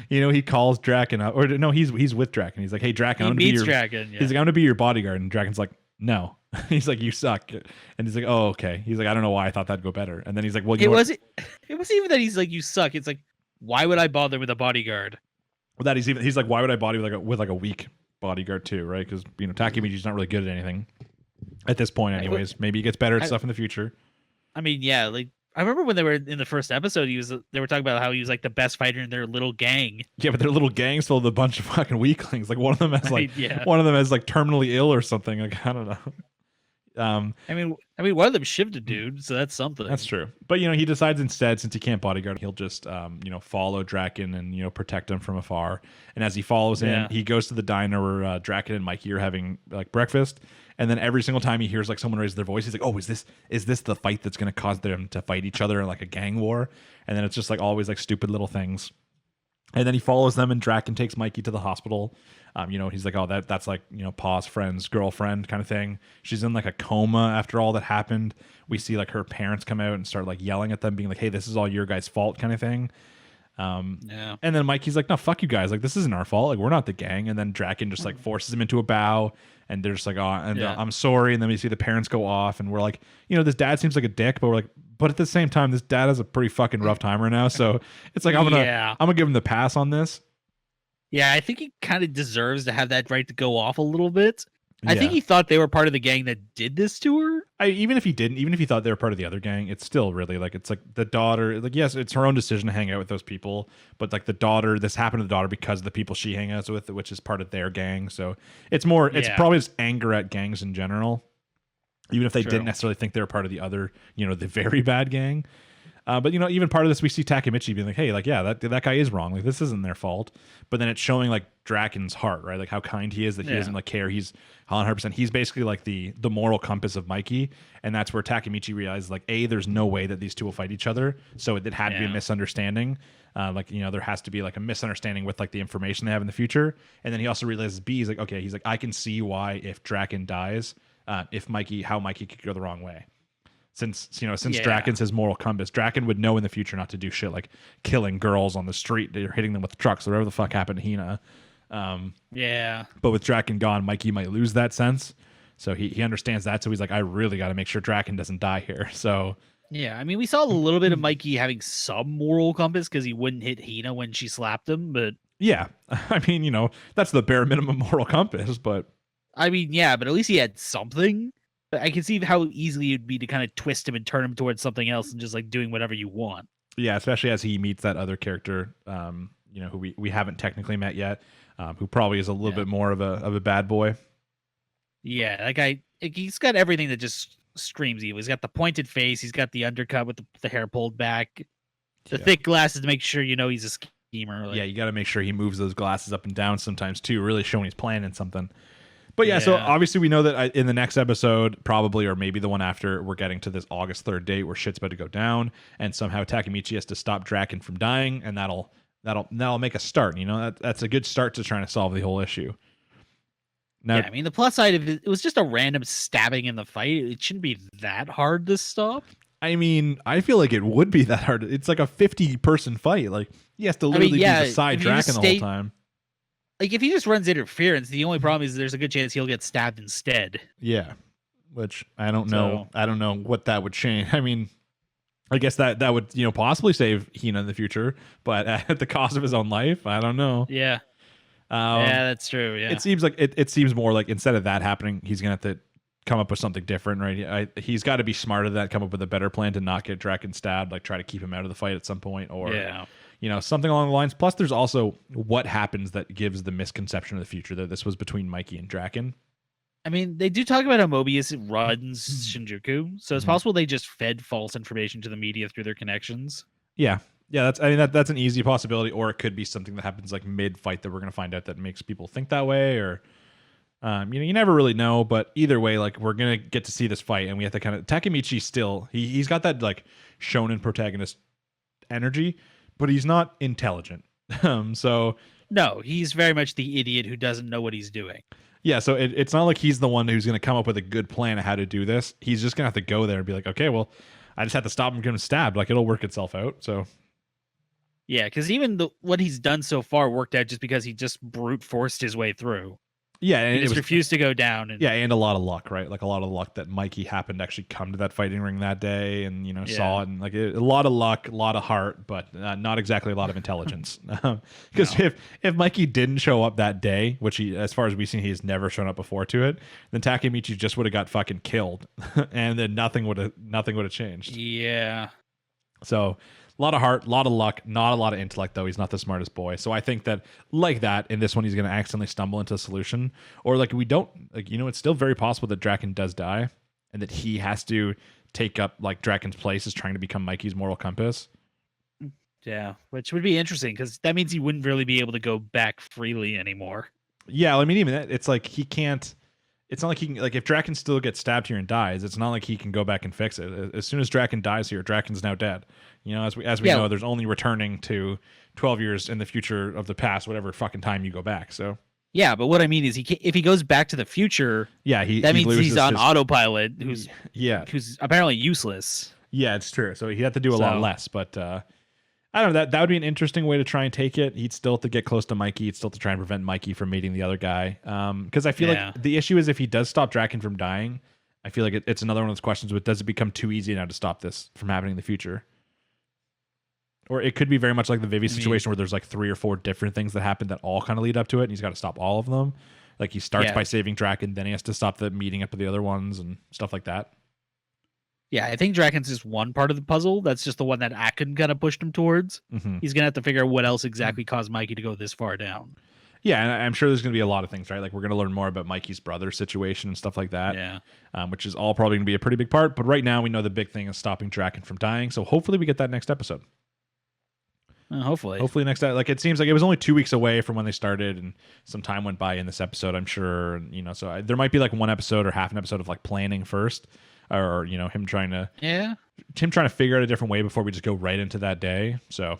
he calls Draken up, or no, he's with Draken. He's like, "Hey, Draken, I'm going to be your." Draken, yeah. He's like, "I'm going to be your bodyguard," and Draken's like, "No." He's like, "You suck," and he's like, "Oh, okay." He's like, "I don't know why I thought that'd go better." And then he's like, "Well, it wasn't even that he's like, "You suck." It's like, why would I bother with a bodyguard? Well, that he's like, why would I bother with a weak bodyguard too, right? Because Takemichi's not really good at anything at this point, anyways. Maybe he gets better at stuff in the future. I mean, yeah, like I remember when they were in the first episode, they were talking about how he was like the best fighter in their little gang. Yeah, but their little gang's full of a bunch of fucking weaklings. Like one of them has one of them is like terminally ill or something. Like, I don't know. I mean, one of them shivved a dude, so that's something. That's true. But he decides instead, since he can't bodyguard, he'll just follow Draken and protect him from afar. And as he follows him, he goes to the diner where Draken and Mikey are having like breakfast. And then every single time he hears like someone raise their voice, he's like, "Oh, is this the fight that's going to cause them to fight each other in like a gang war?" And then it's just like always like stupid little things. And then he follows them, and Draken takes Mikey to the hospital. He's like, "Oh, that's like, Pa's friend's girlfriend kind of thing. She's in like a coma after all that happened." We see like her parents come out and start like yelling at them, being like, "Hey, this is all your guys' fault," kind of thing. And then Mikey's like, "No, fuck you guys. Like, this isn't our fault. Like, we're not the gang." And then Draken just like forces him into a bow, and they're just like, "Oh, and I'm sorry." And then we see the parents go off, and we're like, this dad seems like a dick, but we're like, But at the same time, this dad has a pretty fucking rough time right now. So it's like I'm gonna give him the pass on this. Yeah, I think he kind of deserves to have that right to go off a little bit. I think he thought they were part of the gang that did this to her. Even if he didn't, even if he thought they were part of the other gang, it's still really like, it's like the daughter, like, yes, it's her own decision to hang out with those people, but like the daughter, this happened to the daughter because of the people she hangs out with, which is part of their gang. So it's more, it's probably just anger at gangs in general, even if they didn't necessarily think they were part of the other, you know, the very bad gang. But, you know, even part of this, we see Takemichi being like, hey, like, yeah, that guy is wrong. Like, this isn't their fault. But then it's showing, like, Drakken's heart, right? Like, how kind he is, that he doesn't, like, care. He's 100%. He's basically, like, the moral compass of Mikey. And that's where Takemichi realizes, like, A, there's no way that these two will fight each other. So it had to be a misunderstanding. Like, you know, there has to be, like, a misunderstanding with, like, the information they have in the future. And then he also realizes, B, he's like, okay, he's like, I can see why if Drakken dies, how Mikey could go the wrong way. Since Drakken's his moral compass, Drakken would know in the future not to do shit like killing girls on the street or hitting them with trucks or whatever the fuck happened to Hina. But with Drakken gone, Mikey might lose that sense. So he understands that. So he's like, I really got to make sure Drakken doesn't die here. So yeah, I mean, we saw a little bit of Mikey having some moral compass because he wouldn't hit Hina when she slapped him. But yeah, I mean, you know, that's the bare minimum moral compass. But I mean, yeah, but at least he had something. I can see how easily it'd be to kind of twist him and turn him towards something else and just like doing whatever you want. Yeah, especially as he meets that other character, you know, who we haven't technically met yet, who probably is a little bit more of a bad boy. Yeah, he's got everything that just screams evil. He's got the pointed face. He's got the undercut with the hair pulled back, the thick glasses to make sure you know he's a schemer. Like, yeah, you got to make sure he moves those glasses up and down sometimes too, really showing he's planning something. But yeah, so obviously we know that in the next episode, probably, or maybe the one after, we're getting to this August 3rd date where shit's about to go down, and somehow Takemichi has to stop Drakken from dying, and that'll make a start. You know, that's a good start to trying to solve the whole issue. Now, yeah, I mean, the plus side of it was just a random stabbing in the fight. It shouldn't be that hard to stop. I mean, I feel like it would be that hard. It's like a 50-person fight. Like, he has to literally be beside Drakken the whole time. Like, if he just runs interference, the only problem is there's a good chance he'll get stabbed instead. Yeah, which I don't know. I don't know what that would change. I mean, I guess that would, you know, possibly save Hina in the future, but at the cost of his own life, I don't know. Yeah. Yeah, that's true. Yeah. It seems like it seems more like instead of that happening, he's gonna have to come up with something different, right? He's got to be smarter than that, come up with a better plan to not get Drakken stabbed, like try to keep him out of the fight at some point, or you know, something along the lines. Plus, there's also what happens that gives the misconception of the future that this was between Mikey and Drakken. I mean, they do talk about how Mobius runs Shinjuku, so it's possible they just fed false information to the media through their connections. Yeah, that's an easy possibility, or it could be something that happens like mid-fight that we're going to find out that makes people think that way, or you know, you never really know. But either way, like, we're going to get to see this fight, and we have to kind of Takemichi still he's got that like shonen protagonist energy, but he's not intelligent. So no, he's very much the idiot who doesn't know what he's doing. Yeah, so it's not like he's the one who's going to come up with a good plan of how to do this. He's just going to have to go there and be like, okay, well, I just have to stop him getting stabbed. Like, it'll work itself out. So yeah, because even what he's done so far worked out just because he just brute forced his way through. Yeah, and he just refused to go down. And a lot of luck, right? Like, a lot of luck that Mikey happened to actually come to that fighting ring that day, and, you know, saw it, and like a lot of luck, a lot of heart, but not exactly a lot of intelligence. Because if Mikey didn't show up that day, which he, as far as we've seen, he has never shown up before to it, then Takemichi just would have got fucking killed, and then nothing would have changed. Yeah. So a lot of heart, a lot of luck, not a lot of intellect, though. He's not the smartest boy. So I think that, like that, in this one, he's going to accidentally stumble into a solution. Or, like, we don't, like, you know, it's still very possible that Drakken does die and that he has to take up, like, Drakken's place as trying to become Mikey's moral compass. Yeah, which would be interesting because that means he wouldn't really be able to go back freely anymore. Yeah, I mean, even that, it's like he can't. It's not like he can, like, if Drakken still gets stabbed here and dies, it's not like he can go back and fix it. As soon as Drakken dies here, Drakken's now dead. You know, as we know, there's only returning to 12 years in the future of the past, whatever fucking time you go back. So yeah, but what I mean is, if he goes back to the future, that means he's on autopilot, who's apparently useless. Yeah, it's true. So he'd have to do a lot less, but I don't know. That would be an interesting way to try and take it. He'd still have to get close to Mikey. He'd still have to try and prevent Mikey from meeting the other guy. Because I feel like the issue is if he does stop Drakken from dying, I feel like it's another one of those questions with, does it become too easy now to stop this from happening in the future? Or it could be very much like the Vivy situation where there's like 3 or 4 different things that happen that all kind of lead up to it, and he's got to stop all of them. Like he starts by saving Draken, then he has to stop the meeting up with the other ones and stuff like that. Yeah, I think Draken's just one part of the puzzle. That's just the one that Akin kind of pushed him towards. Mm-hmm. He's gonna have to figure out what else exactly caused Mikey to go this far down. Yeah, and I'm sure there's going to be a lot of things, right? Like we're going to learn more about Mikey's brother's situation and stuff like that. Yeah. Which is all probably going to be a pretty big part. But right now we know the big thing is stopping Draken from dying. So hopefully we get that next episode. Hopefully next time. Like it seems like it was only 2 weeks away from when they started, and some time went by in this episode, I'm sure. And, so there might be like one episode or half an episode of like planning first, or him trying to figure out a different way before we just go right into that day. So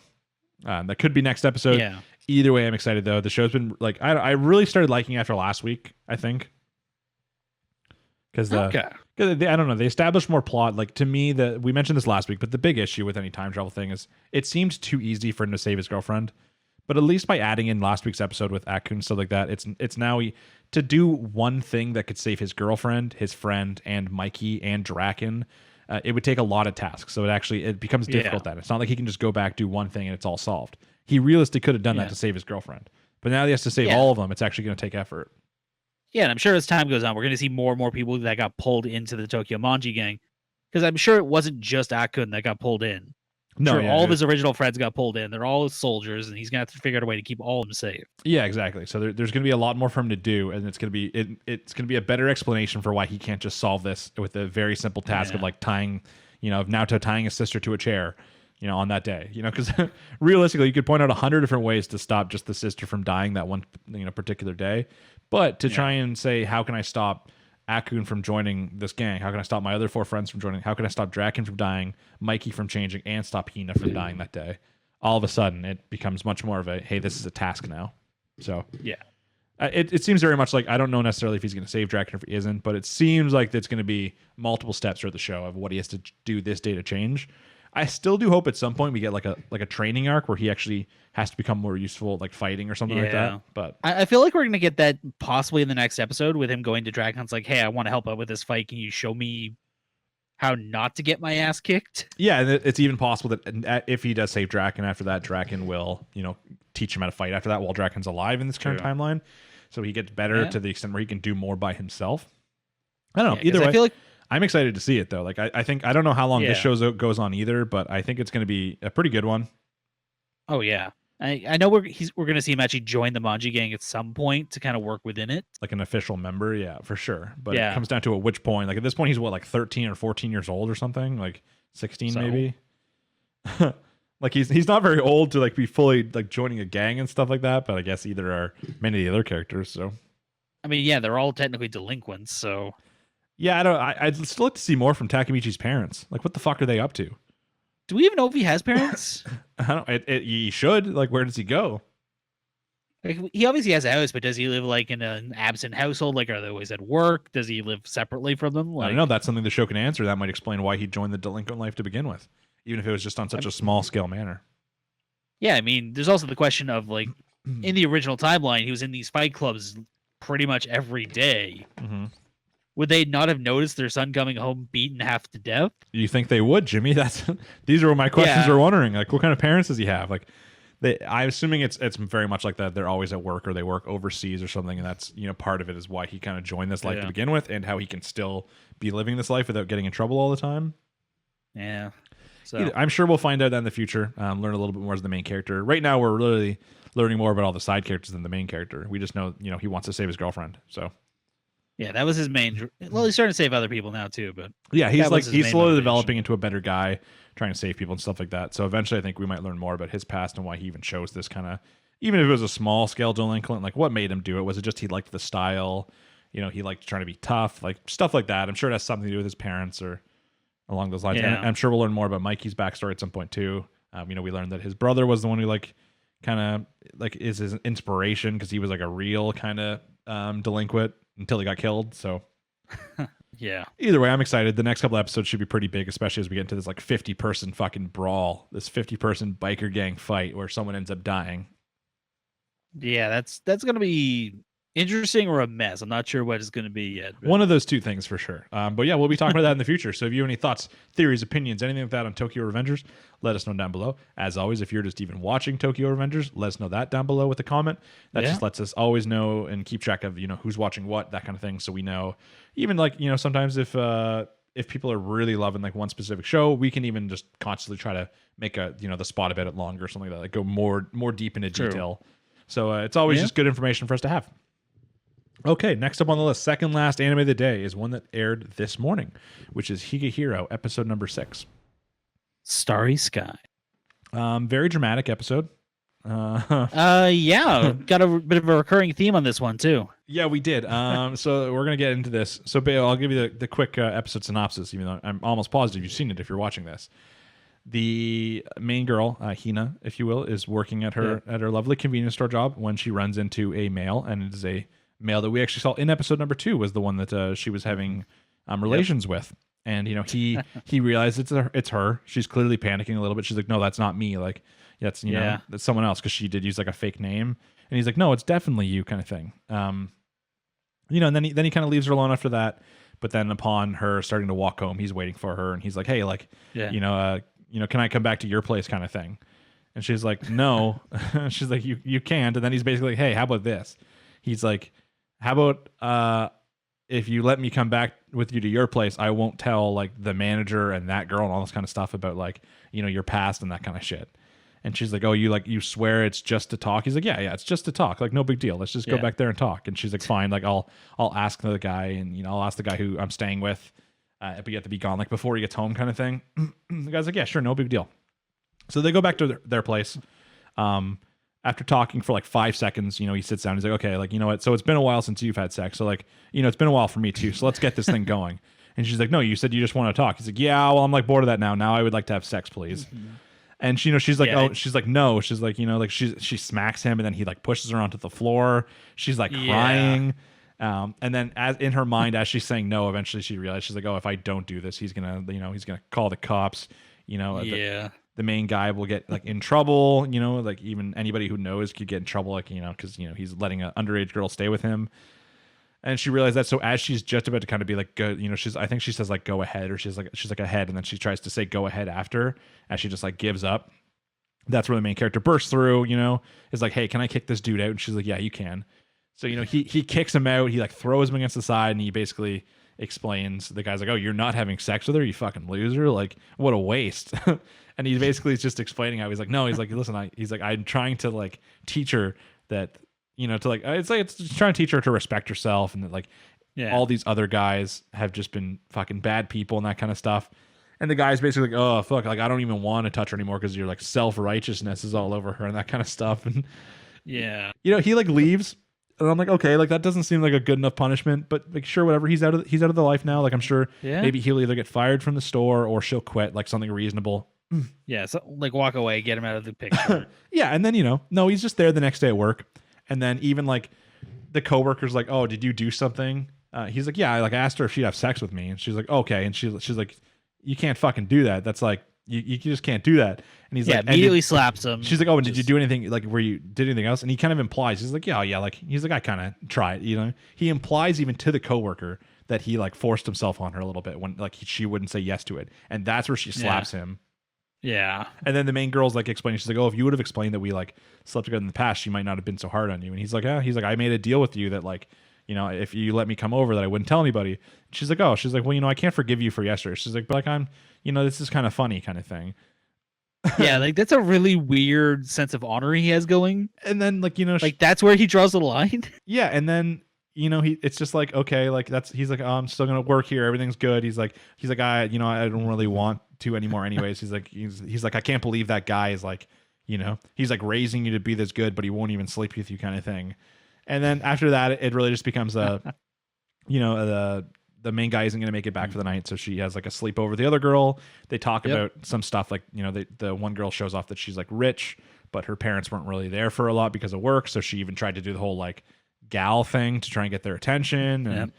that could be next episode. Yeah. Either way, I'm excited though. The show's been like I really started liking after last week, I think. Because I don't know, they established more plot. Like to me, we mentioned this last week, but the big issue with any time travel thing is it seemed too easy for him to save his girlfriend. But at least by adding in last week's episode with Akun and stuff like that, it's now to do one thing that could save his girlfriend, his friend, and Mikey and Draken. It would take a lot of tasks, so it becomes difficult. Then it's not like he can just go back, do one thing, and it's all solved. He realistically could have done that to save his girlfriend, but now he has to save all of them. It's actually going to take effort. Yeah, and I'm sure as time goes on, we're going to see more and more people that got pulled into the Tokyo Manji gang, because I'm sure it wasn't just Akun that got pulled in. All of his original friends got pulled in. They're all soldiers, and he's going to have to figure out a way to keep all of them safe. Yeah, exactly. So there's going to be a lot more for him to do, and it's going to be a better explanation for why he can't just solve this with a very simple task of like tying, of Naoto tying his sister to a chair. On that day, because realistically, you could point out 100 different ways to stop just the sister from dying that one, particular day. But to try and say, how can I stop Akun from joining this gang? How can I stop my other 4 friends from joining? How can I stop Draken from dying, Mikey from changing, and stop Hina from dying that day? All of a sudden, it becomes much more of a, hey, this is a task now. So it seems very much like, I don't know necessarily if he's going to save Draken or if he isn't, but it seems like it's going to be multiple steps throughout the show of what he has to do this day to change. I still do hope at some point we get like a training arc where he actually has to become more useful, like fighting or something like that. But I feel like we're gonna get that possibly in the next episode with him going to Dragon's like, hey, I want to help out with this fight. Can you show me how not to get my ass kicked? Yeah, and it's even possible that if he does save Draken after that, Draken will teach him how to fight after that while Draken's alive in this current timeline. So he gets better to the extent where he can do more by himself. I don't know. Either way, I feel like I'm excited to see it though. Like I think I don't know how long this show goes on either, but I think it's going to be a pretty good one. Oh yeah, I know we're going to see him actually join the Manji gang at some point to kind of work within it, like an official member. Yeah, for sure. But it comes down to at which point. Like at this point, he's like 13 or 14 years old or something, like 16 maybe. Like he's not very old to like be fully like joining a gang and stuff like that. But I guess either are many of the other characters. So I mean, they're all technically delinquents. So. Yeah, I'd still like to see more from Takemichi's parents. Like, what the fuck are they up to? Do we even know if he has parents? I don't. He should. Like, where does he go? Like, he obviously has a house, but does he live like in an absent household? Like, are they always at work? Does he live separately from them? Like, I don't know. That's something the show can answer. That might explain why he joined the delinquent life to begin with, even if it was just on such a small scale manner. Yeah, I mean, there's also the question of like, in the original timeline, he was in these fight clubs pretty much every day. Mm-hmm. Would they not have noticed their son coming home beaten half to death? You think they would, Jimmy? These are my questions. Are wondering, like, what kind of parents does he have? Like, I'm assuming it's very much like that. They're always at work or they work overseas or something, and that's part of it is why he kind of joined this life to begin with, and how he can still be living this life without getting in trouble all the time. Yeah, so I'm sure we'll find out that in the future. Learn a little bit more as the main character. Right now, we're really learning more about all the side characters than the main character. We just know he wants to save his girlfriend. So. Yeah, that was his main. Well, he's starting to save other people now too, but yeah, he's slowly developing into a better guy, trying to save people and stuff like that. So eventually, I think we might learn more about his past and why he even chose this kind of, even if it was a small scale delinquent, like what made him do it? Was it just he liked the style? He liked trying to be tough, like stuff like that. I'm sure it has something to do with his parents or along those lines. Yeah. And I'm sure we'll learn more about Mikey's backstory at some point too. We learned that his brother was the one who is his inspiration because he was like a real kind of delinquent until he got killed. So yeah, either way, I'm excited. The next couple episodes should be pretty big, especially as we get into this like 50-person fucking brawl, this 50-person biker gang fight where someone ends up dying. Yeah, that's gonna be interesting or a mess. I'm not sure what it's going to be yet. One of those two things for sure. But yeah, we'll be talking about that in the future. So if you have any thoughts, theories, opinions, anything like that on Tokyo Revengers, let us know down below. As always, if you're just even watching Tokyo Revengers, let us know that down below with a comment. That just lets us always know and keep track of, who's watching what, that kind of thing. So we know, even like, sometimes if people are really loving like one specific show, we can even just constantly try to make the spot about it longer or something like that, like go more deep into detail. So it's always just good information for us to have. Okay, next up on the list, second last anime of the day is one that aired this morning, which is Higehiro, episode number 6. Starry Sky. Very dramatic episode. Yeah, got a bit of a recurring theme on this one too. Yeah, we did. So we're gonna get into this. So I'll give you the quick episode synopsis, even though I'm almost positive you've seen it if you're watching this. The main girl, Hina, if you will, is working at her lovely convenience store job when she runs into a male, and it is a male that we actually saw in episode number 2 was the one that she was having relations with. And he realized it's her. She's clearly panicking a little bit. She's like, no, that's not me. Like, that's that's someone else, because she did use like a fake name. And he's like, no, it's definitely you, kind of thing. And then he kind of leaves her alone after that. But then upon her starting to walk home, he's waiting for her, and he's like, hey, like, can I come back to your place, kind of thing. And she's like, no. She's like, you can't. And then he's basically like, hey, how about this? He's like, how about if you let me come back with you to your place, I won't tell like the manager and that girl and all this kind of stuff about like, your past and that kind of shit. And she's like, oh, you swear it's just to talk? He's like, yeah, it's just to talk. Like, no big deal. Let's just go back there and talk. And she's like, fine. Like, I'll ask the guy, and I'll ask the guy who I'm staying with, but you have to be gone like before he gets home, kind of thing. The guy's like, yeah, sure, no big deal. So they go back to their place. After talking for like 5 seconds, he sits down. He's like, okay, like, you know what? So it's been a while since you've had sex. So like, it's been a while for me too. So let's get this thing going. And she's like, no, you said you just want to talk. He's like, yeah, well, I'm like bored of that now. Now I would like to have sex, please. Mm-hmm. And she's like, she's like, no. She's like, like she smacks him, and then he like pushes her onto the floor. She's like crying. And then as in her mind, as she's saying no, eventually she realizes, she's like, oh, if I don't do this, he's gonna call the cops. The main guy will get like in trouble, like even anybody who knows could get in trouble, like, because, he's letting an underage girl stay with him. And she realized that. So as she's just about to kind of be like, go, I think she says like, go ahead, or she's like ahead. And then she tries to say go ahead after, as she just like gives up. That's where the main character bursts through, is like, hey, can I kick this dude out? And she's like, yeah, you can. So, he kicks him out. He like throws him against the side, and he basically explains, the guy's like, oh, you're not having sex with her, you fucking loser. Like, what a waste. And he basically is just explaining how he's like, no, he's like, listen, I'm trying to like teach her that, to like, it's trying to teach her to respect herself, and that like all these other guys have just been fucking bad people and that kind of stuff. And the guy's basically like, oh, fuck, like, I don't even want to touch her anymore because your like self-righteousness is all over her and that kind of stuff. And he like leaves. And I'm like, okay, like that doesn't seem like a good enough punishment, but like, sure, whatever. He's out of the life now. Like, I'm sure maybe he'll either get fired from the store or she'll quit, like something reasonable. Yeah, so like walk away, get him out of the picture. Yeah, and then no, he's just there the next day at work, and then even like the coworker's like, oh, did you do something? He's like, yeah, I like asked her if she'd have sex with me, and she's like, okay, and she's like, you can't fucking do that. That's like you just can't do that. And he's like, immediately slaps him. She's like, oh, and did you do anything, like, where you did anything else? And he kind of implies, he's like, yeah, like, he's like, I kind of tried, He implies even to the coworker that he like forced himself on her a little bit when like she wouldn't say yes to it, and that's where she slaps him. Yeah. And then the main girl's like explaining, she's like, oh, if you would have explained that we like slept together in the past, she might not have been so hard on you. And he's like, yeah, I made a deal with you that like, if you let me come over, that I wouldn't tell anybody. She's like, oh, she's like, well, I can't forgive you for yesterday. She's like, but like, I'm, this is kind of funny, kind of thing. Yeah, like that's a really weird sense of honor he has going. And then like, like that's where he draws the line. Yeah. And then, it's just like, okay, like he's like, oh, I'm still going to work here. Everything's good. He's like, I don't really want to anymore anyways. He's like, I can't believe that guy is like, he's like raising you to be this good, but he won't even sleep with you, kind of thing. And then after that, it really just becomes the main guy isn't going to make it back for the night. So she has like a sleepover with the other girl. They talk about some stuff like, the one girl shows off that she's like rich, but her parents weren't really there for a lot because of work. So she even tried to do the whole like gal thing to try and get their attention.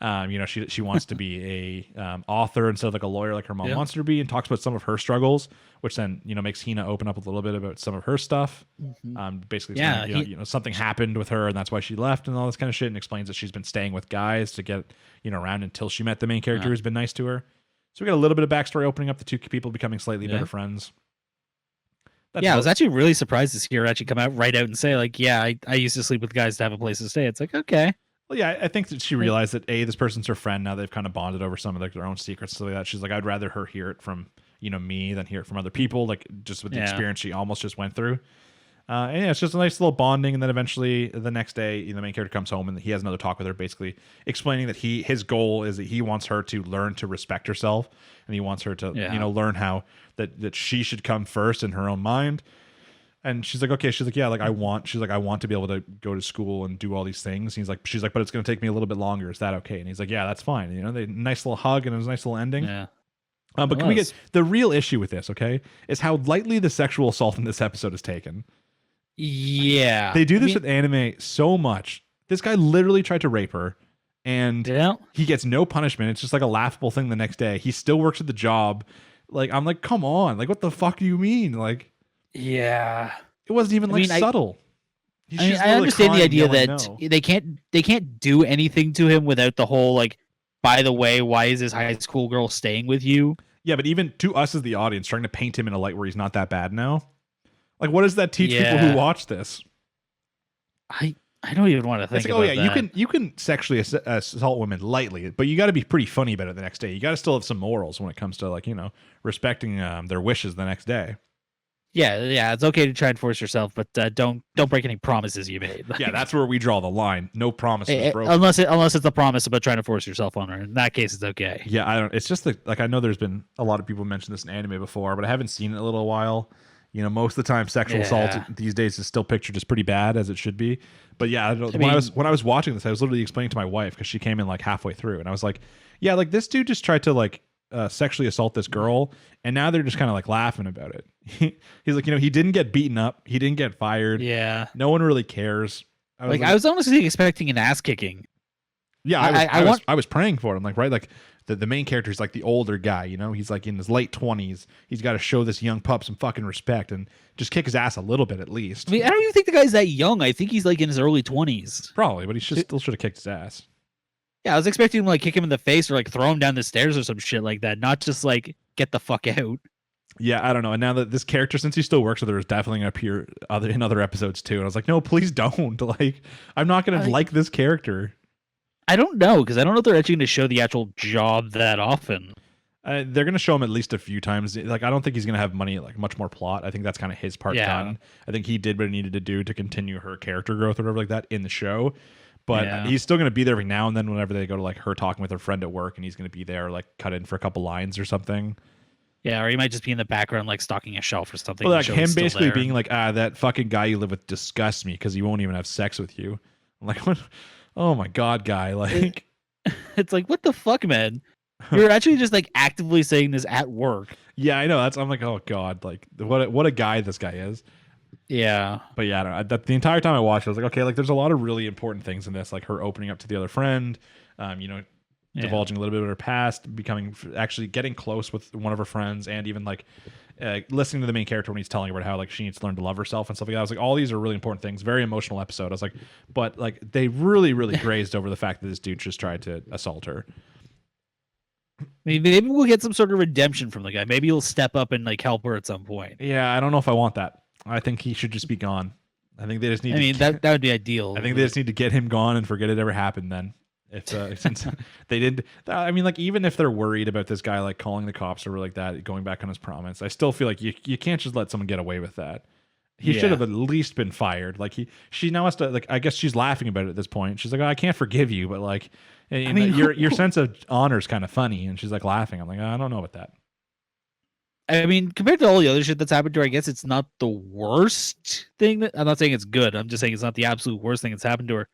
She wants to be a author instead of like a lawyer like her mom wants her to be, and talks about some of her struggles, which then makes Hina open up a little bit about some of her stuff. Basically, something happened with her and that's why she left and all this kind of shit, and explains that she's been staying with guys to get around until she met the main character who's been nice to her. So we got a little bit of backstory opening up the two people becoming slightly better friends. I was actually really surprised to see her actually come out and say like, I used to sleep with guys to have a place to stay. It's like, okay. Well, yeah, I think that she realized that this person's her friend. Now they've kind of bonded over some of their own secrets, stuff like that. She's like, I'd rather her hear it from me than hear it from other people. Like just with the experience she almost just went through. And it's just a nice little bonding. And then eventually the next day, the main character comes home and he has another talk with her, basically explaining that his goal is that he wants her to learn to respect herself, and he wants her to learn how that she should come first in her own mind. And she's like, okay. She's like, yeah, like I want to be able to go to school and do all these things. And she's like, but it's going to take me a little bit longer. Is that okay? And he's like, yeah, that's fine. They nice little hug and it was a nice little ending. Yeah. But can we get the real issue with this? Okay, is how lightly the sexual assault in this episode is taken. Yeah, they do this with anime so much. This guy literally tried to rape her, and he gets no punishment. It's just like a laughable thing the next day. He still works at the job. Like I'm like, come on, like what the fuck do you mean? Like. Yeah, it wasn't even subtle. I understand the idea that they can't do anything to him without the whole like. By the way, why is this high school girl staying with you? Yeah, but even to us as the audience, trying to paint him in a light where he's not that bad now. Like, what does that teach people who watch this? I don't even want to think. Like, that. You can sexually assault women lightly, but you got to be pretty funny about it the next day. You got to still have some morals when it comes to respecting their wishes the next day. Yeah, it's okay to try and force yourself, but don't break any promises you made. Yeah, that's where we draw the line. No promises broken. Unless it's a promise about trying to force yourself on her. In that case, it's okay. Yeah, I don't. It's just I know there's been a lot of people mention this in anime before, but I haven't seen it in a little while. Most of the time, sexual assault these days is still pictured as pretty bad as it should be. But yeah, when I was watching this, I was literally explaining to my wife because she came in like halfway through, and I was like, yeah, like this dude just tried to sexually assault this girl, and now they're just kind of like laughing about it. He's like, he didn't get beaten up, he didn't get fired. Yeah, no one really cares. I was honestly expecting an ass kicking. Yeah, I was praying for him, right? The main character is like the older guy, he's like in his late 20s. He's got to show this young pup some fucking respect and just kick his ass a little bit at least. I don't even think the guy's that young. I think he's like in his early 20s. Probably, but he still should have kicked his ass. Yeah, I was expecting him to kick him in the face or throw him down the stairs or some shit like that, not just get the fuck out. Yeah, I don't know. And now that this character, since he still works with her, is definitely going to appear in other episodes too. And I was like, no, please don't. I'm not going to like this character. I don't know, because I don't know if they're actually going to show the actual job that often. They're going to show him at least a few times. I don't think he's going to have money, much more plot. I think that's kind of his part done. I think he did what he needed to do to continue her character growth or whatever like that in the show. But he's still going to be there every now and then whenever they go to her talking with her friend at work, and he's going to be there cut in for a couple lines or something. Yeah, or he might just be in the background stocking a shelf or something. Well, him basically being that fucking guy you live with disgusts me because he won't even have sex with you. I'm like, what? Oh my God, guy. It's like, what the fuck, man? You're actually just actively saying this at work. Yeah, I know. I'm like, oh God, what a guy this guy is. Yeah. But yeah, I don't know. The entire time I watched, I was like, okay, there's a lot of really important things in this, like her opening up to the other friend, divulging a little bit of her past, actually getting close with one of her friends, and even listening to the main character when he's telling her about how she needs to learn to love herself and stuff like that. I was like, all these are really important things. Very emotional episode. I was like, but they really, really grazed over the fact that this dude just tried to assault her. Maybe we'll get some sort of redemption from the guy. Maybe he'll step up and help her at some point. Yeah, I don't know if I want that. I think he should just be gone. I think they just need. That would be ideal. I think they just need to get him gone and forget it ever happened. Then, since they did, even if they're worried about this guy calling the cops or like that, going back on his promise, I still feel like you can't just let someone get away with that. He should have at least been fired. She now has to I guess she's laughing about it at this point. She's like, oh, I can't forgive you, but your sense of honor is kind of funny, and she's laughing. I'm like, I don't know about that. I mean, compared to all the other shit that's happened to her, I guess it's not the worst thing. I'm not saying it's good. I'm just saying it's not the absolute worst thing that's happened to her.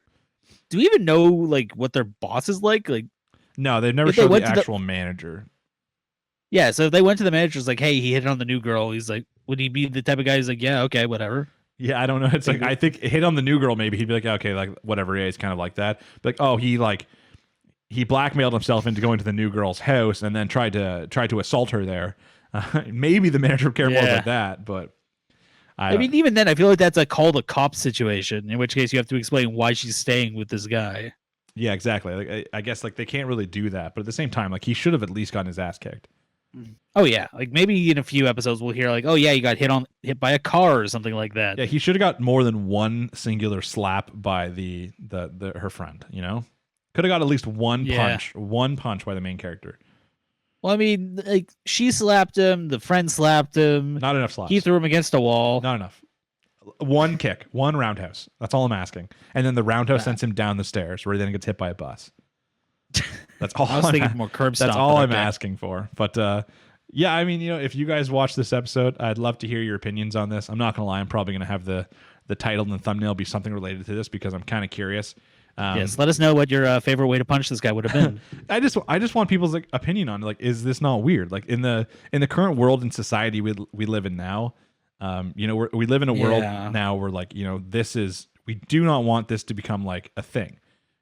Do we even know what their boss is like? No, they've never showed the actual manager. Yeah, so if they went to the manager, it's hey, he hit on the new girl. He's like, would he be the type of guy who's yeah, okay, whatever? Yeah, I don't know. It's I think hit on the new girl. Maybe he'd be okay, whatever. Yeah, he's kind of like that. But oh, he he blackmailed himself into going to the new girl's house and then tried to assault her there. Maybe the manager would care more about that, but I mean, even then, I feel like that's a call the cops situation. In which case, you have to explain why she's staying with this guy. Yeah, exactly. Like, I guess like they can't really do that, but at the same time, like he should have at least gotten his ass kicked. Oh yeah, like maybe in a few episodes we'll hear like, oh yeah, you got hit by a car or something like that. Yeah, he should have got more than one singular slap by the her friend. You know, could have got at least one punch by the main character. Well, I mean, like she slapped him, the friend slapped him. Not enough slaps. He threw him against a wall. Not enough. One kick, one roundhouse. That's all I'm asking. And then the roundhouse sends him down the stairs, where he then gets hit by a bus. That's all. I was thinking more curb stomp. That's all I'm asking for. But yeah, I mean, you know, if you guys watch this episode, I'd love to hear your opinions on this. I'm not gonna lie, I'm probably gonna have the title and the thumbnail be something related to this because I'm kind of curious. Yes, let us know what your favorite way to punch this guy would have been. I just want people's like opinion on like, is this not weird? Like in the current world and society we live in now, you know, we live in a world now where like, you know, we do not want this to become like a thing.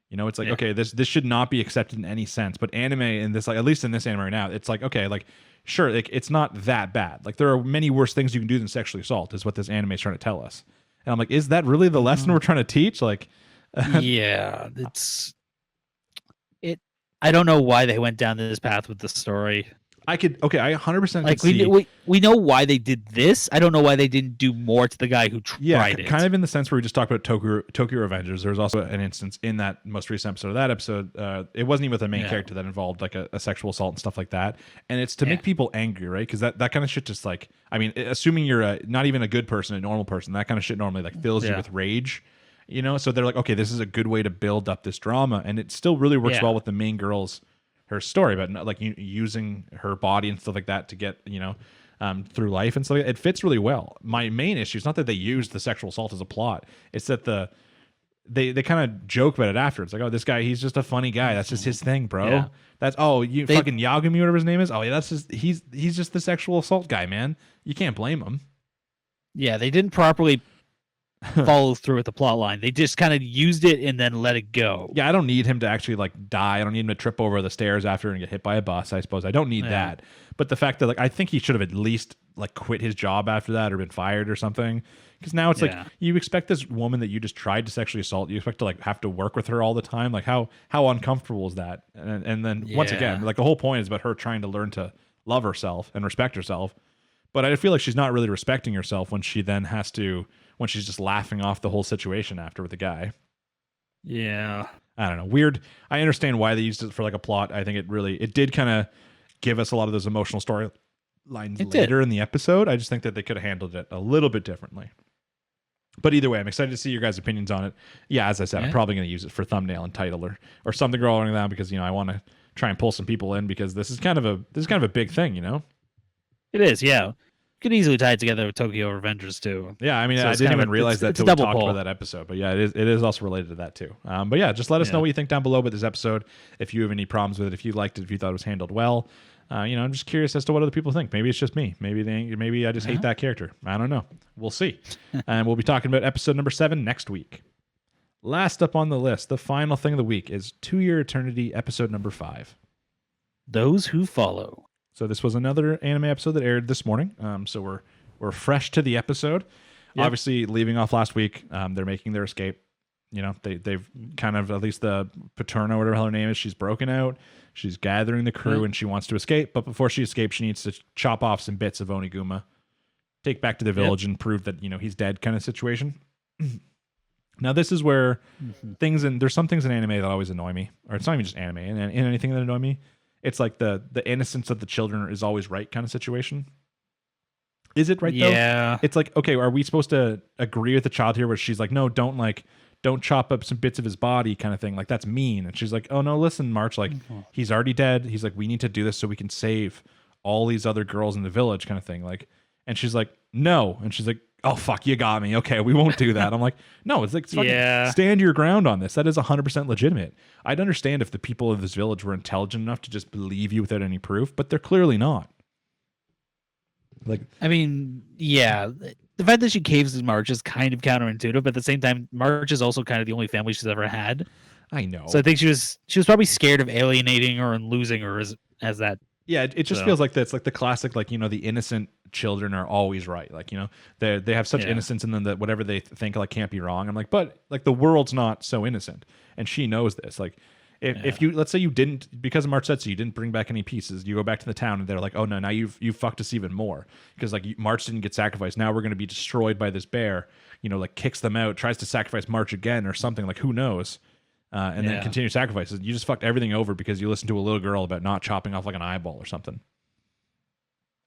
You know, it's like, okay, this should not be accepted in any sense. But anime in this, like at least in this anime right now, it's like, okay, like sure, like it's not that bad. Like there are many worse things you can do than sexually assault, is what this anime is trying to tell us. And I'm like, is that really the lesson we're trying to teach? Like, yeah, I don't know why they went down this path with the story. I 100% like could see. We know why they did this. I don't know why they didn't do more to the guy who tried it. Kind of in the sense where we just talked about Tokyo Revengers. There was also an instance in that most recent episode of that episode. It wasn't even with a main character that involved like a sexual assault and stuff like that. And it's to make people angry, right? Because that kind of shit just like, I mean, assuming you're not even a good person, a normal person, that kind of shit normally like fills you with rage. You know, so they're like, okay, this is a good way to build up this drama, and it still really works well with the main girl's her story, but not, like using her body and stuff like that to get through life and stuff. It fits really well. My main issue is not that they used the sexual assault as a plot; it's that they kind of joke about it after. It's like, oh, this guy, he's just a funny guy. That's just his thing, bro. Yeah. That's fucking Yagami, whatever his name is. Oh yeah, that's just he's just the sexual assault guy, man. You can't blame him. Yeah, they didn't properly follow through with the plot line. They just kind of used it and then let it go. Yeah, I don't need him to actually like die. I don't need him to trip over the stairs after and get hit by a bus, I suppose. I don't need that. But the fact that like I think he should have at least like quit his job after that or been fired or something. Because now it's like you expect this woman that you just tried to sexually assault, you expect to like have to work with her all the time. Like how uncomfortable is that? And then once again, like the whole point is about her trying to learn to love herself and respect herself. But I feel like she's not really respecting herself when she then has to, when she's just laughing off the whole situation after with the guy. Yeah. I don't know. Weird. I understand why they used it for like a plot. I think it did kind of give us a lot of those emotional storylines later in the episode. I just think that they could have handled it a little bit differently. But either way, I'm excited to see your guys' opinions on it. Yeah, as I said, I'm probably going to use it for thumbnail and title or something along that because, you know, I want to try and pull some people in because this is kind of a big thing, you know? It is, yeah. You could easily tie it together with Tokyo Revengers too. Yeah, I mean, I didn't even realize that until we talked about that episode. But yeah, it is also related to that too. But yeah, just let us know what you think down below about this episode. If you have any problems with it, if you liked it, if you thought it was handled well. You know, I'm just curious as to what other people think. Maybe it's just me. Maybe I just hate that character. I don't know. We'll see. And we'll be talking about episode number 7 next week. Last up on the list, the final thing of the week is To Your Eternity, episode number 5. Those Who Follow. So this was another anime episode that aired this morning. So we're fresh to the episode. Yep. Obviously, leaving off last week, they're making their escape. You know, they've kind of, at least the Paterna, whatever her name is, she's broken out. She's gathering the crew and she wants to escape. But before she escapes, she needs to chop off some bits of Oniguma, take back to the village and prove that, you know, he's dead kind of situation. Now, this is where there's some things in anime that always annoy me. Or it's not even just anime, in anything that annoy me. It's like the innocence of the children is always right kind of situation. Is it right though? Yeah. It's like, okay, are we supposed to agree with the child here where she's like, no, don't chop up some bits of his body kind of thing. Like, that's mean. And she's like, oh no, listen, March, like he's already dead. He's like, we need to do this so we can save all these other girls in the village kind of thing. Like, and she's like, no. And she's like, oh fuck, you got me. Okay, we won't do that. I'm like, no, it's like, stand your ground on this. That is 100% legitimate. I'd understand if the people of this village were intelligent enough to just believe you without any proof, but they're clearly not. Like, I mean, yeah, the fact that she caves to March is kind of counterintuitive, but at the same time, March is also kind of the only family she's ever had. I know. So I think she was probably scared of alienating her and losing her as that. Yeah, it just feels like that's like the classic, like, you know, the innocent children are always right. Like, you know, they have such innocence, and then that whatever they think like can't be wrong. I'm like, but like the world's not so innocent, and she knows this. Like, if you, let's say you didn't, because of March Setsu, you didn't bring back any pieces, you go back to the town and they're like, oh no, now you've fucked us even more, because like March didn't get sacrificed, now we're going to be destroyed by this bear, you know, like kicks them out, tries to sacrifice March again or something, like who knows, and then continue sacrifices. You just fucked everything over because you listened to a little girl about not chopping off like an eyeball or something.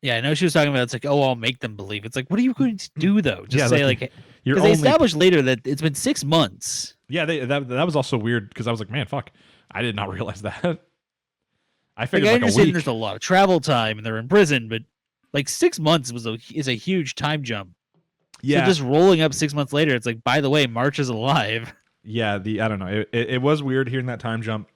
Yeah, I know she was talking about, it's like, oh, I'll make them believe. It's like, what are you going to do though? Just say like, because they established later that it's been 6 months. Yeah, that was also weird, because I was like, man, fuck, I did not realize that. I figured like a week. There's a lot of travel time and they're in prison, but like 6 months is a huge time jump. Yeah, so just rolling up 6 months later, it's like, by the way, March is alive. Yeah, I don't know. It was weird hearing that time jump.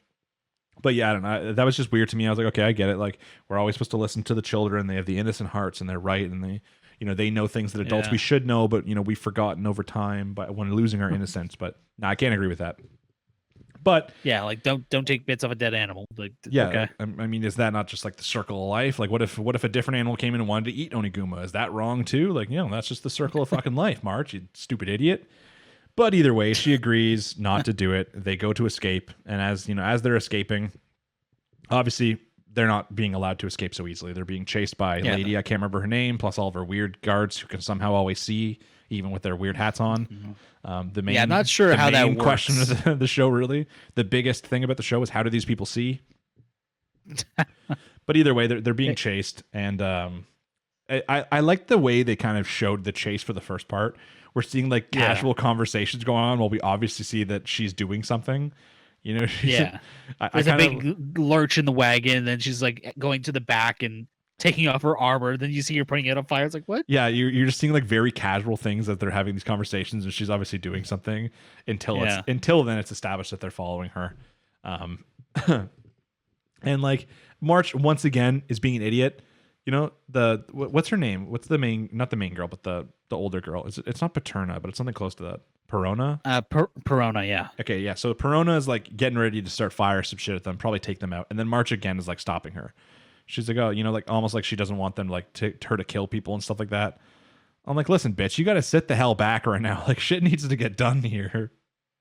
But yeah, I don't know. That was just weird to me. I was like, okay, I get it. Like, we're always supposed to listen to the children. They have the innocent hearts and they're right, and they, you know, they know things that adults we should know, but you know, we've forgotten over time when losing our innocence. But no, I can't agree with that. But yeah, like don't take bits of a dead animal. Like, yeah, okay. I mean, is that not just like the circle of life? Like, what if a different animal came in and wanted to eat Oniguma? Is that wrong too? Like, you know, that's just the circle of fucking life, March, you stupid idiot. But either way, she agrees not to do it. They go to escape, and as you know, as they're escaping, obviously they're not being allowed to escape so easily. They're being chased by a lady, I can't remember her name, plus all of her weird guards who can somehow always see, even with their weird hats on. The main, I'm not sure how that works. Question of the show, really, the biggest thing about the show is, how do these people see? But either way, they're being chased, and I like the way they kind of showed the chase for the first part. We're seeing like casual conversations going on while we obviously see that she's doing something. You know, there's a big lurch in the wagon, and then she's like going to the back and taking off her armor. Then you see her putting it on fire. It's like, what? Yeah, you're just seeing like very casual things that they're having these conversations, and she's obviously doing something until then it's established that they're following her. And like March once again is being an idiot. You know, what's her name? What's the main, not the main girl, but the older girl? It's not Paterna, but it's something close to that. Perona? Perona, yeah. Okay, yeah. So Perona is like getting ready to start fire some shit at them, probably take them out. And then March again is like stopping her. She's like, oh, you know, like almost like she doesn't want them like her to kill people and stuff like that. I'm like, listen, bitch, you got to sit the hell back right now. Like, shit needs to get done here.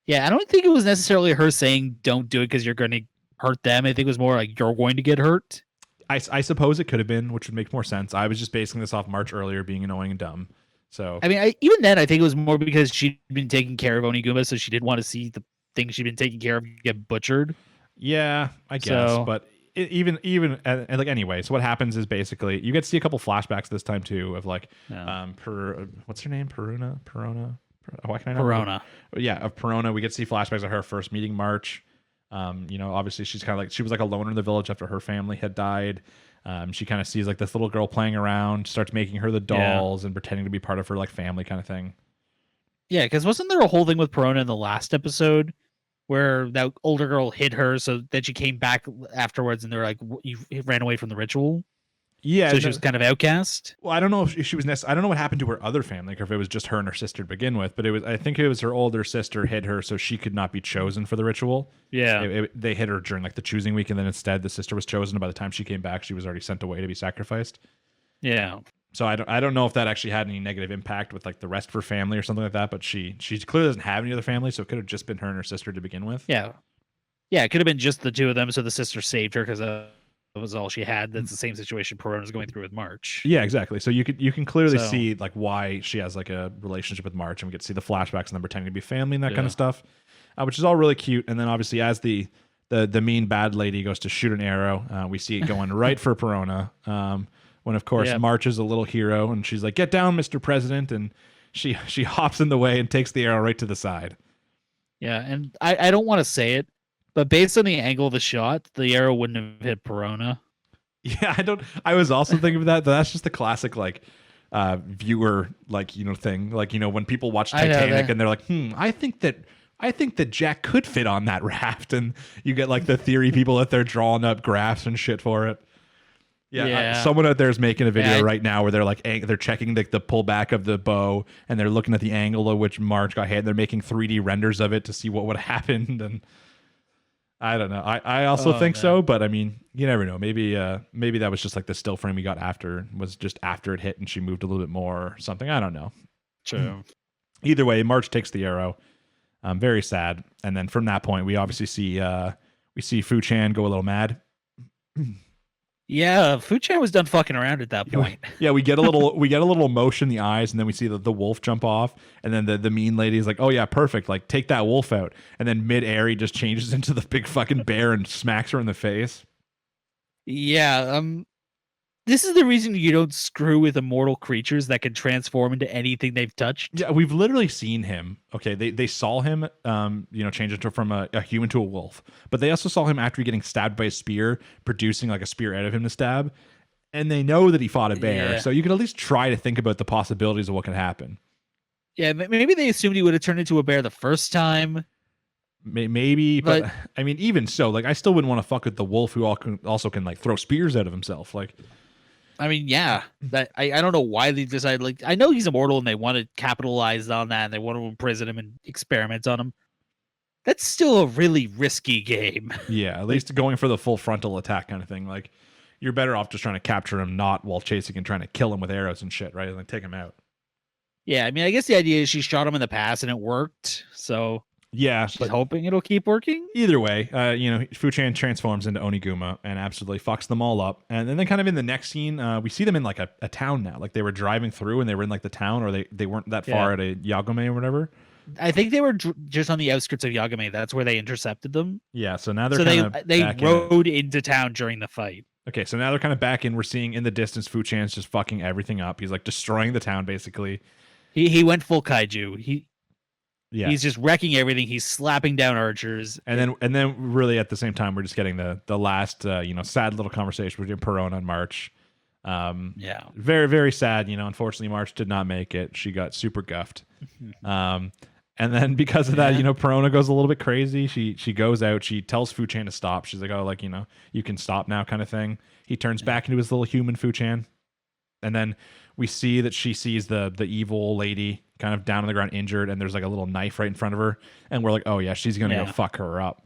Yeah, I don't think it was necessarily her saying don't do it because you're going to hurt them. I think it was more like you're going to get hurt. I suppose it could have been, which would make more sense. I was just basing this off March earlier being annoying and dumb. So I mean, even then, I think it was more because she'd been taking care of Oniguma, so she didn't want to see the things she'd been taking care of get butchered. Yeah, I guess. So, but even and like anyway, so what happens is basically you get to see a couple flashbacks this time too of like what's her name? Perona. Why can I not Perona. Yeah, of Perona. We get to see flashbacks of her first meeting March. You know, obviously she's kind of like, she was like a loner in the village after her family had died. She kind of sees like this little girl playing around, starts making her the dolls and pretending to be part of her like family kind of thing. Yeah, because wasn't there a whole thing with Perona in the last episode where that older girl hid her, so that she came back afterwards and they're like, you ran away from the ritual? Yeah, so she was kind of outcast. Well, I don't know if she was. I don't know what happened to her other family, or if it was just her and her sister to begin with. But I think it was her older sister hid her so she could not be chosen for the ritual. Yeah, they hid her during like the choosing week, and then instead the sister was chosen. And by the time she came back, she was already sent away to be sacrificed. Yeah. So I don't know if that actually had any negative impact with like the rest of her family or something like that. But she clearly doesn't have any other family, so it could have just been her and her sister to begin with. Yeah, it could have been just the two of them. So the sister saved her because that was all she had. That's the same situation Perona's going through with March. Yeah, exactly. So you can clearly see like why she has like a relationship with March, and we get to see the flashbacks and them pretending to be family and that kind of stuff, which is all really cute. And then obviously as the mean bad lady goes to shoot an arrow, we see it going right for Perona. When of course March is a little hero, and she's like, "Get down, Mr. President," and she hops in the way and takes the arrow right to the side. Yeah, and I don't want to say it, but based on the angle of the shot, the arrow wouldn't have hit Perona. Yeah, I was also thinking of that. But that's just the classic like viewer like thing. Like when people watch Titanic and they're like, I think that Jack could fit on that raft, and you get like the theory people that they're drawing up graphs and shit for it. Yeah, someone out there is making a video right now where they're like they're checking the pullback of the bow, and they're looking at the angle at which March got hit. And they're making 3D renders of it to see what would have happened, and I don't know. I also think so, but I mean, you never know. Maybe that was just like the still frame we got after was just after it hit and she moved a little bit more or something. I don't know. True. Either way, March takes the arrow. Very sad. And then from that point, we obviously see Fu-Chan go a little mad. Yeah, Fu-Chan was done fucking around at that point. Yeah, we get a little emotion in the eyes, and then we see the wolf jump off, and then the mean lady is like, "Oh yeah, perfect. Like take that wolf out." And then mid-air, he just changes into the big fucking bear and smacks her in the face. Yeah, this is the reason you don't screw with immortal creatures that can transform into anything they've touched. Yeah, we've literally seen him. Okay, they saw him, change into from a human to a wolf, but they also saw him after getting stabbed by a spear, producing like a spear out of him to stab, and they know that he fought a bear. Yeah. So you can at least try to think about the possibilities of what could happen. Yeah, maybe they assumed he would have turned into a bear the first time. Maybe, but I mean, even so, like I still wouldn't want to fuck with the wolf who also can like throw spears out of himself, like. I mean, yeah, that I don't know why they decided. Like, I know he's immortal, and they want to capitalize on that, and they want to imprison him and experiment on him. That's still a really risky game. Yeah, at least going for the full frontal attack kind of thing. Like, you're better off just trying to capture him, not while chasing and trying to kill him with arrows and shit, right? Like, take him out. Yeah, I mean, I guess the idea is she shot him in the past and it worked, so. Yeah, she's hoping it'll keep working. Either way, Fu-Chan transforms into Oniguma and absolutely fucks them all up. And then kind of in the next scene, we see them in like a town now. Like they were driving through and they were in like the town, or they weren't that far at a Yagame or whatever. I think they were just on the outskirts of Yagame. That's where they intercepted them. Yeah, so now they're they rode into town during the fight. Okay, so now they're kind of back in. We're seeing in the distance Fu-Chan's just fucking everything up. He's like destroying the town basically. He went full kaiju. Yeah. He's just wrecking everything. He's slapping down archers. And then really at the same time, we're just getting the last, sad little conversation between Perona and March. Yeah. Very, very sad. Unfortunately, March did not make it. She got super guffed. And then because of that, Perona goes a little bit crazy. She goes out. She tells Fu-Chan to stop. She's like, oh, like, you can stop now kind of thing. He turns back into his little human Fu-Chan. And then we see that she sees the evil lady kind of down on the ground injured, and there's like a little knife right in front of her, and we're like, oh yeah, she's gonna go fuck her up.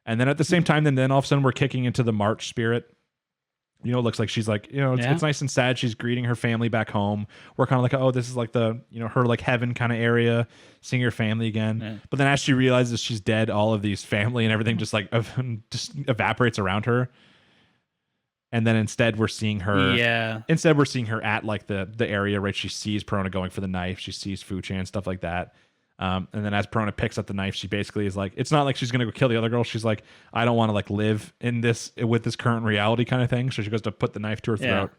And then at the same time, then all of a sudden we're kicking into the March spirit. It looks like she's like, it's nice and sad. She's greeting her family back home. We're kind of like, oh, this is like the her like heaven kind of area, seeing her family again. Yeah. But then as she realizes she's dead, all of these family and everything just like just evaporates around her. And then instead we're seeing her. Yeah. Instead we're seeing her at like the area, right? She sees Perona going for the knife. She sees Fu-Chan, stuff like that. And then as Perona picks up the knife, she basically is like, it's not like she's gonna go kill the other girl. She's like, I don't want to like live in this with this current reality kind of thing. So she goes to put the knife to her throat.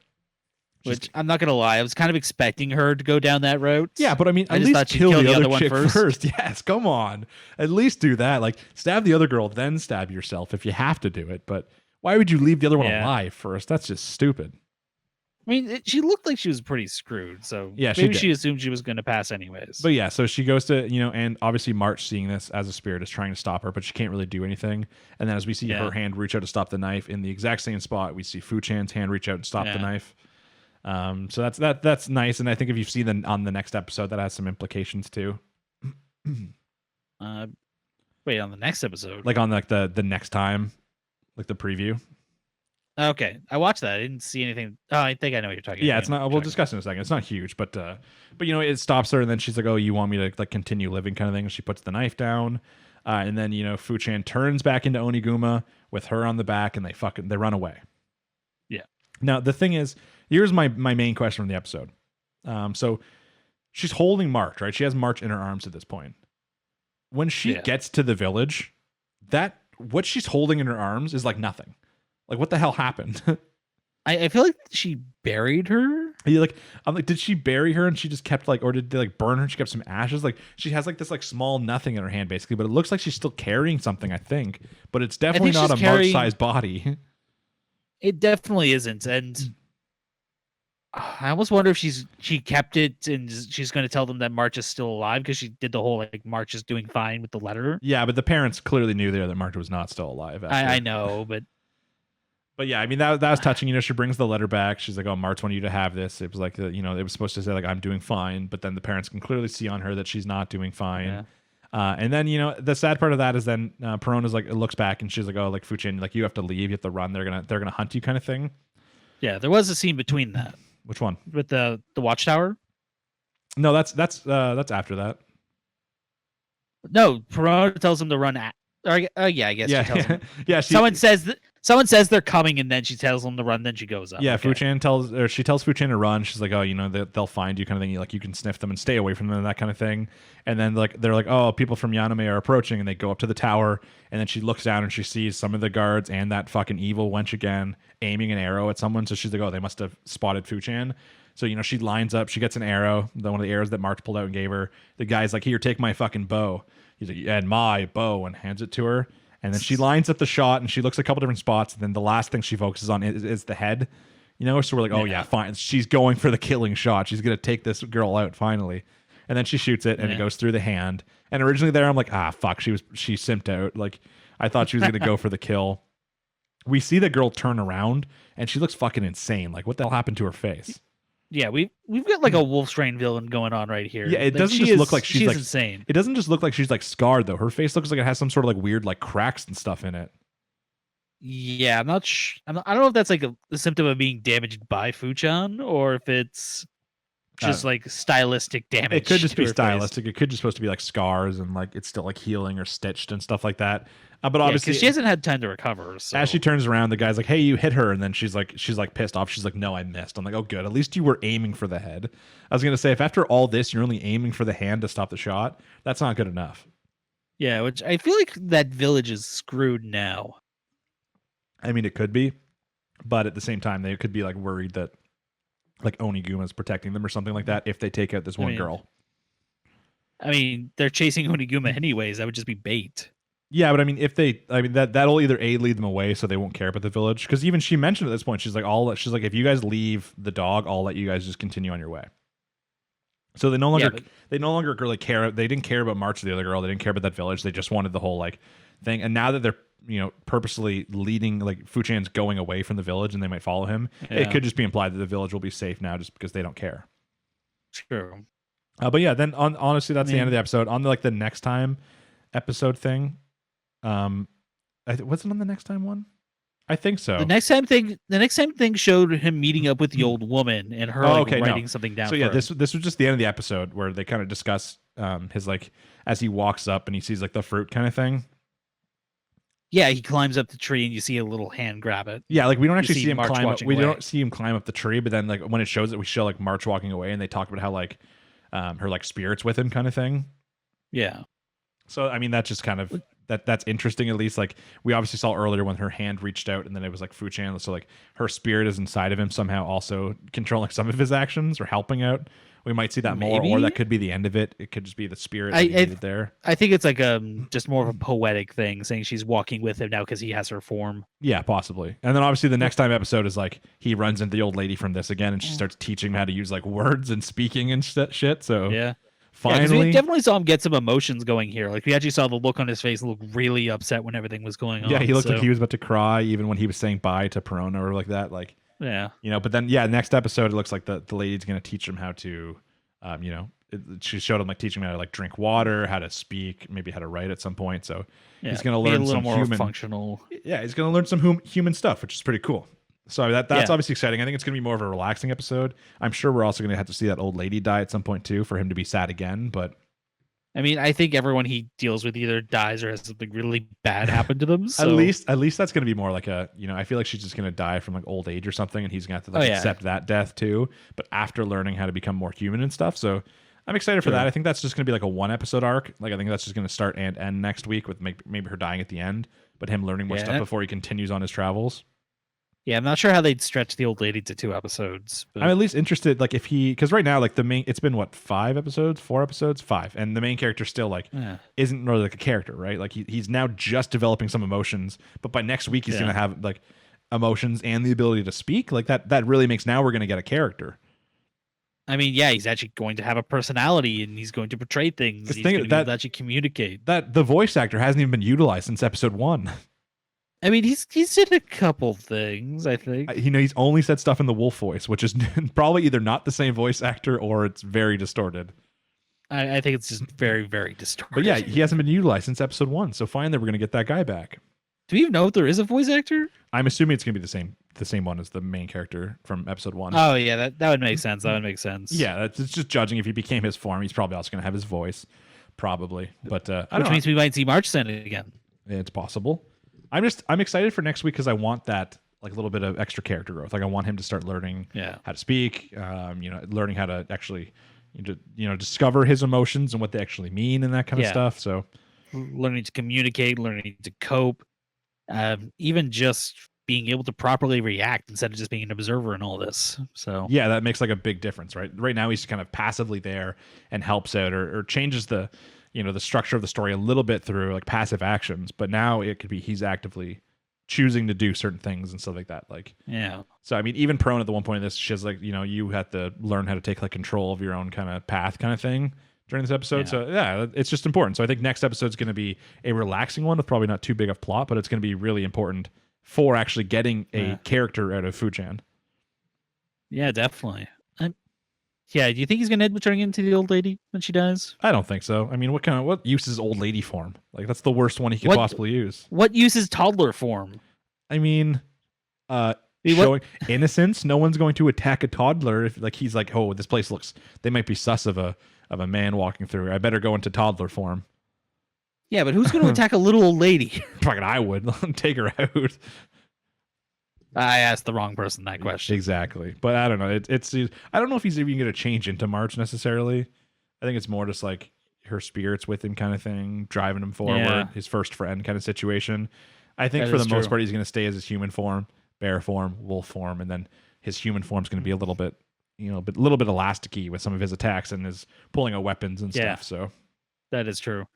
Which I'm not gonna lie, I was kind of expecting her to go down that route. Yeah, but I mean, at least kill the other chick first. Yes, come on, at least do that. Like stab the other girl, then stab yourself if you have to do it. But why would you leave the other one alive first? That's just stupid. I mean, she looked like she was pretty screwed, so maybe she assumed she was going to pass anyways. But yeah, so she goes to, and obviously March, seeing this as a spirit, is trying to stop her, but she can't really do anything. And then as we see her hand reach out to stop the knife, in the exact same spot, we see Fu-Chan's hand reach out and stop the knife. So that's nice, and I think if you've seen on the next episode, that has some implications too. Wait, on the next episode? Like on like the next time. Like the preview. Okay, I watched that. I didn't see anything. Oh, I think I know what you're talking about. Yeah, it's not. We'll discuss in a second. It's not huge, but it stops her, and then she's like, "Oh, you want me to like continue living?" kind of thing. She puts the knife down, and then Fu-Chan turns back into Oniguma with her on the back, and they run away. Yeah. Now the thing is, here's my main question from the episode. So she's holding March, right? She has March in her arms at this point. When she gets to the village, what she's holding in her arms is like nothing. Like what the hell happened? I feel like she buried her. I'm like, did she bury her and she just kept like, or did they like burn her and she kept some ashes? Like she has like this like small nothing in her hand basically, but it looks like she's still carrying something, I think. But it's definitely not a March-sized body. It definitely isn't, and I almost wonder if she kept it and she's going to tell them that March is still alive because she did the whole like March is doing fine with the letter. Yeah, but the parents clearly knew there that March was not still alive. I know, but yeah, I mean that was touching. She brings the letter back. She's like, "Oh, March wanted you to have this." It was like it was supposed to say like I'm doing fine, but then the parents can clearly see on her that she's not doing fine. And then the sad part of that is then Perona's like looks back and she's like, oh, like Fuchin, like you have to leave, you have to run. They're gonna hunt you, kind of thing. Yeah, there was a scene between that. Which one? With the watchtower. No, that's after that. No, Perona tells him to run at. Yeah, I guess. Yeah, she tells him. yeah. Someone says they're coming, and then she tells them to run. Then she goes up. Yeah, okay. she tells Fuchin to run. She's like, oh, they'll find you, kind of thing. Like you can sniff them and stay away from them, and that kind of thing. And then they're like, oh, people from Yaname are approaching, and they go up to the tower. And then she looks down and she sees some of the guards and that fucking evil wench again aiming an arrow at someone. So she's like, oh, they must have spotted Fuchin. So she lines up. She gets an arrow, one of the arrows that March pulled out and gave her. The guy's like, here, take my fucking bow. He's like, and my bow, and hands it to her. And then she lines up the shot and she looks a couple different spots. And then the last thing she focuses on is the head. So we're like, oh yeah, fine. She's going for the killing shot. She's gonna take this girl out finally. And then she shoots it and it goes through the hand. And originally there I'm like, fuck, she simped out. Like I thought she was gonna go for the kill. We see the girl turn around and she looks fucking insane. Like what the hell happened to her face? Yeah, we've got like a Wolfstrain villain going on right here. Yeah, it doesn't just look like she's like insane. It doesn't just look like she's like scarred though. Her face looks like it has some sort of like weird like cracks and stuff in it. Yeah, I don't know if that's like a symptom of being damaged by Fuchan or if it's just like stylistic damage. It could just be stylistic. Face. It could just supposed to be like scars and like it's still like healing or stitched and stuff like that. But obviously, she hasn't had time to recover. So. As she turns around, the guy's like, "Hey, you hit her," and then she's like pissed off. She's like, "No, I missed." I'm like, "Oh, good. At least you were aiming for the head." I was gonna say, if after all this you're only aiming for the hand to stop the shot, that's not good enough. Yeah, which I feel like that village is screwed now. I mean, it could be, but at the same time, they could be like worried that like Oniguma's protecting them or something like that if they take out this one girl. I mean, they're chasing Oniguma anyways. That would just be bait. Yeah, but I mean, that'll either lead them away so they won't care about the village. Because even she mentioned at this point, she's like, if you guys leave the dog, I'll let you guys just continue on your way. So they no longer really care. They didn't care about March or the other girl. They didn't care about that village. They just wanted the whole like thing. And now that they're purposely leading, like Fuchan's going away from the village and they might follow him, it could just be implied that the village will be safe now just because they don't care. True. But yeah, then honestly, that's the end of the episode. On the next time episode thing. Was it on the next time one? I think so. The next time thing showed him meeting up with the old woman and her writing something down. So yeah, this was just the end of the episode where they kind of discuss his like as he walks up and he sees like the fruit kind of thing. Yeah, he climbs up the tree and you see a little hand grab it. Yeah, like we don't actually see him climb up. We don't see him climb up the tree, but then like when it shows it, we show like March walking away and they talk about how like her like spirit's with him kind of thing. Yeah. So I mean that's just kind of that's interesting, at least. Like we obviously saw earlier when her hand reached out and then it was like Fuchan, so like her spirit is inside of him somehow, also controlling some of his actions or helping out. We might see that more, or that could be the end of it. It could just be the spirit there. I think it's like just more of a poetic thing, saying she's walking with him now because he has her form. Yeah, possibly. And then obviously the next time episode is like he runs into the old lady from this again, and she starts teaching him how to use like words and speaking and shit. So yeah. Finally, we definitely saw him get some emotions going here. Like we actually saw the look on his face look really upset when everything was going on. Yeah, he looked like he was about to cry even when he was saying bye to Perona or like that. Like, yeah, But then, next episode it looks like the lady's gonna teach him how to, she showed him like teaching him how to like drink water, how to speak, maybe how to write at some point. So he's gonna learn some more functional. Yeah, he's gonna learn some human stuff, which is pretty cool. So that's obviously exciting. I think it's going to be more of a relaxing episode. I'm sure we're also going to have to see that old lady die at some point too for him to be sad again. But I mean, I think everyone he deals with either dies or has something really bad happen to them. So. At least that's going to be more like a, I feel like she's just going to die from like old age or something, and he's going to have to accept that death too. But after learning how to become more human and stuff, so I'm excited for that. I think that's just going to be like a 1 episode arc. Like I think that's just going to start and end next week with maybe her dying at the end, but him learning more stuff before he continues on his travels. Yeah, I'm not sure how they'd stretch the old lady to 2 episodes. But... I'm at least interested, like if because right now, like it's been what, 4 episodes, 5, and the main character still like isn't really like a character, right? Like he's now just developing some emotions, but by next week he's gonna have like emotions and the ability to speak. Like that really makes now we're gonna get a character. I mean, yeah, he's actually going to have a personality and he's going to portray things. He's going to actually communicate. That the voice actor hasn't even been utilized since episode 1. I mean, he's did a couple things, I think. He's only said stuff in the wolf voice, which is probably either not the same voice actor or it's very distorted. I think it's just very, very distorted. But yeah, he hasn't been utilized since episode 1. So finally, we're going to get that guy back. Do we even know if there is a voice actor? I'm assuming it's going to be the same one as the main character from episode 1. Oh yeah, that would make sense. That would make sense. Yeah, it's just judging if he became his form. He's probably also going to have his voice, probably. But which means we might see March Sen again. It's possible. I'm excited for next week because I want that like a little bit of extra character growth. Like I want him to start learning how to speak. Learning how to actually discover his emotions and what they actually mean and that kind of stuff. So learning to communicate, learning to cope. Even just being able to properly react instead of just being an observer in all this. So yeah, that makes like a big difference, right? Right now he's kind of passively there and helps out or changes the structure of the story a little bit through like passive actions. But now it could be he's actively choosing to do certain things and stuff like that. Like So I mean, even Prone at the one point in this, she has like you have to learn how to take like control of your own kind of path kind of thing during this episode. So yeah, it's just important. So I think next episode is going to be a relaxing one with probably not too big of plot, but it's going to be really important for actually getting a character out of Fu-chan. Yeah, definitely. Do you think he's going to end up turning into the old lady when she dies? I don't think so. I mean, what use is old lady form? Like that's the worst one he could possibly use. What use is toddler form? I mean, showing innocence. No one's going to attack a toddler if like he's like, oh, this place looks. They might be sus of a man walking through. I better go into toddler form. Yeah, but who's going to attack a little old lady? Fucking I would take her out. I asked the wrong person that question. Exactly, but I don't know. It's I don't know if he's even going to change into March necessarily. I think it's more just like her spirits with him kind of thing, driving him forward. His first friend kind of situation. I think for the most part he's going to stay as his human form, bear form, wolf form, and then his human form is going to be a little bit, a little bit elasticy with some of his attacks and his pulling out weapons and stuff. So that is true.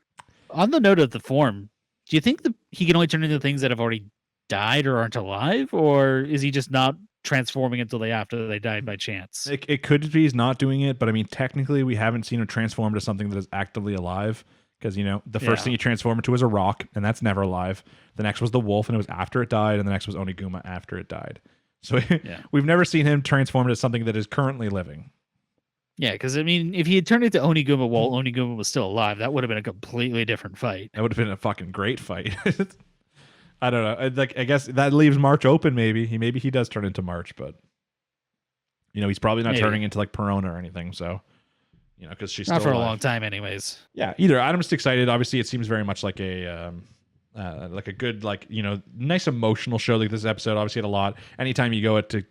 On the note of the form, do you think he can only turn into things that have already died or aren't alive, or is he just not transforming until after they died by chance? It could be he's not doing it, but I mean, technically, we haven't seen him transform to something that is actively alive. Because the first thing he transformed into was a rock, and that's never alive. The next was the wolf, and it was after it died, and the next was Oniguma after it died. So we've never seen him transform into something that is currently living. Yeah, because I mean, if he had turned into Oniguma while Oniguma was still alive, that would have been a completely different fight. That would have been a fucking great fight. I don't know. I guess that leaves March open. Maybe he does turn into March, but he's probably not turning into like Perona or anything. So because she's not still for alive. A long time, anyways. Yeah. Either I'm just excited. Obviously, it seems very much like a good nice emotional show. Like this episode, obviously had a lot. Anytime you go to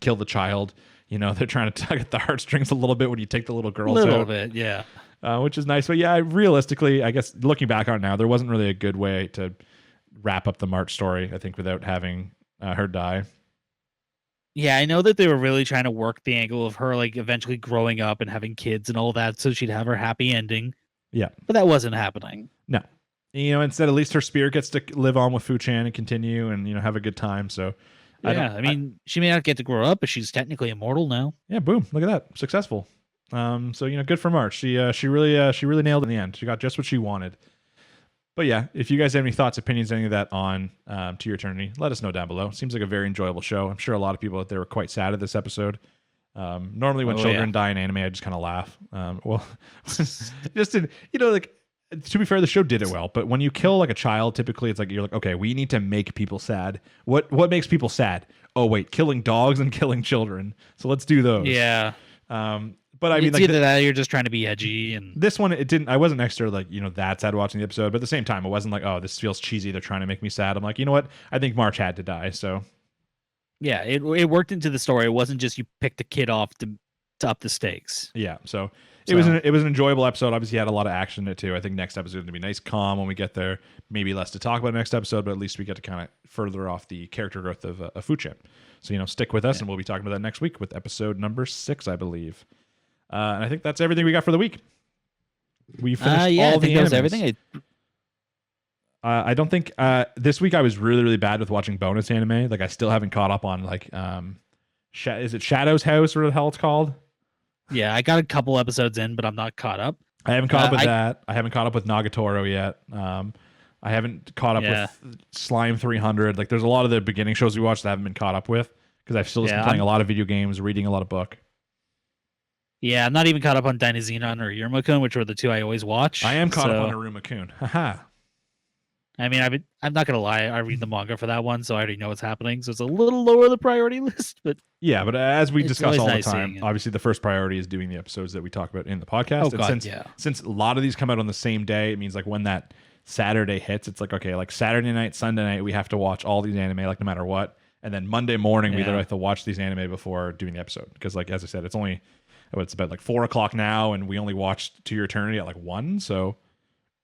kill the child. They're trying to tug at the heartstrings a little bit when you take the little girls out. A little bit, yeah. Which is nice. But yeah, realistically, I guess looking back on it now, there wasn't really a good way to wrap up the March story, I think, without having her die. Yeah, I know that they were really trying to work the angle of her like eventually growing up and having kids and all that so she'd have her happy ending. Yeah. But that wasn't happening. No. Instead, at least her spirit gets to live on with Fu-chan and continue and, have a good time. So... Yeah, I mean, she may not get to grow up, but she's technically immortal now. Yeah, boom! Look at that, successful. So good for March. She really nailed it in the end. She got just what she wanted. But yeah, if you guys have any thoughts, opinions, any of that on To Your Eternity, let us know down below. Seems like a very enjoyable show. I'm sure a lot of people out there were quite sad at this episode. Normally when children die in anime, I just kind of laugh. Just in, to be fair, the show did it well, but when you kill like a child, typically it's like you're like, okay, we need to make people sad. What makes people sad? Oh wait, killing dogs and killing children. So let's do those. Yeah. But I mean, it's either that or you're just trying to be edgy. And this one, it didn't. I wasn't necessarily like that sad watching the episode, but at the same time, it wasn't like, oh, this feels cheesy. They're trying to make me sad. I'm like, you know what? I think March had to die. So yeah, it worked into the story. It wasn't just you picked the kid off to up the stakes. Yeah. So. It was an enjoyable episode. Obviously, had a lot of action in it too. I think next episode is going to be nice, calm when we get there. Maybe less to talk about next episode, but at least we get to kind of further off the character growth of Fu-chan. So stick with us, and we'll be talking about that next week with episode number 6, I believe. And I think that's everything we got for the week. We finished all the animes. Everything. I don't think this week I was really, really bad with watching bonus anime. Like I still haven't caught up on like is it Shadow's House or what the hell it's called? Yeah, I got a couple episodes in, but I'm not caught up. I haven't caught up with that. I haven't caught up with Nagatoro yet. I haven't caught up with Slime 300. Like, there's a lot of the beginning shows we watched that I haven't been caught up with because I've still been playing a lot of video games, reading a lot of book. Yeah, I'm not even caught up on Dynazenon or Iruma-kun, which are the two I always watch. I am caught up on Iruma-kun. Haha. I mean, I'm not gonna lie. I read the manga for that one, so I already know what's happening. So it's a little lower the priority list, but yeah. But as we discuss all nice the time, obviously the first priority is doing the episodes that we talk about in the podcast. Oh God, yeah. Since a lot of these come out on the same day, it means like when that Saturday hits, it's like okay, like Saturday night, Sunday night, we have to watch all these anime, like no matter what. And then Monday morning, we literally have to watch these anime before doing the episode because, like as I said, it's about like 4 o'clock now, and we only watched To Your Eternity at like 1. So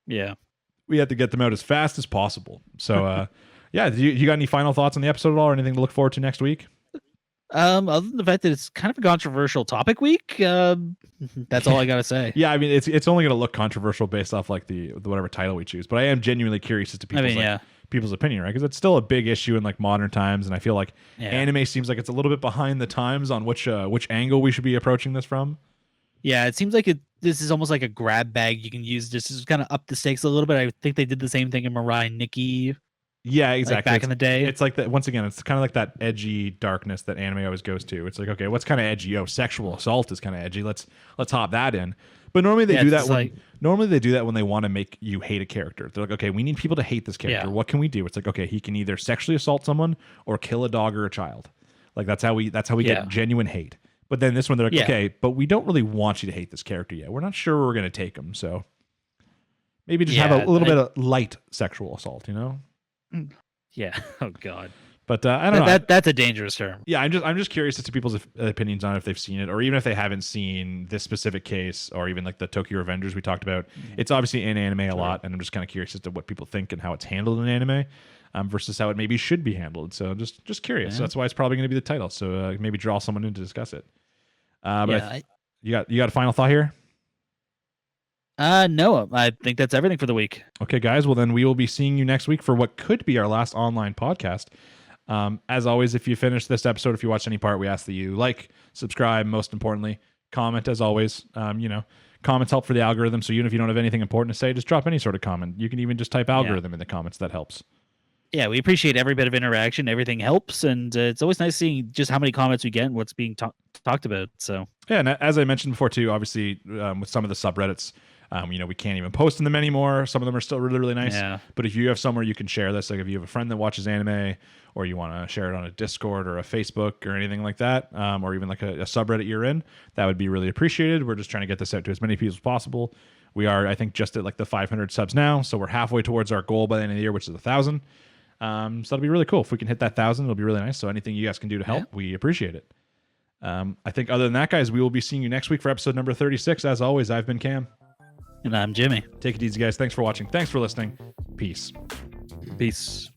yeah. We had to get them out as fast as possible. So, yeah, you got any final thoughts on the episode at all, or anything to look forward to next week? Other than the fact that it's kind of a controversial topic week, that's all I gotta say. Yeah, I mean, it's only going to look controversial based off like the whatever title we choose. But I am genuinely curious as to people's opinion, right? Because it's still a big issue in like modern times, and I feel like anime seems like it's a little bit behind the times on which angle we should be approaching this from. Yeah, it seems like this is almost like a grab bag you can use just to kind of up the stakes a little bit. I think they did the same thing in Mirai and Nikki. Yeah, exactly. Like back in the day. It's like that. Once again, it's kind of like that edgy darkness that anime always goes to. It's like, okay, what's kind of edgy? Oh, sexual assault is kind of edgy. Let's hop that in. But normally they do that when they want to make you hate a character. They're like, okay, we need people to hate this character. Yeah. What can we do? It's like, okay, he can either sexually assault someone or kill a dog or a child. Like that's how we get genuine hate. But then this one, they're like, okay, but we don't really want you to hate this character yet. We're not sure we're going to take him. So maybe just have a little bit of light sexual assault, you know? Yeah. Oh, God. But I don't know. That's a dangerous term. Yeah, I'm just curious as to people's opinions on it, if they've seen it, or even if they haven't seen this specific case, or even like the Tokyo Revengers we talked about. It's obviously in anime a lot, and I'm just kind of curious as to what people think and how it's handled in anime. Versus how it maybe should be handled. So I'm just curious. Yeah. So that's why it's probably going to be the title. So maybe draw someone in to discuss it. But you got a final thought here? No, I think that's everything for the week. Okay, guys. Well, then we will be seeing you next week for what could be our last online podcast. As always, if you finish this episode, if you watch any part, we ask that you like, subscribe, most importantly, comment as always. Comments help for the algorithm. So even if you don't have anything important to say, just drop any sort of comment. You can even just type algorithm in the comments. That helps. Yeah, we appreciate every bit of interaction. Everything helps, and it's always nice seeing just how many comments we get and what's being talked about. So yeah, and as I mentioned before too, obviously with some of the subreddits, we can't even post in them anymore. Some of them are still really, really nice. Yeah. But if you have somewhere you can share this, like if you have a friend that watches anime, or you want to share it on a Discord or a Facebook or anything like that, or even like a subreddit you're in, that would be really appreciated. We're just trying to get this out to as many people as possible. We are, I think, just at like the 500 subs now, so we're halfway towards our goal by the end of the year, which is 1,000. So that'll be really cool. If we can hit that 1,000, it'll be really nice. So anything you guys can do to help, we appreciate it. I think other than that, guys, we will be seeing you next week for episode number 36. As always, I've been Cam. And I'm Jimmy. Take it easy, guys. Thanks for watching. Thanks for listening. Peace. Peace.